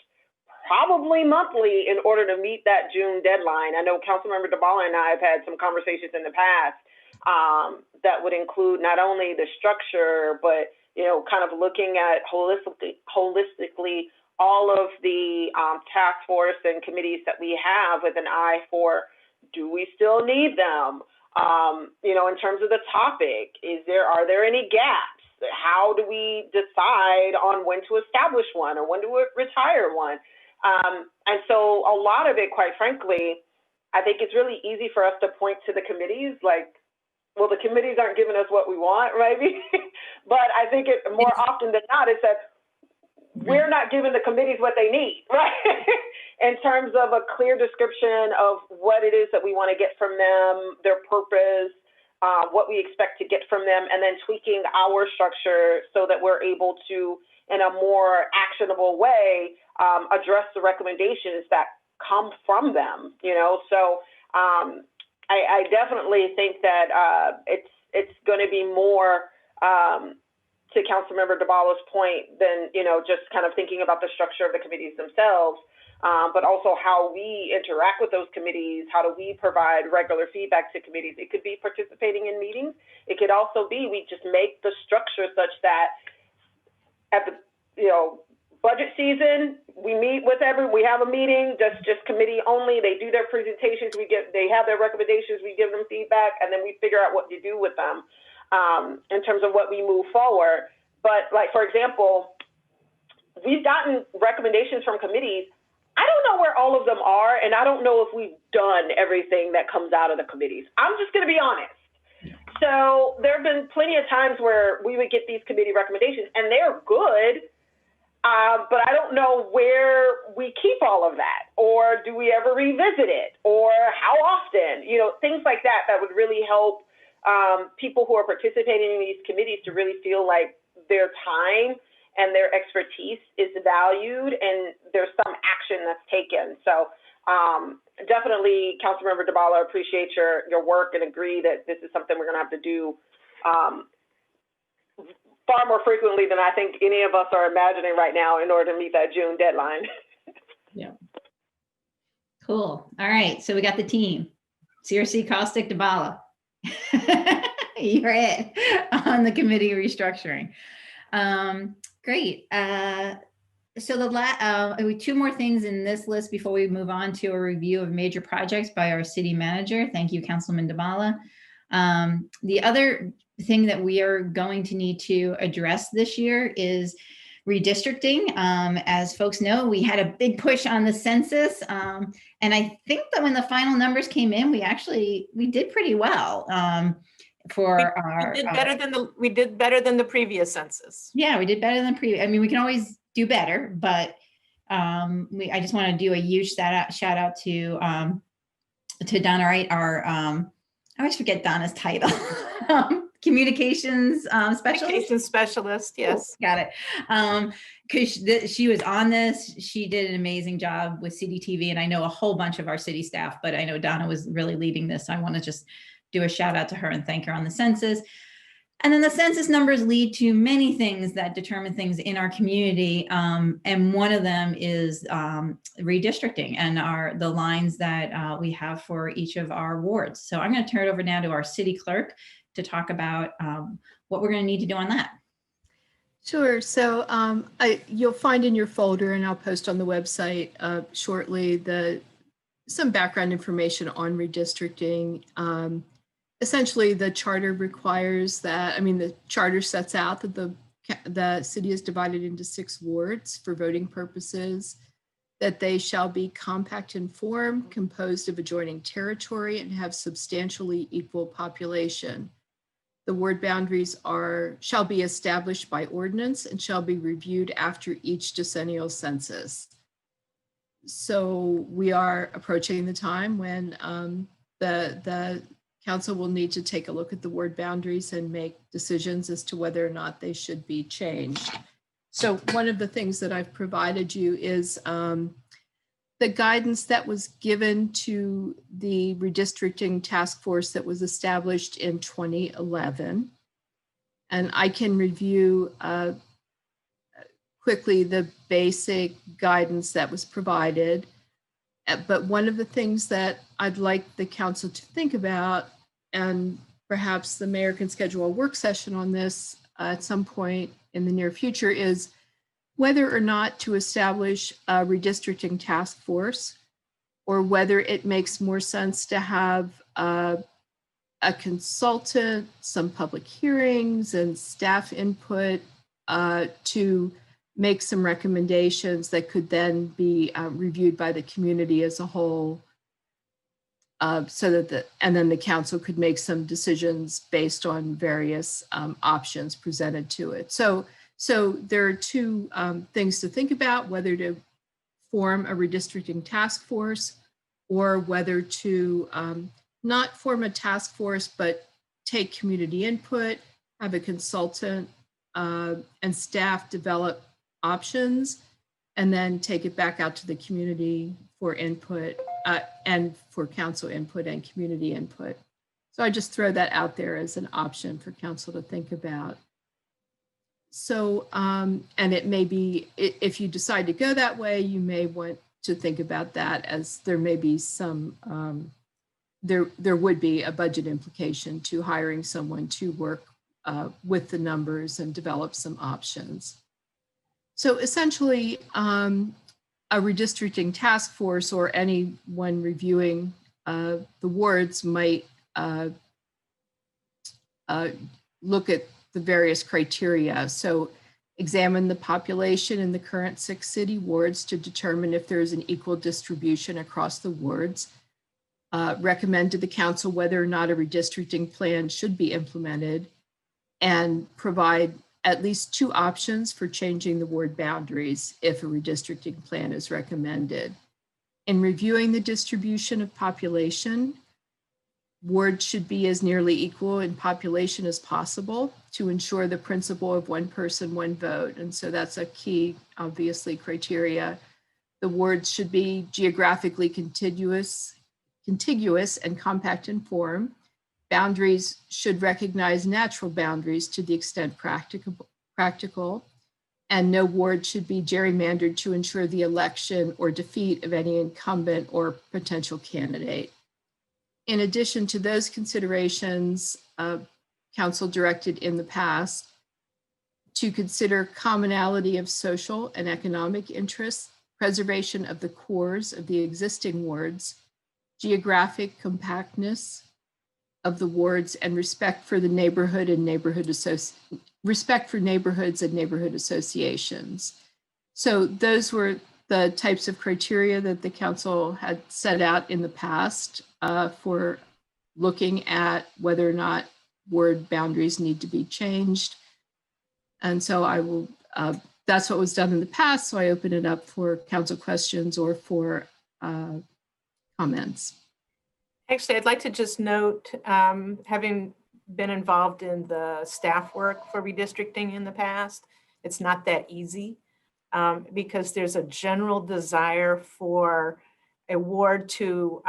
Speaker 7: probably monthly in order to meet that June deadline. I know Councilmember Dabala and I have had some conversations in the past that would include not only the structure, but kind of looking at holistically all of the task force and committees that we have with an eye for, do we still need them? In terms of the topic, are there any gaps? How do we decide on when to establish one or when to retire one? And so a lot of it, quite frankly, I think it's really easy for us to point to the committees like, well, the committees aren't giving us what we want, maybe. But I think more often than not, it's that we're not giving the committees what they need, right? In terms of a clear description of what it is that we want to get from them, their purpose, what we expect to get from them, and then tweaking our structure so that we're able to, in a more actionable way, address the recommendations that come from them, So I definitely think that it's going to be more, to Councilmember Dabala's point, than, just kind of thinking about the structure of the committees themselves, but also how we interact with those committees. How do we provide regular feedback to committees? It could be participating in meetings. It could also be we just make the structure such that at the, budget season, we have a meeting, just committee only. They do their presentations, they have their recommendations, we give them feedback, and then we figure out what to do with them in terms of what we move forward. But like, for example, we've gotten recommendations from committees. I don't know where all of them are, and I don't know if we've done everything that comes out of the committees. I'm just going to be honest. So there have been plenty of times where we would get these committee recommendations, and they're good, but I don't know where we keep all of that, or do we ever revisit it, or how often, things like that would really help people who are participating in these committees to really feel like their time and their expertise is valued and there's some action that's taken. So definitely, Councilmember Dabala, appreciate your work and agree that this is something we're going to have to do far more frequently than I think any of us are imagining right now in order to meet that June deadline.
Speaker 1: Yeah. Cool. All right. So we got the team. Searcy, Costick, Dabala. You're it on the committee restructuring. Great. So 2 more things in this list before we move on to a review of major projects by our city manager. Thank you, Councilman Dabala. The other thing that we are going to need to address this year is redistricting. As folks know, we had a big push on the census. And I think that when the final numbers came in, we did pretty well. for
Speaker 5: We
Speaker 1: our.
Speaker 5: did better than we did better than the previous census.
Speaker 1: Yeah, we did better than previous. I mean, we can always do better, but I just want to do a huge shout out to Donna Wright, our I always forget Donna's title. Communications specialist.
Speaker 5: Communications specialist, yes.
Speaker 1: Got it. Because she was on this. She did an amazing job with CDTV, and I know a whole bunch of our city staff, but I know Donna was really leading this. So I want to just do a shout out to her and thank her on the census. And then the census numbers lead to many things that determine things in our community. And one of them is redistricting and the lines that we have for each of our wards. So I'm going to turn it over now to our city clerk to talk about what we're going to need to do on that.
Speaker 15: Sure. So you'll find in your folder, and I'll post on the website shortly, some background information on redistricting. Essentially, the charter requires that, the charter sets out that the city is divided into 6 wards for voting purposes, that they shall be compact in form, composed of adjoining territory, and have substantially equal population. The ward boundaries shall be established by ordinance and shall be reviewed after each decennial census. So we are approaching the time when the council will need to take a look at the ward boundaries and make decisions as to whether or not they should be changed. So one of the things that I've provided you is the guidance that was given to the redistricting task force that was established in 2011. And I can review quickly the basic guidance that was provided. But one of the things that I'd like the council to think about, and perhaps the mayor can schedule a work session on this at some point in the near future, is whether or not to establish a redistricting task force, or whether it makes more sense to have a consultant, some public hearings and staff input to make some recommendations that could then be reviewed by the community as a whole, so that and then the council could make some decisions based on various options presented to it. So there are 2 things to think about: whether to form a redistricting task force, or whether to not form a task force, but take community input, have a consultant and staff develop options, and then take it back out to the community for input and for council input and community input. So I just throw that out there as an option for council to think about. So, and it may be, if you decide to go that way, you may want to think about that, as there may be some, there would be a budget implication to hiring someone to work with the numbers and develop some options. So essentially, a redistricting task force or anyone reviewing the wards might look at the various criteria. So examine the population in the current 6 city wards to determine if there is an equal distribution across the wards. Recommend to the council whether or not a redistricting plan should be implemented, and provide at least 2 options for changing the ward boundaries if a redistricting plan is recommended. In reviewing the distribution of population, wards should be as nearly equal in population as possible to ensure the principle of 1 person, 1 vote. And so that's a key, obviously, criteria. The wards should be geographically contiguous and compact in form. Boundaries should recognize natural boundaries to the extent practical, and no ward should be gerrymandered to ensure the election or defeat of any incumbent or potential candidate. In addition to those considerations, council directed in the past to consider commonality of social and economic interests, preservation of the cores of the existing wards, geographic compactness of the wards, and respect for the neighborhood and respect for neighborhoods and neighborhood associations. So those were the types of criteria that the council had set out in the past for looking at whether or not word boundaries need to be changed. And so I will, that's what was done in the past. So I open it up for council questions or for comments.
Speaker 5: Actually, I'd like to just note, having been involved in the staff work for redistricting in the past, it's not that easy because there's a general desire for a ward to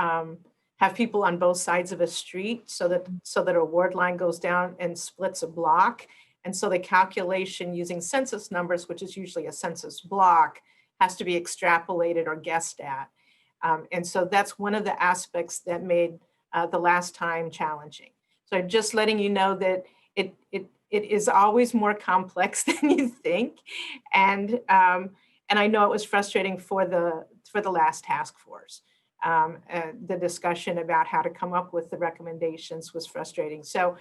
Speaker 5: have people on both sides of a street so that a ward line goes down and splits a block. And so the calculation using census numbers, which is usually a census block, has to be extrapolated or guessed at. And so that's one of the aspects that made the last time challenging. So just letting you know that it is always more complex than you think. And I know it was frustrating for the last task force. The discussion about how to come up with the recommendations was frustrating. So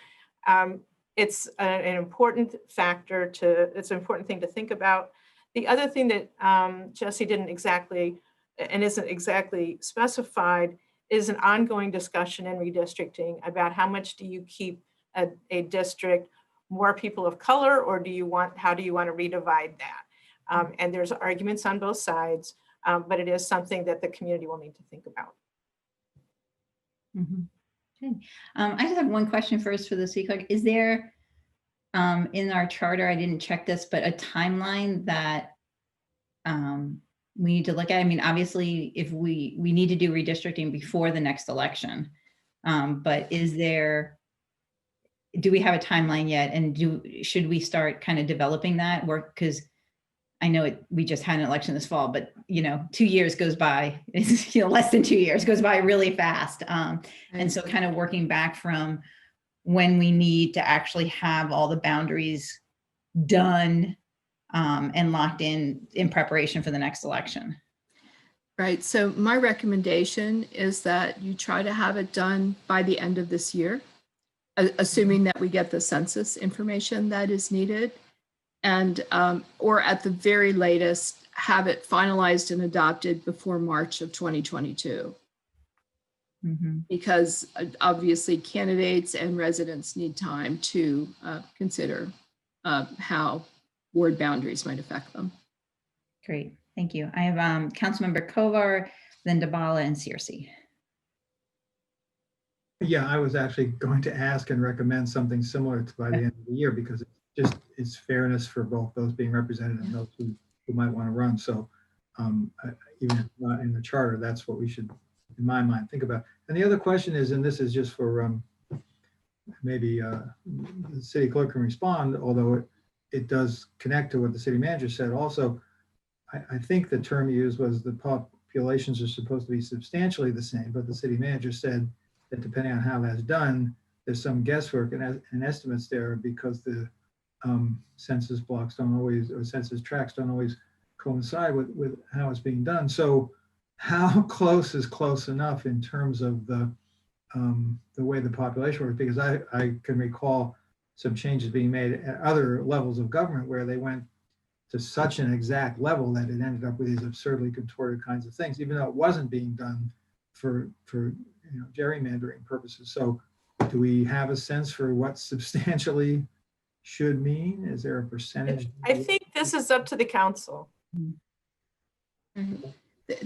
Speaker 5: it's an important factor it's an important thing to think about. The other thing that Jesse didn't exactly and isn't exactly specified is an ongoing discussion in redistricting about how much do you keep a district more people of color, or how do you want to redivide that? And there's arguments on both sides, but it is something that the community will need to think about.
Speaker 1: Okay. I just have one question first for the city clerk. Is there in our charter, I didn't check this, but a timeline that we need to look at? I mean, obviously, if we need to do redistricting before the next election, but do we have a timeline yet? And should we start kind of developing that work? Because I know we just had an election this fall, but 2 years goes by, less than 2 years goes by really fast. And so kind of working back from when we need to actually have all the boundaries done and locked in preparation for the next election.
Speaker 15: Right. So my recommendation is that you try to have it done by the end of this year, assuming that we get the census information that is needed. And, or at the very latest, have it finalized and adopted before March of 2022. Because obviously candidates and residents need time to consider how ward boundaries might affect them.
Speaker 1: Great, thank you. I have Councilmember Kovar, then Dabala and Searcy.
Speaker 6: Yeah, I was actually going to ask and recommend something similar to by the end of the year, because it's fairness for both those being represented and those who might want to run. So even if not in the charter, that's what we should, in my mind, think about. And the other question is, and this is just for maybe the city clerk can respond, although it does connect to what the city manager said. Also, I think the term used was the populations are supposed to be substantially the same, but the city manager said that depending on how that's done, there's some guesswork and estimates there, because the census blocks don't always, or census tracts don't always coincide with how it's being done. So how close is close enough in terms of the way the population works? Because I can recall some changes being made at other levels of government where they went to such an exact level that it ended up with these absurdly contorted kinds of things, even though it wasn't being done for gerrymandering purposes. So do we have a sense for what substantially should mean? Is there a percentage?
Speaker 5: I think this is up to the council.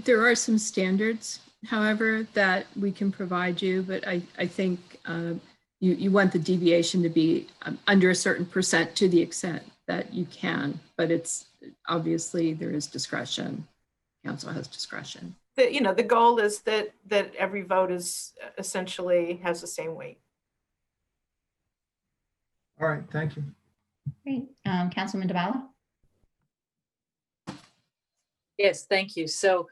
Speaker 15: There are some standards, however, that we can provide you, but I think you want the deviation to be under a certain percent to the extent that you can, but it's obviously there is discretion. Council has discretion.
Speaker 5: The goal is that every vote is essentially has the same weight.
Speaker 6: All right, thank you.
Speaker 1: Great. Councilman Dabala?
Speaker 3: Yes, thank you. So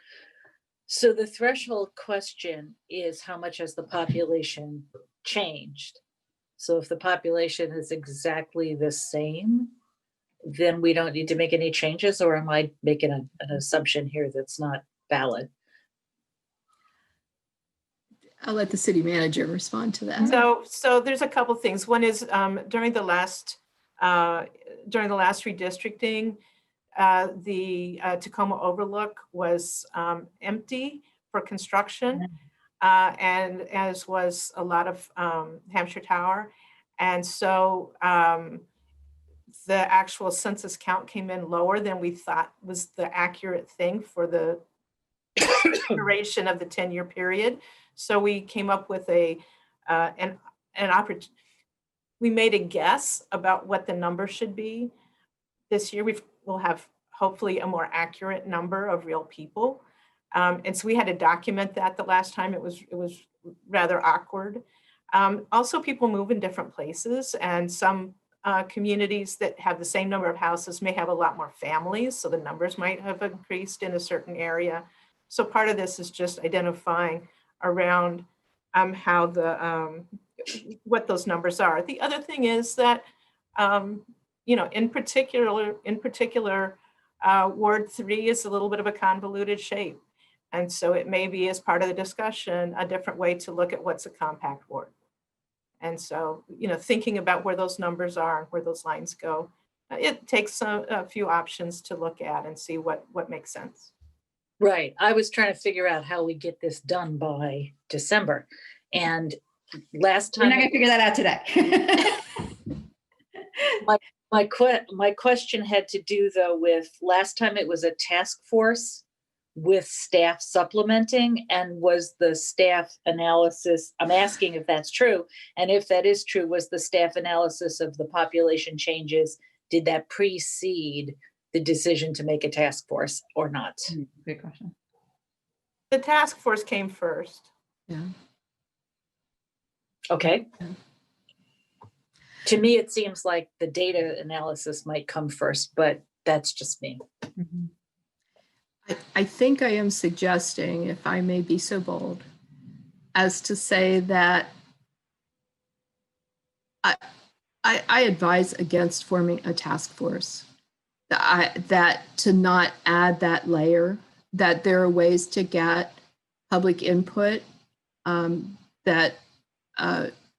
Speaker 3: the threshold question is, how much has the population changed? So if the population is exactly the same, then we don't need to make any changes, or am I making an assumption here that's not valid?
Speaker 15: I'll let the city manager respond to that.
Speaker 5: So there's a couple things. One is during the last redistricting, the Tacoma Overlook was empty for construction, and as was a lot of Hampshire Tower. And so the actual census count came in lower than we thought was the accurate thing for the duration of the 10-year period. So we came up with an opportunity. We made a guess about what the number should be. This year we'll have hopefully a more accurate number of real people. And so we had to document that the last time. It was rather awkward. Also, people move in different places, and some communities that have the same number of houses may have a lot more families, so the numbers might have increased in a certain area. So part of this is just identifying around how what those numbers are. The other thing is that in particular, Ward 3 is a little bit of a convoluted shape. And so it may be, as part of the discussion, a different way to look at what's a compact ward. And so, thinking about where those numbers are and where those lines go, it takes a few options to look at and see what makes sense.
Speaker 3: Right. I was trying to figure out how we get this done by December. And last time—
Speaker 1: We're not going to figure that out today.
Speaker 3: My question had to do, though, with last time it was a task force with staff supplementing, and was the staff analysis, I'm asking if that's true, and if that is true, was the staff analysis of the population changes, did that precede the decision to make a task force or not?
Speaker 1: Good question.
Speaker 5: The task force came first.
Speaker 15: Yeah.
Speaker 3: Okay. Yeah. To me, it seems like the data analysis might come first, but that's just me.
Speaker 15: Mm-hmm. I think I am suggesting, if I may be so bold, as to say that I advise against forming a task force. That to not add that layer, that there are ways to get public input that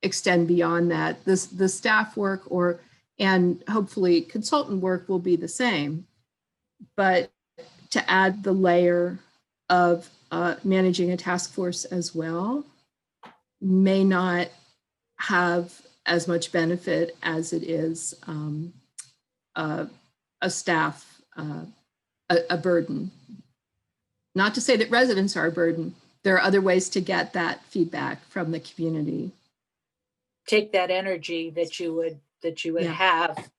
Speaker 15: extend beyond that. The staff work and hopefully consultant work will be the same, but to add the layer of managing a task force as well may not have as much benefit as it is a staff, a burden. Not to say that residents are a burden. There are other ways to get that feedback from the community.
Speaker 3: Take that energy that you would
Speaker 15: Yeah.
Speaker 3: have.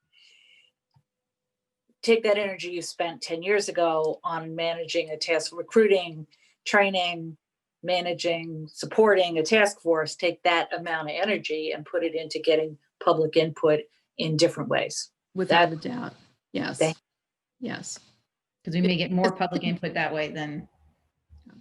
Speaker 3: Take that energy you spent 10 years ago on managing a task, recruiting, training, managing, supporting a task force, take that amount of energy and put it into getting public input in different ways.
Speaker 15: Without a doubt. Yes. Yes.
Speaker 1: Because we may get more public input that way than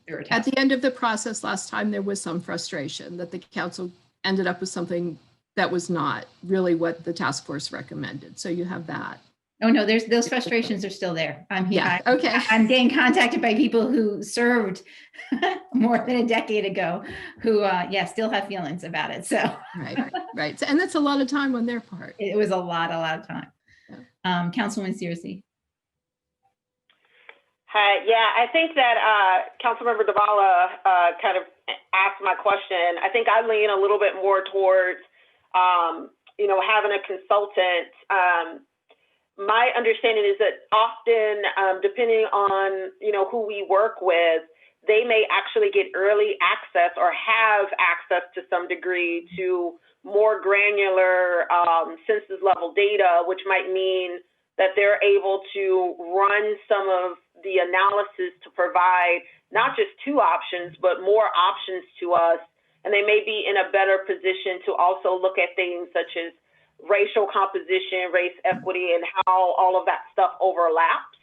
Speaker 1: through a task.
Speaker 15: At the end of the process last time, there was some frustration that the council ended up with something that was not really what the task force recommended. So you have that.
Speaker 1: Oh no, those frustrations are still there. I'm here.
Speaker 15: Yeah, okay.
Speaker 1: I'm getting contacted by people who served more than a decade ago, who still have feelings about it. So
Speaker 15: right, and that's a lot of time on their part.
Speaker 1: It was a lot of time.
Speaker 15: Yeah.
Speaker 1: Councilwoman Searcy.
Speaker 7: Hi, yeah, I think that Councilmember Dhavala kind of asked my question. I think I lean a little bit more towards, having a consultant. My understanding is that often, depending on, who we work with, they may actually get early access or have access to some degree to more granular census level data, which might mean that they're able to run some of the analysis to provide not just two options, but more options to us. And they may be in a better position to also look at things such as racial composition, race equity, and how all of that stuff overlaps.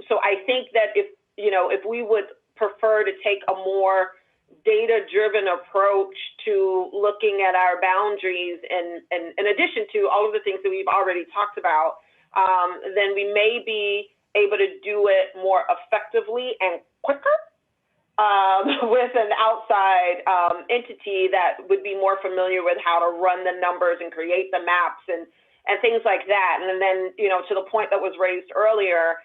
Speaker 7: So I think that if we would prefer to take a more data-driven approach to looking at our boundaries, and in addition to all of the things that we've already talked about, then we may be able to do it more effectively and quicker with an outside entity that would be more familiar with how to run the numbers and create the maps and things like that. And then, to the point that was raised earlier,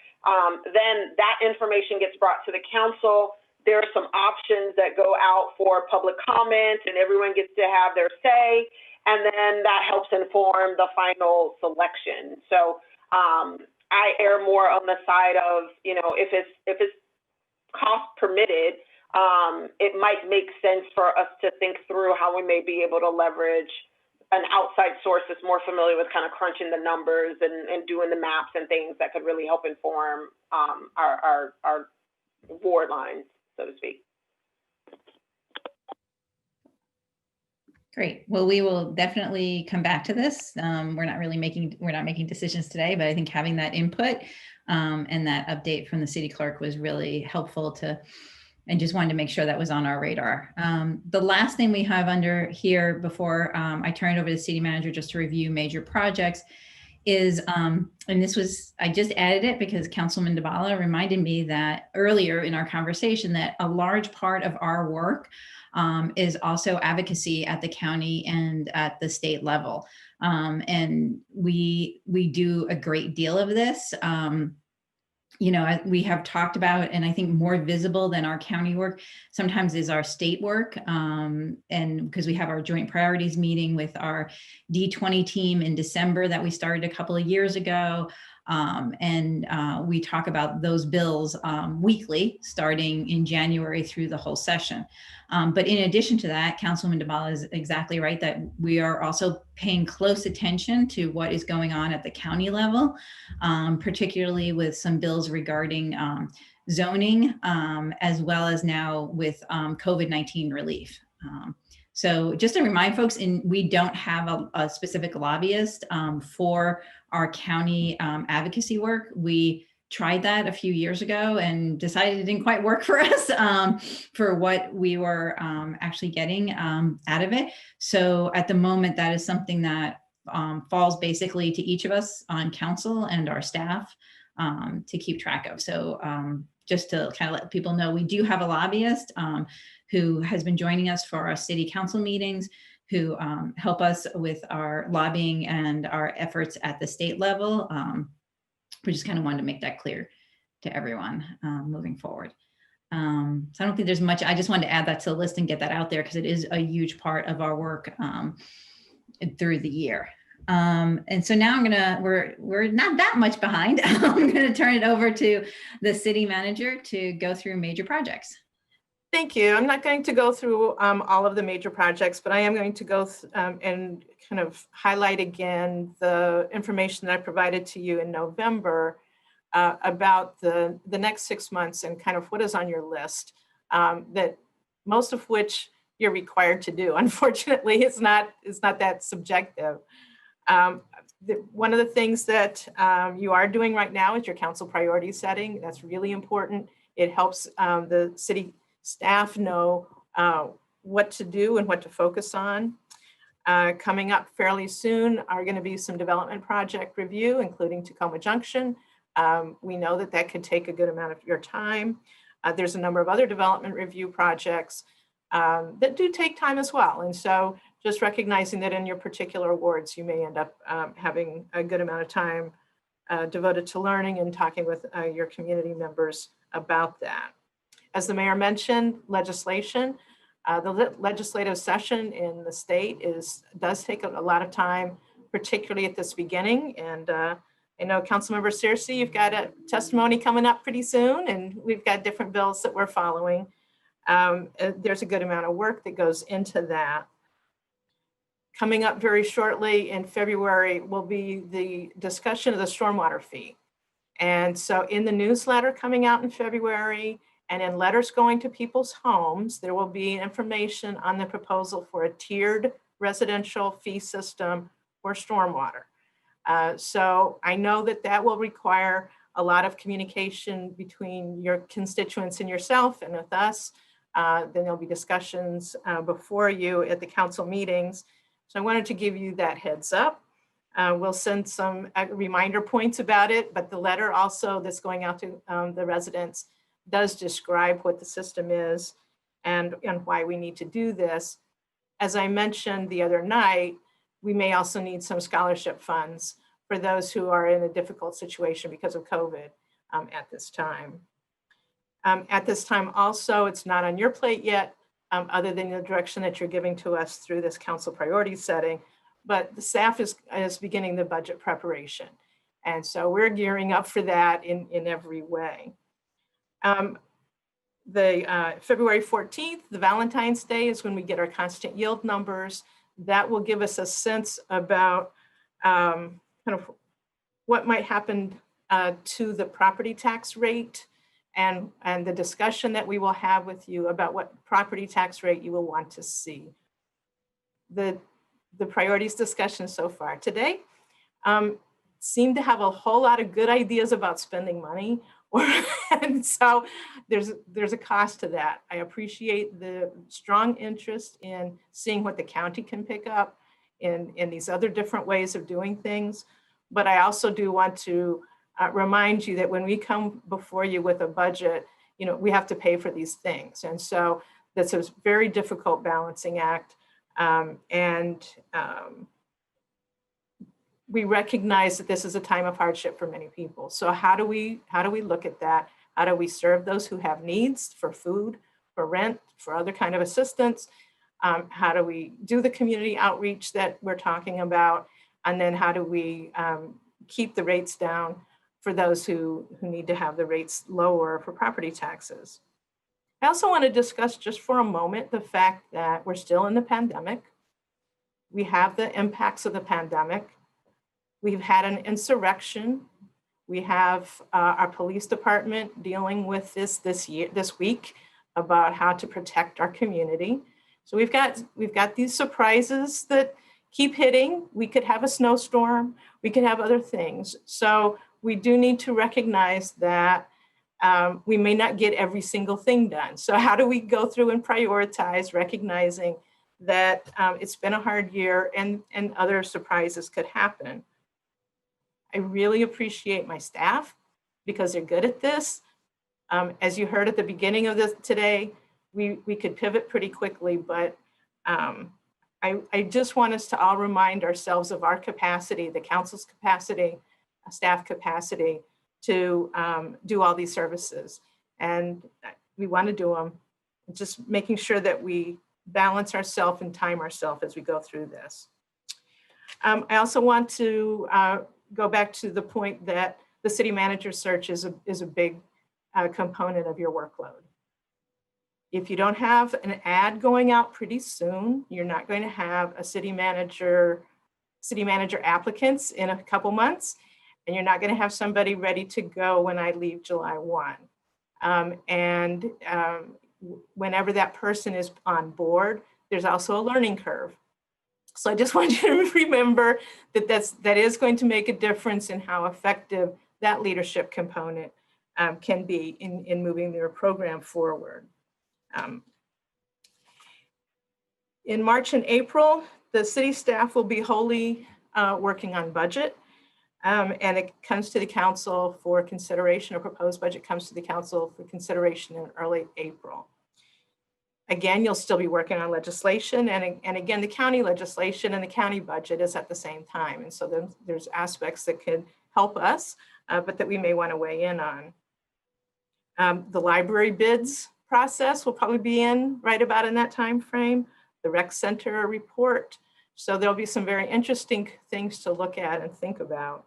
Speaker 7: then that information gets brought to the council. there are some options that go out for public comment, and everyone gets to have their say, and then that helps inform the final selection. So I err more on the side of, you know, if it's cost permitted, it might make sense for us to think through how we may be able to leverage an outside source that's more familiar with kind of crunching the numbers and doing the maps and things that could really help inform our ward lines, so to speak.
Speaker 1: Great. Well, we will definitely come back to this. We're not making decisions today, but I think having that input and that update from the city clerk was really helpful and just wanted to make sure that was on our radar. The last thing we have under here before I turn it over to the city manager just to review major projects is, and this was, I just added it because Councilman Dabala reminded me that earlier in our conversation that a large part of our work is also advocacy at the county and at the state level. And we do a great deal of this. You know, we have talked about, and I think more visible than our county work sometimes is our state work. And because we have our joint priorities meeting with our D20 team in December that we started a couple of years ago. And we talk about those bills weekly, starting in January through the whole session. But in addition to that, Councilwoman Dabala is exactly right that we are also paying close attention to what is going on at the county level, particularly with some bills regarding zoning, as well as now with COVID-19 relief. So just to remind folks, we don't have a specific lobbyist for our county advocacy work. We tried that a few years ago and decided it didn't quite work for us for what we were actually getting out of it. So at the moment, that is something that falls basically to each of us on council and our staff to keep track of. So just to kind of let people know, we do have a lobbyist who has been joining us for our city council meetings, who help us with our lobbying and our efforts at the state level. We just kind of wanted to make that clear to everyone moving forward. So I don't think there's much, I just wanted to add that to the list and get that out there because it is a huge part of our work through the year. And so now we're not that much behind. I'm gonna turn it over to the city manager to go through major projects.
Speaker 5: Thank you. I'm not going to go through all of the major projects, but I am going to go and kind of highlight again the information that I provided to you in November about the next 6 months and kind of what is on your list, that most of which you're required to do. Unfortunately, it's not that subjective. One of the things that you are doing right now is your council priority setting. That's really important. It helps the city staff know what to do and what to focus on. Coming up fairly soon are going to be some development project review, including Tacoma Junction. We know that could take a good amount of your time. There's a number of other development review projects that do take time as well. And so just recognizing that in your particular wards, you may end up having a good amount of time devoted to learning and talking with your community members about that. As the mayor mentioned, legislation, the legislative session in the state does take a lot of time, particularly at this beginning. And I know Councilmember Searcy, you've got a testimony coming up pretty soon, and we've got different bills that we're following. There's a good amount of work that goes into that. Coming up very shortly in February will be the discussion of the stormwater fee. And so in the newsletter coming out in February, and in letters going to people's homes, there will be information on the proposal for a tiered residential fee system for stormwater. So I know that will require a lot of communication between your constituents and yourself and with us. Then there'll be discussions before you at the council meetings. So I wanted to give you that heads up. We'll send some reminder points about it, but the letter also that's going out to the residents does describe what the system is and why we need to do this. As I mentioned the other night, we may also need some scholarship funds for those who are in a difficult situation because of COVID at this time. At this time also, it's not on your plate yet, other than the direction that you're giving to us through this council priority setting, but the staff is beginning the budget preparation. And so we're gearing up for that in every way. February 14th, the Valentine's Day, is when we get our constant yield numbers. That will give us a sense about kind of what might happen to the property tax rate, and the discussion that we will have with you about what property tax rate you will want to see. The priorities discussion so far today seem to have a whole lot of good ideas about spending money, and so there's a cost to that. I appreciate the strong interest in seeing what the county can pick up in these other different ways of doing things, but I also do want to remind you that when we come before you with a budget, we have to pay for these things. And so that's a very difficult balancing act. We recognize that this is a time of hardship for many people. So how do we look at that? How do we serve those who have needs for food, for rent, for other kind of assistance? How do we do the community outreach that we're talking about? And then how do we keep the rates down for those who need to have the rates lower for property taxes? I also want to discuss just for a moment the fact that we're still in the pandemic. We have the impacts of the pandemic. We've had an insurrection. We have our police department dealing with this week about how to protect our community. So we've got these surprises that keep hitting. We could have a snowstorm. We could have other things. So we do need to recognize that we may not get every single thing done. So how do we go through and prioritize, recognizing that it's been a hard year and other surprises could happen? I really appreciate my staff because they're good at this. As you heard at the beginning of this today, we could pivot pretty quickly, but I just want us to all remind ourselves of our capacity, the council's capacity, staff capacity to do all these services. And we want to do them, just making sure that we balance ourselves and time ourselves as we go through this. I also want to go back to the point that the city manager search is a big component of your workload. If you don't have an ad going out pretty soon, you're not going to have a city manager applicants in a couple months, and you're not going to have somebody ready to go when I leave July 1. Whenever that person is on board, there's also a learning curve. So I just want you to remember that is going to make a difference in how effective that leadership component can be in moving their program forward. In March and April, the city staff will be wholly working on budget, and it comes to the council for consideration. A proposed budget comes to the council for consideration in early April. Again, you'll still be working on legislation, and again, the county legislation and the county budget is at the same time. And so there's aspects that could help us, but that we may want to weigh in on. The library bids process will probably be in right about in that time frame. The rec center report. So there'll be some very interesting things to look at and think about.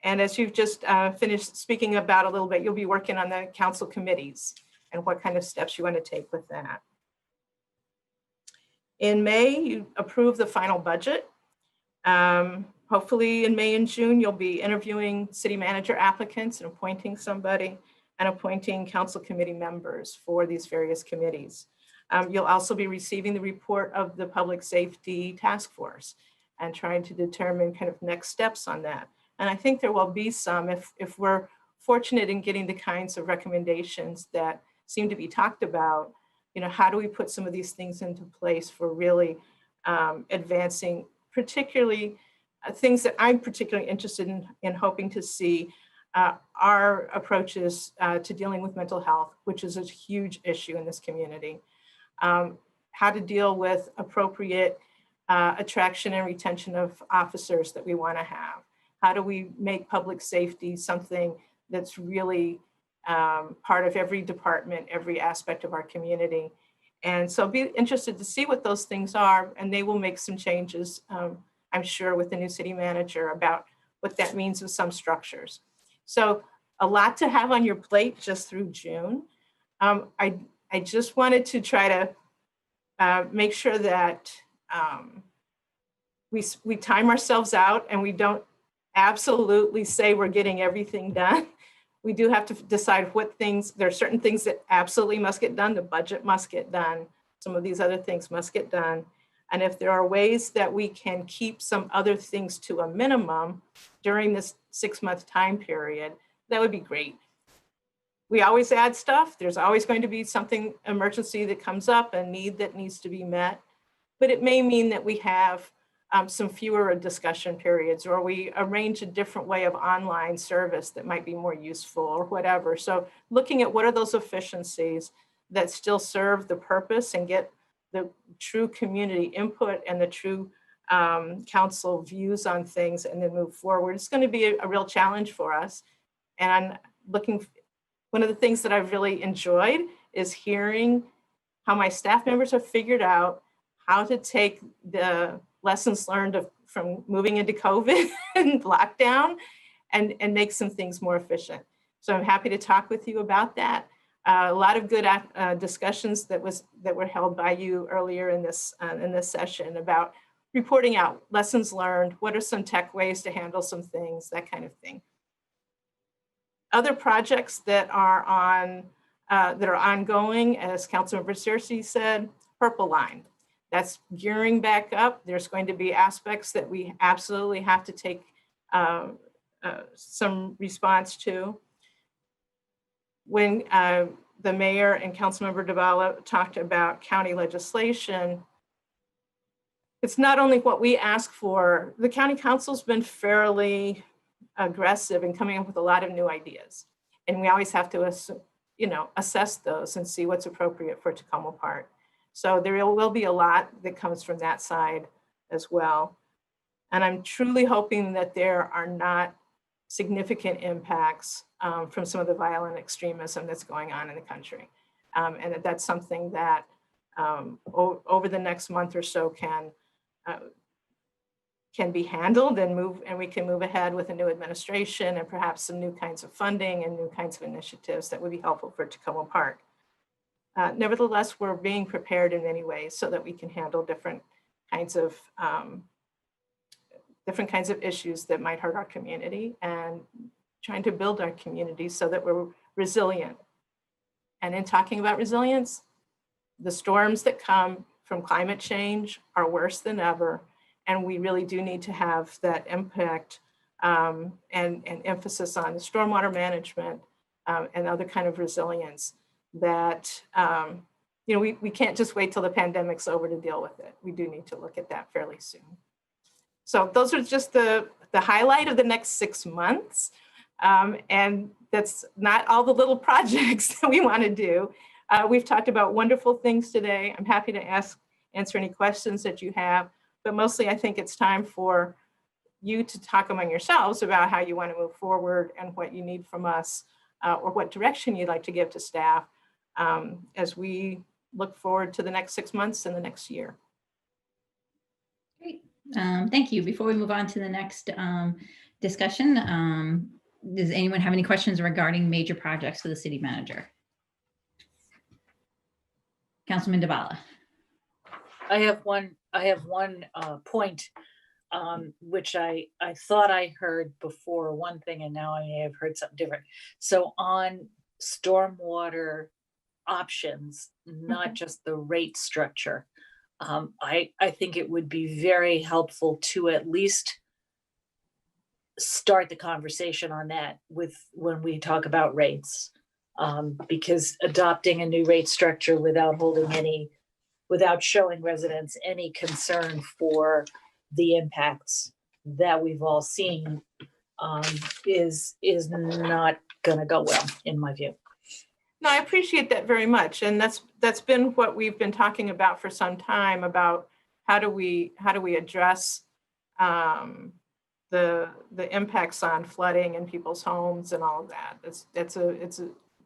Speaker 5: And as you've just finished speaking about a little bit, you'll be working on the council committees and what kind of steps you want to take with that. In May, you approve the final budget. Hopefully in May and June, you'll be interviewing city manager applicants and appointing somebody and appointing council committee members for these various committees. You'll also be receiving the report of the Public Safety Task Force and trying to determine kind of next steps on that. And I think there will be some, if we're fortunate in getting the kinds of recommendations that seem to be talked about, how do we put some of these things into place for really advancing, particularly things that I'm particularly interested in hoping to see our approaches to dealing with mental health, which is a huge issue in this community. How to deal with appropriate attraction and retention of officers that we want to have. How do we make public safety something that's really part of every department, every aspect of our community. And so be interested to see what those things are, and they will make some changes, I'm sure, with the new city manager about what that means with some structures. So a lot to have on your plate just through June. I just wanted to try to make sure that we time ourselves out and we don't absolutely say we're getting everything done. We do have to decide what things, there are certain things that absolutely must get done. The budget must get done. Some of these other things must get done. And if there are ways that we can keep some other things to a minimum during this 6-month time period, that would be great. We always add stuff. There's always going to be something emergency that comes up, a need that needs to be met. But it may mean that we have some fewer discussion periods, or we arrange a different way of online service that might be more useful or whatever. So looking at what are those efficiencies that still serve the purpose and get the true community input and the true council views on things and then move forward. It's going to be a real challenge for us. And one of the things that I've really enjoyed is hearing how my staff members have figured out how to take the lessons learned from moving into COVID and lockdown and make some things more efficient. So I'm happy to talk with you about that. A lot of good discussions that were held by you earlier in this session about reporting out lessons learned, what are some tech ways to handle some things, that kind of thing. Other projects that are ongoing, as Councilmember Searcy said, Purple Line. That's gearing back up. There's going to be aspects that we absolutely have to take some response to. When the mayor and Councilmember Dabala talked about county legislation, it's not only what we ask for. The county council's been fairly aggressive in coming up with a lot of new ideas. And we always have to assess those and see what's appropriate for Tacoma Park. So there will be a lot that comes from that side as well. And I'm truly hoping that there are not significant impacts from some of the violent extremism that's going on in the country. And that's something that over the next month or so can be handled and we can move ahead with a new administration and perhaps some new kinds of funding and new kinds of initiatives that would be helpful for Tacoma Park. Nevertheless, we're being prepared in many ways so that we can handle different kinds of issues that might hurt our community and trying to build our community so that we're resilient. And in talking about resilience, the storms that come from climate change are worse than ever. And we really do need to have that impact and emphasis on the stormwater management and other kind of resilience that, we can't just wait till the pandemic's over to deal with it. We do need to look at that fairly soon. So those are just the highlight of the next 6 months. And that's not all the little projects that we want to do. We've talked about wonderful things today. I'm happy to answer any questions that you have, but mostly I think it's time for you to talk among yourselves about how you want to move forward and what you need from us or what direction you'd like to give to staff as we look forward to the next 6 months and the next year.
Speaker 1: Great. Thank you. Before we move on to the next discussion, does anyone have any questions regarding major projects for the city manager? Councilman Dabala.
Speaker 3: I have one point, which I thought I heard before one thing, and now I may have heard something different. So on stormwater options, not just the rate structure, I think it would be very helpful to at least start the conversation on that when we talk about rates, because adopting a new rate structure without showing residents any concern for the impacts that we've all seen is not going to go well, in my view.
Speaker 5: No, I appreciate that very much, and that's been what we've been talking about for some time, about how do we address the impacts on flooding in people's homes and all of that. It's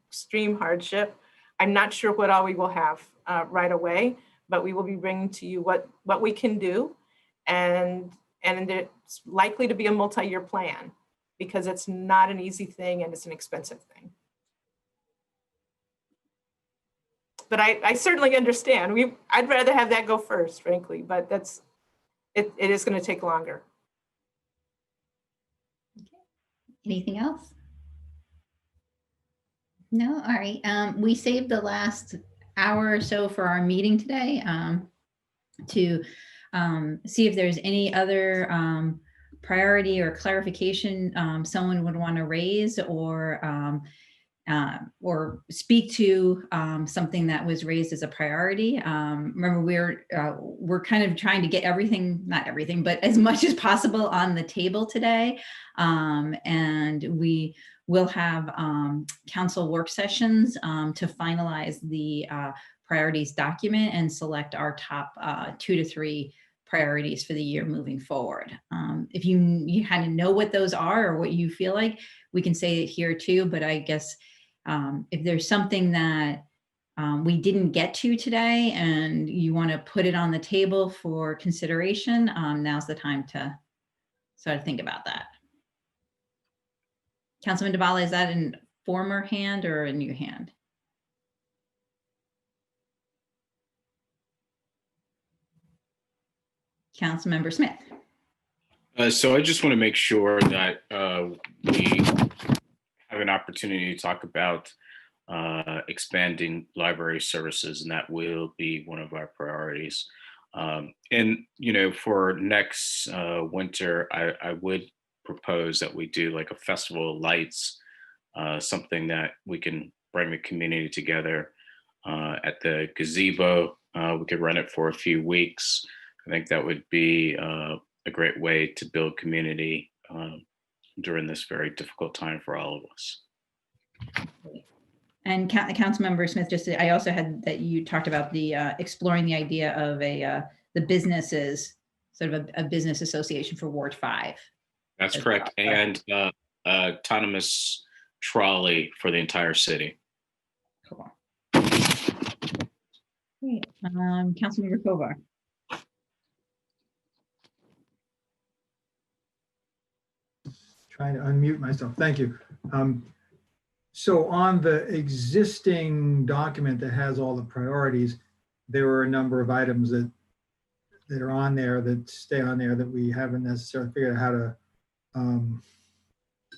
Speaker 5: extreme hardship. I'm not sure what all we will have right away, but we will be bringing to you what we can do. And it's likely to be a multi-year plan because it's not an easy thing and it's an expensive thing. But I certainly understand. I'd rather have that go first, frankly, but it is going to take longer.
Speaker 1: Anything else? No? All right. We saved the last hour or so for our meeting today to see if there's any other priority or clarification someone would want to raise or speak to something that was raised as a priority. Remember, we're kind of trying to get everything, not everything, but as much as possible on the table today. And we will have council work sessions to finalize the priorities document and select our top 2 to 3 priorities for the year moving forward. If you had to know what those are or what you feel like, we can say it here too, but I guess if there's something that we didn't get to today and you want to put it on the table for consideration, now's the time to sort of think about that. Councilman Dabala, is that a former hand or a new hand? Councilmember Smith.
Speaker 8: So I just want to make sure that we have an opportunity to talk about expanding library services, and that will be one of our priorities. And, you know, for next winter, I would propose that we do like a festival of lights, something that we can bring the community together at the gazebo. We could run it for a few weeks. I think that would be a great way to build community during this very difficult time for all of us.
Speaker 1: And Councilmember Smith, I also had that you talked about the exploring the idea of the businesses, sort of a business association for Ward 5.
Speaker 8: That's correct, and autonomous trolley for the entire city.
Speaker 1: Cool. Great. Councilmember Kovar.
Speaker 6: Trying to unmute myself. Thank you. So on the existing document that has all the priorities, there are a number of items that are on there that stay on there that we haven't necessarily figured out how to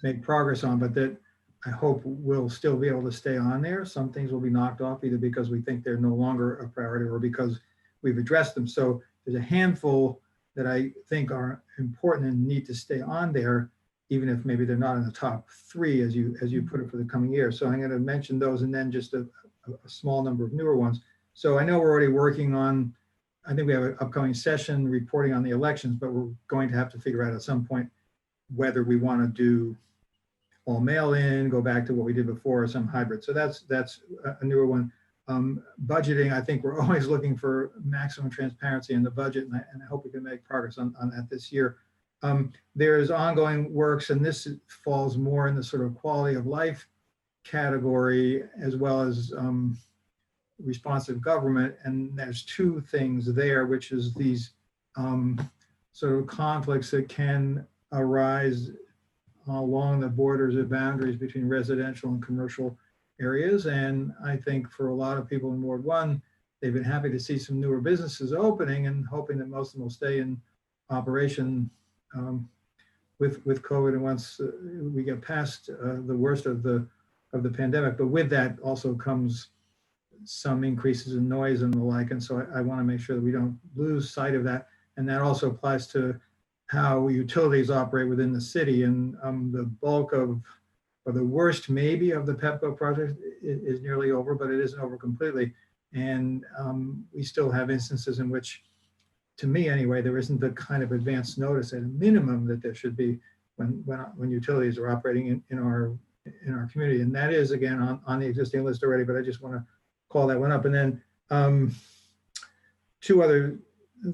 Speaker 6: make progress on, but that I hope will still be able to stay on there. Some things will be knocked off either because we think they're no longer a priority or because we've addressed them. So there's a handful that I think are important and need to stay on there, even if maybe they're not in the top 3 as you put it for the coming year. So I'm going to mention those and then just a small number of newer ones. So I know we're already working on, I think we have an upcoming session reporting on the elections, but we're going to have to figure out at some point whether we want to do all mail-in, go back to what we did before, or some hybrid. So that's a newer one. Budgeting, I think we're always looking for maximum transparency in the budget, and I hope we can make progress on that this year. There's ongoing works, and this falls more in the sort of quality of life category, as well as responsive government. And there's 2 things there, which is these sort of conflicts that can arise along the borders or boundaries between residential and commercial areas. And I think for a lot of people in Ward 1, they've been happy to see some newer businesses opening and hoping that most of them will stay in operation with COVID, and once we get past the worst of the pandemic. But with that also comes some increases in noise and the like, and so I want to make sure that we don't lose sight of that. And that also applies to how utilities operate within the city. And the bulk of, or the worst maybe of the Pepco project is nearly over, but it isn't over completely. And we still have instances in which, to me anyway, there isn't the kind of advance notice at a minimum that there should be when utilities are operating in our community. And that is, again, on the existing list already, but I just want to call that one up. And then 2 other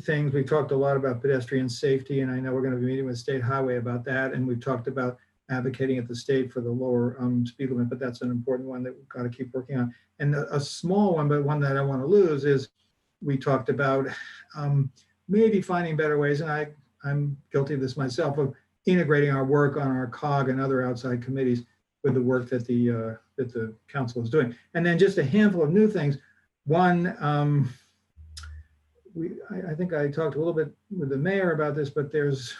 Speaker 6: things. We've talked a lot about pedestrian safety, and I know we're going to be meeting with State Highway about that. And we've talked about advocating at the state for the lower speed limit, but that's an important one that we've got to keep working on. And a small one, but one that I don't want to lose, is we talked about maybe finding better ways, and I'm guilty of this myself, of integrating our work on our COG and other outside committees with the work that the council is doing. And then just a handful of new things. One, I think I talked a little bit with the mayor about this, but there's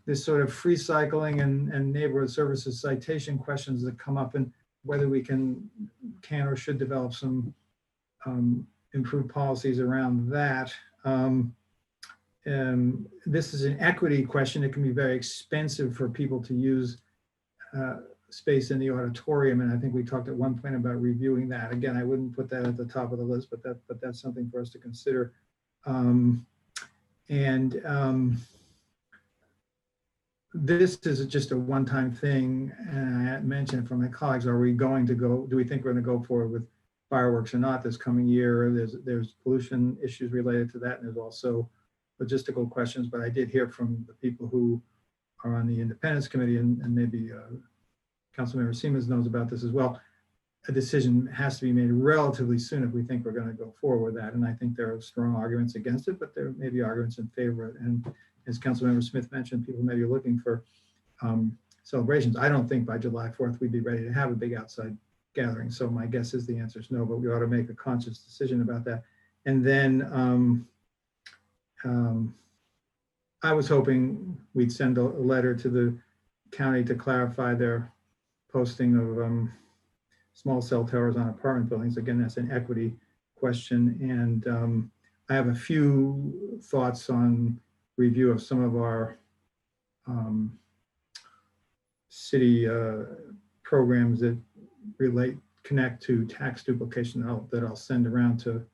Speaker 6: this sort of free cycling and neighborhood services citation questions that come up, and whether we can or should develop some improved policies around that. This is an equity question. It can be very expensive for people to use space in the auditorium, and I think we talked at one point about reviewing that. Again, I wouldn't put that at the top of the list, but that's something for us to consider. This is just a one-time thing, and I mentioned from my colleagues, are we going to go, do we think we're going to go forward with fireworks or not this coming year? There's pollution issues related to that, and there's also logistical questions, but I did hear from the people who are on the Independence Committee, and maybe Councilmember Siemens knows about this as well. A decision has to be made relatively soon if we think we're going to go forward with that. And I think there are strong arguments against it, but there may be arguments in favor of it. And as Councilmember Smith mentioned, people may be looking for celebrations. I don't think by July 4th we'd be ready to have a big outside gathering. So my guess is the answer is no, but we ought to make a conscious decision about that. And then I was hoping we'd send a letter to the county to clarify their posting of small cell towers on apartment buildings. Again, that's an equity question. And I have a few thoughts on review of some of our city programs that connect to tax duplication that I'll send around to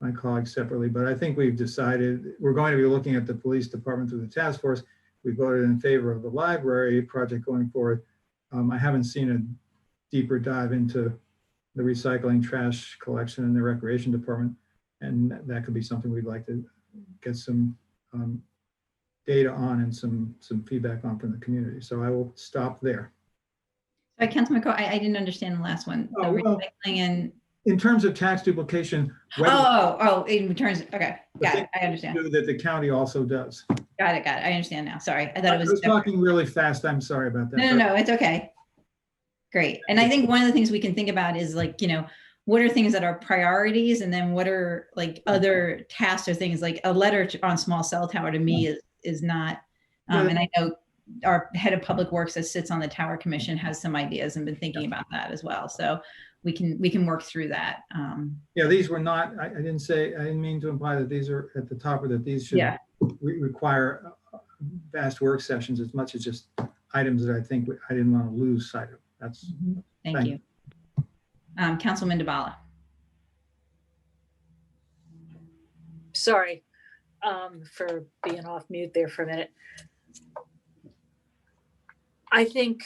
Speaker 6: my colleagues separately. But I think we've decided we're going to be looking at the police department through the task force. We voted in favor of the library project going forward. I haven't seen a deeper dive into the recycling, trash collection, and the recreation department. And that could be something we'd like to get some data on and some feedback on from the community. So I will stop there.
Speaker 1: Sorry, Councilman Crowe, I didn't understand the last one. The recycling and
Speaker 6: in terms of tax duplication.
Speaker 1: In terms, okay, got it, I understand.
Speaker 6: That the county also does.
Speaker 1: Got it, I understand now, sorry. I thought it was.
Speaker 6: I was talking really fast, I'm sorry about that.
Speaker 1: No, it's okay. Great, and I think one of the things we can think about is like, what are things that are priorities, and then what are like other tasks or things. Like a letter on small cell tower to me is not, and I know our head of public works that sits on the tower commission has some ideas and been thinking about that as well. So we can work through that.
Speaker 6: Yeah, these were not, I didn't mean to imply that these are at the top or that these should require vast work sessions as much as just items that I think I didn't want to lose sight of. That's
Speaker 1: Thank you. Councilman DeBala.
Speaker 3: Sorry for being off mute there for a minute. I think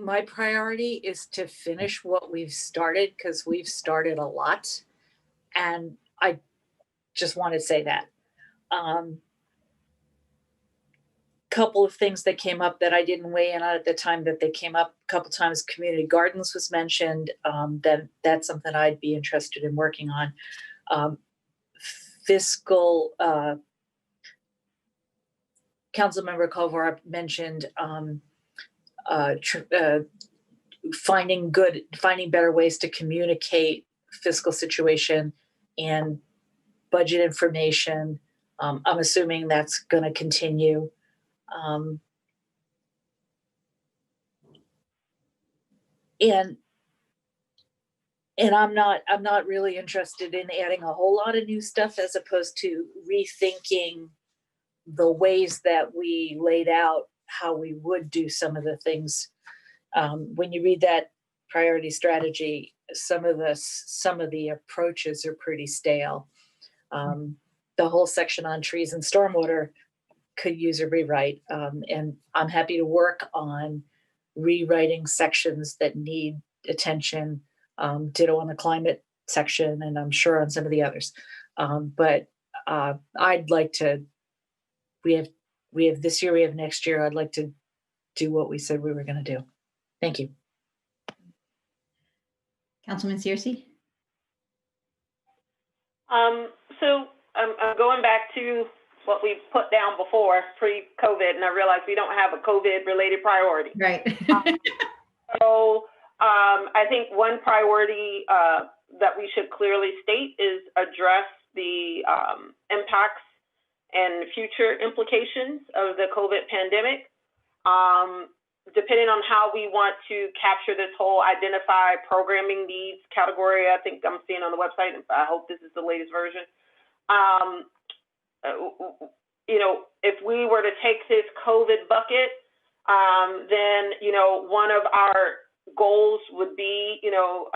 Speaker 3: my priority is to finish what we've started, because we've started a lot, and I just want to say that. Couple of things that came up that I didn't weigh in on at the time that they came up. A couple times community gardens was mentioned. That's something I'd be interested in working on. Fiscal, Councilmember Kovar mentioned finding better ways to communicate fiscal situation and budget information. I'm assuming that's going to continue. And I'm not really interested in adding a whole lot of new stuff, as opposed to rethinking the ways that we laid out how we would do some of the things. When you read that priority strategy, some of the approaches are pretty stale. The whole section on trees and stormwater could use a rewrite, and I'm happy to work on rewriting sections that need attention. Ditto on the climate section, and I'm sure on some of the others. But I'd like to. We have this year. We have next year. I'd like to do what we said we were going to do. Thank you.
Speaker 1: Councilman Searcy?
Speaker 7: So I'm going back to what we put down before pre-COVID, and I realized we don't have a COVID-related priority.
Speaker 1: Right.
Speaker 7: So I think one priority that we should clearly state is address the impacts and future implications of the COVID pandemic. Depending on how we want to capture this whole identify programming needs category, I think I'm seeing on the website, and I hope this is the latest version. You know, if we were to take this COVID bucket, then, you know, one of our goals would be, you know,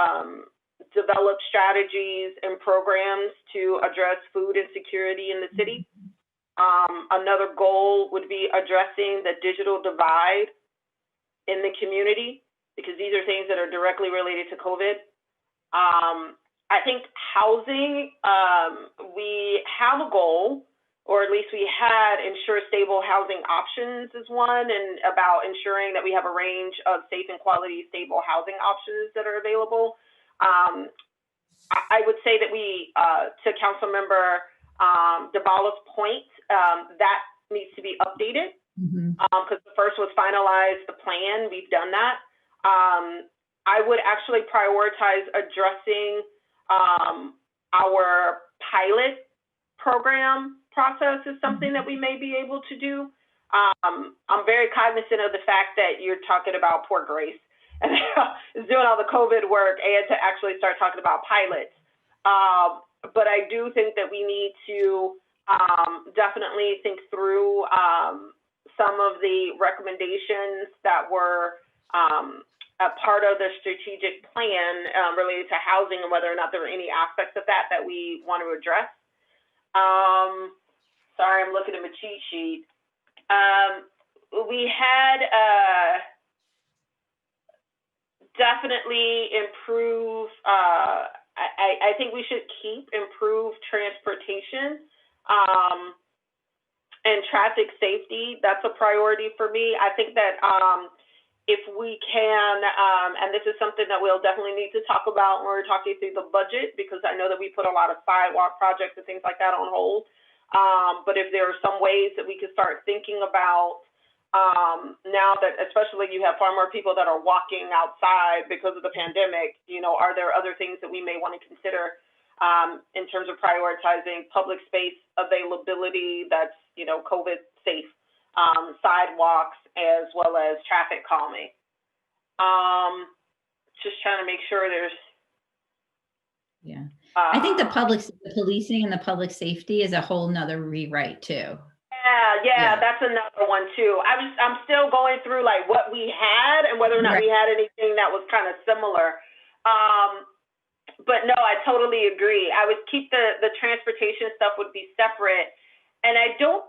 Speaker 7: develop strategies and programs to address food insecurity in the city. Another goal would be addressing the digital divide in the community, because these are things that are directly related to COVID. I think housing, we have a goal, or at least we had ensure stable housing options is one, and about ensuring that we have a range of safe and quality stable housing options that are available. I would say that we, to Councilmember Dabala's point, that needs to be updated. Because the first was finalize the plan. We've done that. I would actually prioritize addressing our pilot program process is something that we may be able to do. I'm very cognizant of the fact that you're talking about Port Grace and is doing all the COVID work and to actually start talking about pilots. But I do think that we need to definitely think through some of the recommendations that were a part of the strategic plan related to housing, and whether or not there were any aspects of that that we want to address. Sorry, I'm looking at my cheat sheet. We had definitely improve, I think we should keep improve transportation and traffic safety. That's a priority for me. I think that if we can, and this is something that we'll definitely need to talk about when we're talking through the budget, because I know that we put a lot of sidewalk projects and things like that on hold. But if there are some ways that we could start thinking about now that, especially you have far more people that are walking outside because of the pandemic, you know, are there other things that we may want to consider in terms of prioritizing public space availability that's, you know, COVID safe, sidewalks, as well as traffic calming. Just trying to make sure there's.
Speaker 1: Yeah, I think the policing and the public safety is a whole nother rewrite too.
Speaker 7: Yeah, that's another one too. I'm still going through like what we had and whether or not we had anything that was kind of similar. But no, I totally agree. I would keep the transportation stuff would be separate. And I don't,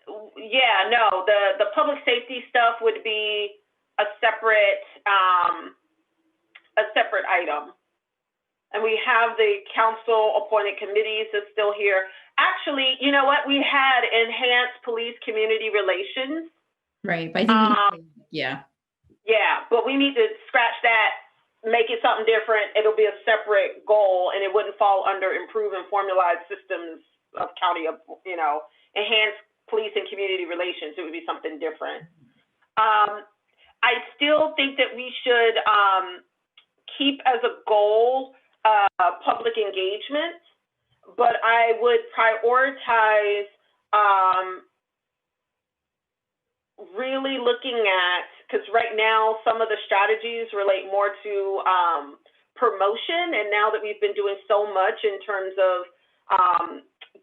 Speaker 7: the public safety stuff would be a separate item. And we have the council appointed committees that's still here. Actually, you know what? We had enhanced police community relations.
Speaker 1: Right, but I think,
Speaker 7: Yeah, but we need to scratch that, make it something different. It'll be a separate goal, and it wouldn't fall under improve and formalize systems of county of, you know, enhanced police and community relations. It would be something different. I still think that we should keep as a goal public engagement, but I would prioritize really looking at, because right now some of the strategies relate more to promotion, and now that we've been doing so much in terms of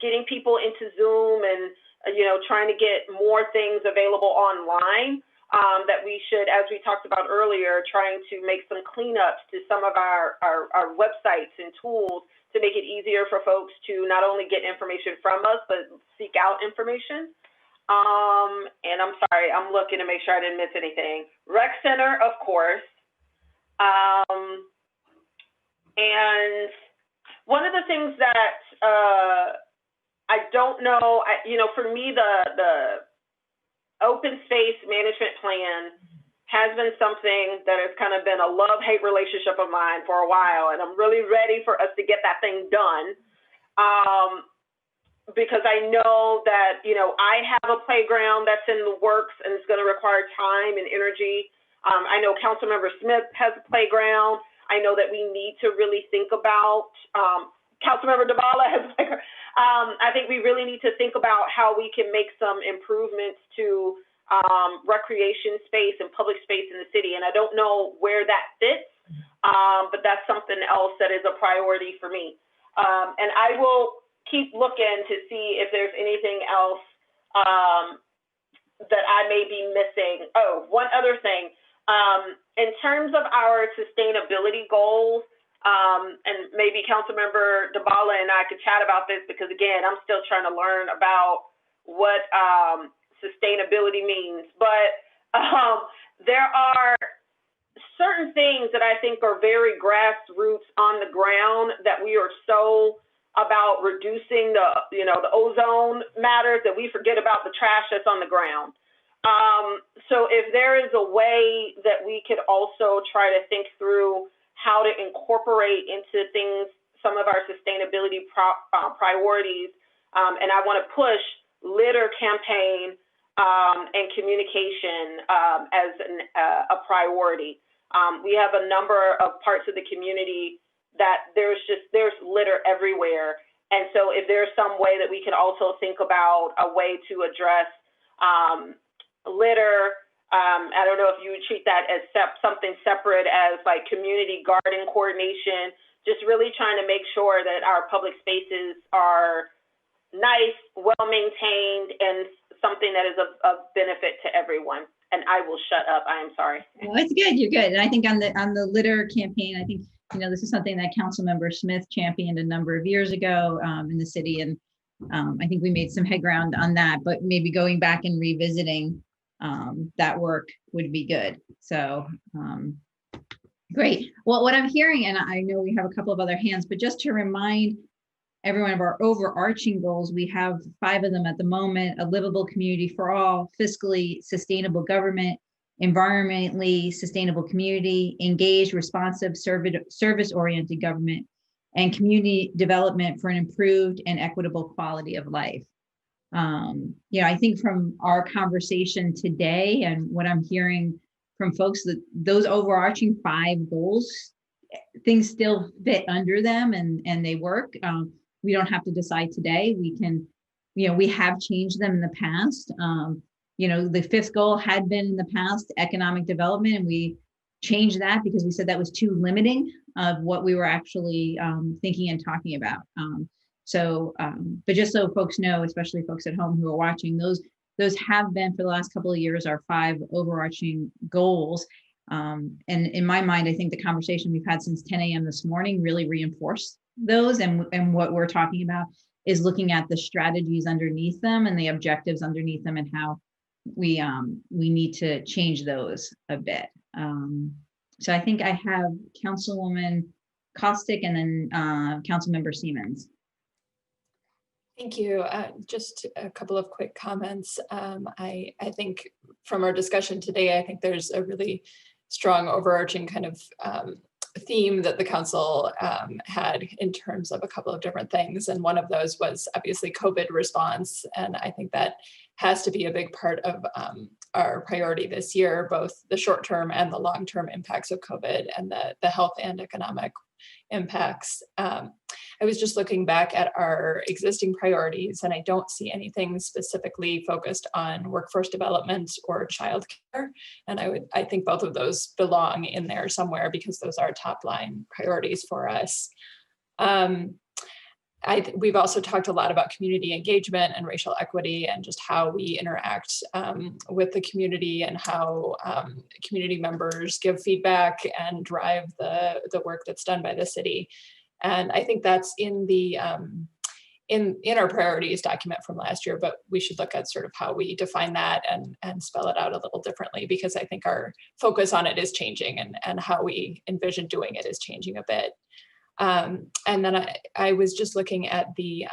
Speaker 7: getting people into Zoom and you know, trying to get more things available online, that we should, as we talked about earlier, trying to make some cleanups to some of our websites and tools to make it easier for folks to not only get information from us, but seek out information. And I'm sorry, I'm looking to make sure I didn't miss anything. Rec Center, of course. And one of the things that I don't know, you know, for me, the open space management plan has been something that has kind of been a love-hate relationship of mine for a while, and I'm really ready for us to get that thing done. Because I know that, you know, I have a playground that's in the works and it's going to require time and energy. I know Councilmember Smith has a playground. I know that we need to really think about, Councilmember Dabala has a playground. I think we really need to think about how we can make some improvements to recreation space and public space in the city. And I don't know where that fits, but that's something else that is a priority for me. And I will keep looking to see if there's anything else that I may be missing. Oh, one other thing. In terms of our sustainability goals, and maybe Councilmember Dabala and I could chat about this because, again, I'm still trying to learn about what sustainability means. But there are certain things that I think are very grassroots on the ground that we are so about reducing the ozone matters that we forget about the trash that's on the ground. So if there is a way that we could also try to think through how to incorporate into things some of our sustainability priorities, and I want to push litter campaign and communication as a priority. We have a number of parts of the community that there's litter everywhere. And so if there's some way that we can also think about a way to address litter, I don't know if you would treat that as something separate as like community garden coordination, just really trying to make sure that our public spaces are nice, well-maintained, and something that is of benefit to everyone. And I will shut up. I am sorry.
Speaker 1: Well, it's good. You're good. And I think on the litter campaign, I think, you know, this is something that Councilmember Smith championed a number of years ago in the city. And I think we made some head ground on that, but maybe going back and revisiting that work would be good. So great. Well, what I'm hearing, and I know we have a couple of other hands, but just to remind everyone of our overarching goals, we have 5 of them at the moment: a livable community for all, fiscally sustainable government, environmentally sustainable community, engaged, responsive, service-oriented government, and community development for an improved and equitable quality of life. You know, I think from our conversation today and what I'm hearing from folks, that those overarching 5 goals, things still fit under them and they work. We don't have to decide today. We can, you know, we have changed them in the past. You know, the 5th goal had been in the past economic development, and we changed that because we said that was too limiting of what we were actually thinking and talking about. But just so folks know, especially folks at home who are watching, those have been for the last couple of years our 5 overarching goals. And in my mind, I think the conversation we've had since 10 a.m. this morning really reinforced those. And what we're talking about is looking at the strategies underneath them and the objectives underneath them and how we need to change those a bit. So I think I have Councilwoman Kostick and then Councilmember Siemens.
Speaker 4: Thank you. Just a couple of quick comments. I think from our discussion today, I think there's a really strong overarching kind of theme that the council had in terms of a couple of different things. And one of those was obviously COVID response. And I think that has to be a big part of our priority this year, both the short-term and the long-term impacts of COVID and the health and economic impacts. I was just looking back at our existing priorities, and I don't see anything specifically focused on workforce development or childcare. And I think both of those belong in there somewhere because those are top line priorities for us. We've also talked a lot about community engagement and racial equity and just how we interact with the community and how community members give feedback and drive the work that's done by the city. And I think that's in the in our priorities document from last year, but we should look at sort of how we define that and spell it out a little differently, because I think our focus on it is changing and how we envision doing it is changing a bit. And then I was just looking at the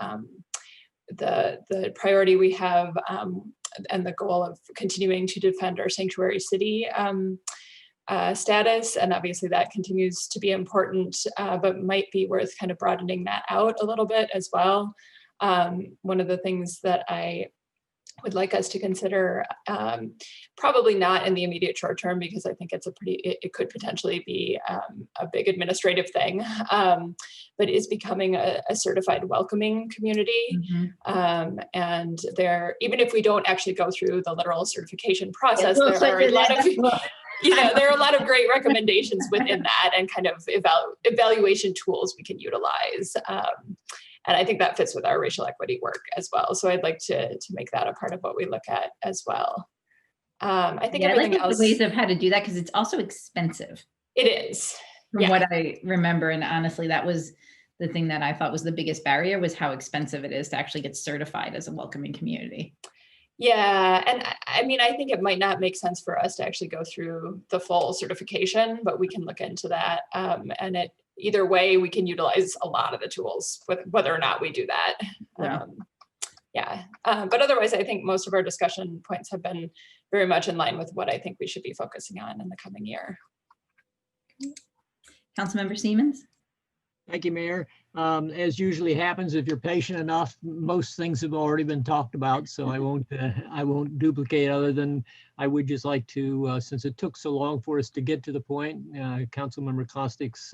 Speaker 4: priority we have and the goal of continuing to defend our sanctuary city status. And obviously that continues to be important, but might be worth kind of broadening that out a little bit as well. One of the things that I would like us to consider, probably not in the immediate short term, because I think it's it could potentially be a big administrative thing, but is becoming a certified welcoming community. And there, even if we don't actually go through the literal certification process, there are a lot of, there are a lot of great recommendations within that and kind of evaluation tools we can utilize. And I think that fits with our racial equity work as well. So I'd like to make that a part of what we look at as well. I think everything else.
Speaker 1: The ways of how to do that, because it's also expensive.
Speaker 4: It is.
Speaker 1: From what I remember, and honestly, that was the thing that I thought was the biggest barrier, was how expensive it is to actually get certified as a welcoming community.
Speaker 4: Yeah, and I mean, I think it might not make sense for us to actually go through the full certification, but we can look into that. And either way, we can utilize a lot of the tools, whether or not we do that. But otherwise, I think most of our discussion points have been very much in line with what I think we should be focusing on in the coming year.
Speaker 1: Councilmember Siemens.
Speaker 11: Thank you, Mayor. As usually happens, if you're patient enough, most things have already been talked about, so I won't duplicate, other than I would just like to, since it took so long for us to get to the point, Councilmember Costick's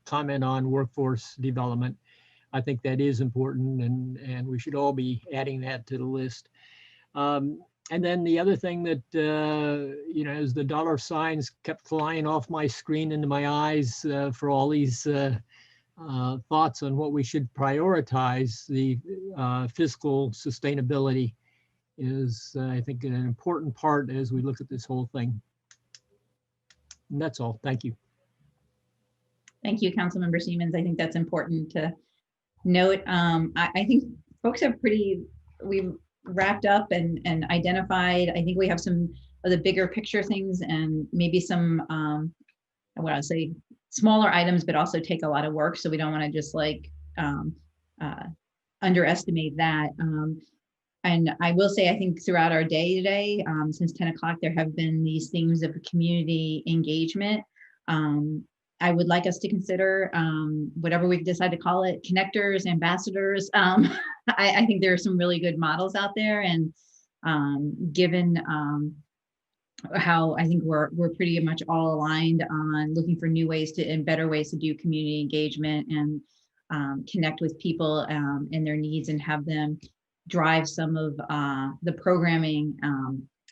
Speaker 11: comment on workforce development. I think that is important, and we should all be adding that to the list. And then the other thing that, as the dollar signs kept flying off my screen into my eyes for all these thoughts on what we should prioritize, the fiscal sustainability is, I think, an important part as we look at this whole thing. And that's all. Thank you.
Speaker 1: Thank you, Councilmember Siemens. I think that's important to note. I think folks have we've wrapped up and identified. I think we have some of the bigger picture things and maybe some, what I'll say, smaller items, but also take a lot of work. So we don't want to just underestimate that. And I will say, I think throughout our day today, since 10 o'clock, there have been these themes of community engagement. I would like us to consider whatever we decide to call it, connectors, ambassadors. I think there are some really good models out there, and given how I think we're pretty much all aligned on looking for new ways and better ways to do community engagement and connect with people and their needs, and have them drive some of the programming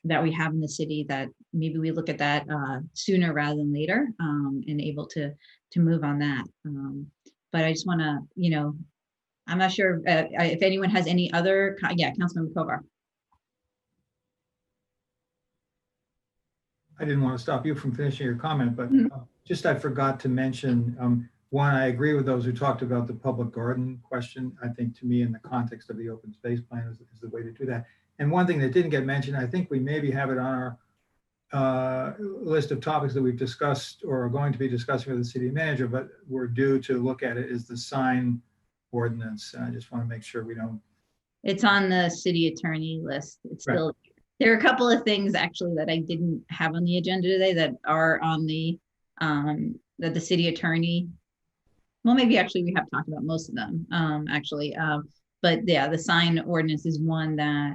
Speaker 1: that we have in the city, that maybe we look at that sooner rather than later, and able to move on that. But I just want to, I'm not sure if anyone has any other, Councilmember Kovar.
Speaker 6: I didn't want to stop you from finishing your comment, but just I forgot to mention, one, I agree with those who talked about the public garden question. I think, to me, in the context of the open space plan is the way to do that. And one thing that didn't get mentioned, I think we maybe have it on our list of topics that we've discussed or are going to be discussing with the city manager, but we're due to look at it, is the sign ordinance. And I just want to make sure we don't.
Speaker 1: It's on the city attorney list. It's
Speaker 6: Right.
Speaker 1: still, there are a couple of things actually that I didn't have on the agenda today that are on the, that the city attorney, well, maybe actually we have talked about most of them, but yeah, the sign ordinance is one that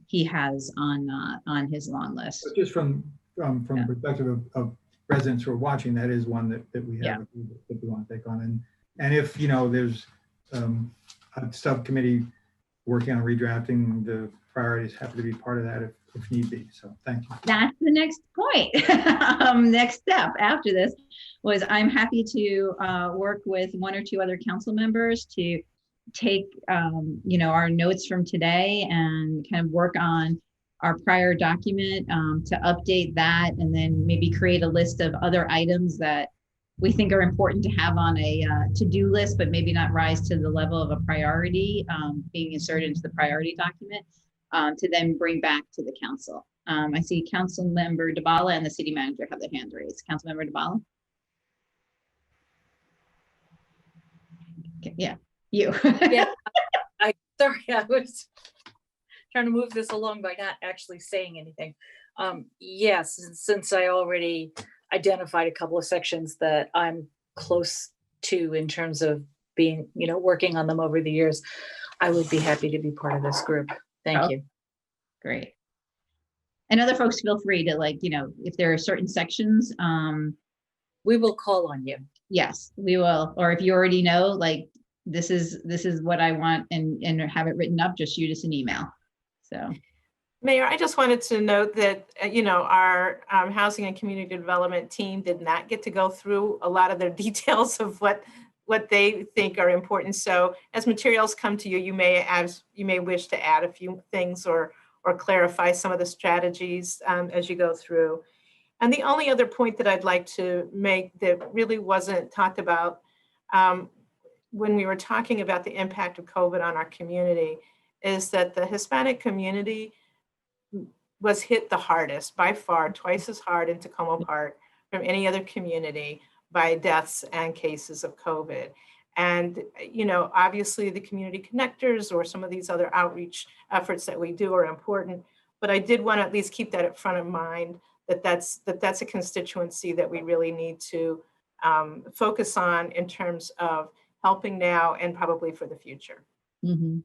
Speaker 1: he has on his long list.
Speaker 6: But just from the perspective of residents who are watching, that is one that we have that we want to take on. And if, there's a subcommittee working on redrafting the priorities, happy to be part of that if need be. So thank you.
Speaker 1: That's the next point. Next step after this was, I'm happy to work with one or two other council members to take our notes from today and kind of work on our prior document to update that, and then maybe create a list of other items that we think are important to have on a to-do list, but maybe not rise to the level of a priority, being inserted into the priority document, to then bring back to the council. I see Councilmember Dabala and the city manager have their hands raised. Councilmember Dabala. Okay, yeah, you.
Speaker 3: Yeah, sorry, I was trying to move this along by not actually saying anything. Yes, since I already identified a couple of sections that I'm close to in terms of being, working on them over the years, I would be happy to be part of this group. Thank you.
Speaker 1: Great. And other folks feel free to if there are certain sections,
Speaker 3: we will call on you.
Speaker 1: Yes, we will. Or if you already know, this is what I want and have it written up, just shoot us an email. So.
Speaker 5: Mayor, I just wanted to note that, our housing and community development team did not get to go through a lot of their details of what they think are important. So as materials come to you, you may wish to add a few things or clarify some of the strategies as you go through. And the only other point that I'd like to make that really wasn't talked about when we were talking about the impact of COVID on our community is that the Hispanic community was hit the hardest, by far, twice as hard in Tacoma Park from any other community by deaths and cases of COVID. And, obviously the community connectors or some of these other outreach efforts that we do are important, but I did want to at least keep that at front of mind, that's a constituency that we really need to focus on in terms of helping now and probably for the future.
Speaker 1: Mm-hmm.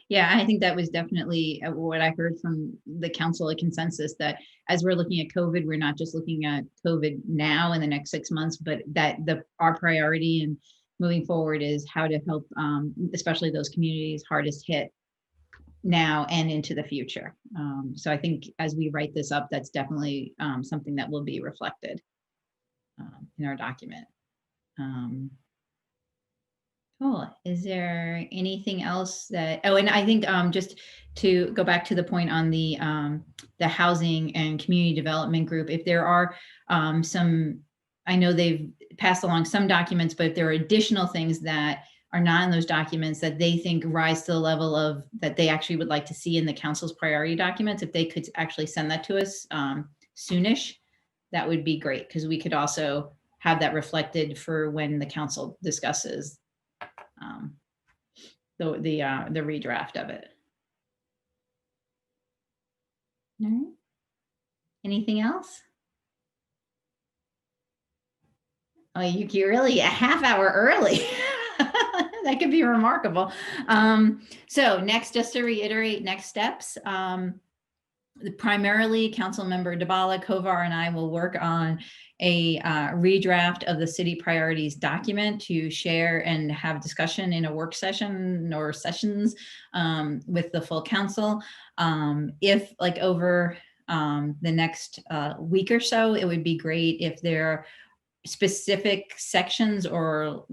Speaker 1: Yeah, I think that was definitely what I heard from the council, a consensus that as we're looking at COVID, we're not just looking at COVID now in the next 6 months, but that our priority and moving forward is how to help, especially those communities hardest hit now and into the future. So I think as we write this up, that's definitely something that will be reflected in our document. Cool. Is there anything else that, and I think just to go back to the point on the housing and community development group, if there are some, I know they've passed along some documents, but if there are additional things that are not in those documents that they think rise to the level of that they actually would like to see in the council's priority documents, if they could actually send that to us soonish, that would be great, because we could also have that reflected for when the council discusses the redraft of it. All right. Anything else? Oh, you're really a half hour early. That could be remarkable. So next, just to reiterate next steps, primarily Councilmember Dabala, Kovar, and I will work on a redraft of the city priorities document to share and have discussion in a work session or sessions with the full council. If over the next week or so, it would be great if there are specific sections or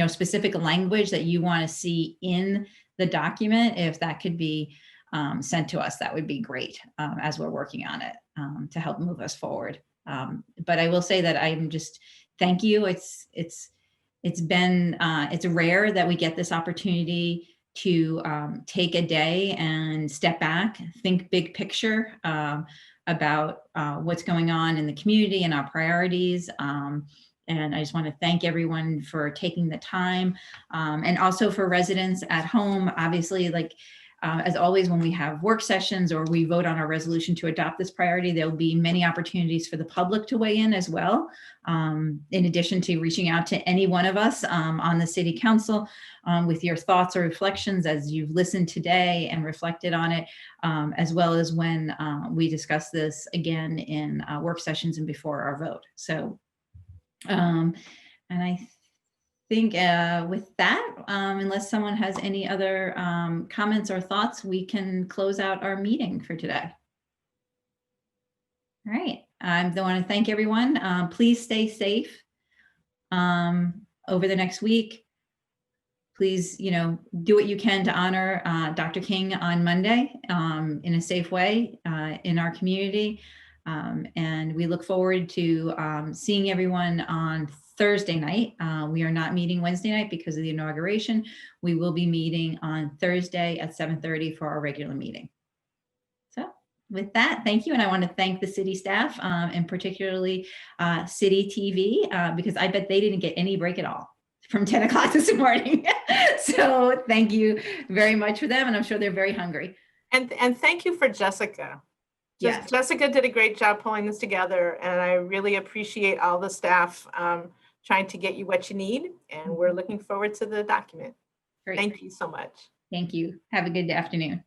Speaker 1: specific language that you want to see in the document. If that could be sent to us, that would be great as we're working on it to help move us forward. But I will say that I'm just thank you. It's been it's rare that we get this opportunity to take a day and step back, think big picture about what's going on in the community and our priorities. And I just want to thank everyone for taking the time, and also for residents at home. Obviously, as always, when we have work sessions or we vote on our resolution to adopt this priority, there'll be many opportunities for the public to weigh in as well. In addition to reaching out to any one of us on the city council with your thoughts or reflections as you've listened today and reflected on it, as well as when we discuss this again in work sessions and before our vote. So, and I think with that, unless someone has any other comments or thoughts, we can close out our meeting for today. All right. I want to thank everyone. Please stay safe over the next week. Please, do what you can to honor Dr. King on Monday in a safe way in our community. And we look forward to seeing everyone on Thursday night. We are not meeting Wednesday night because of the inauguration. We will be meeting on Thursday at 7:30 for our regular meeting. So with that, thank you. And I want to thank the city staff and particularly City TV because I bet they didn't get any break at all from 10 o'clock this morning. So thank you very much for them. And I'm sure they're very hungry.
Speaker 5: And thank you for Jessica.
Speaker 1: Yes.
Speaker 5: Jessica did a great job pulling this together, and I really appreciate all the staff trying to get you what you need. And we're looking forward to the document.
Speaker 1: Great.
Speaker 5: Thank you so much.
Speaker 1: Thank you. Have a good afternoon.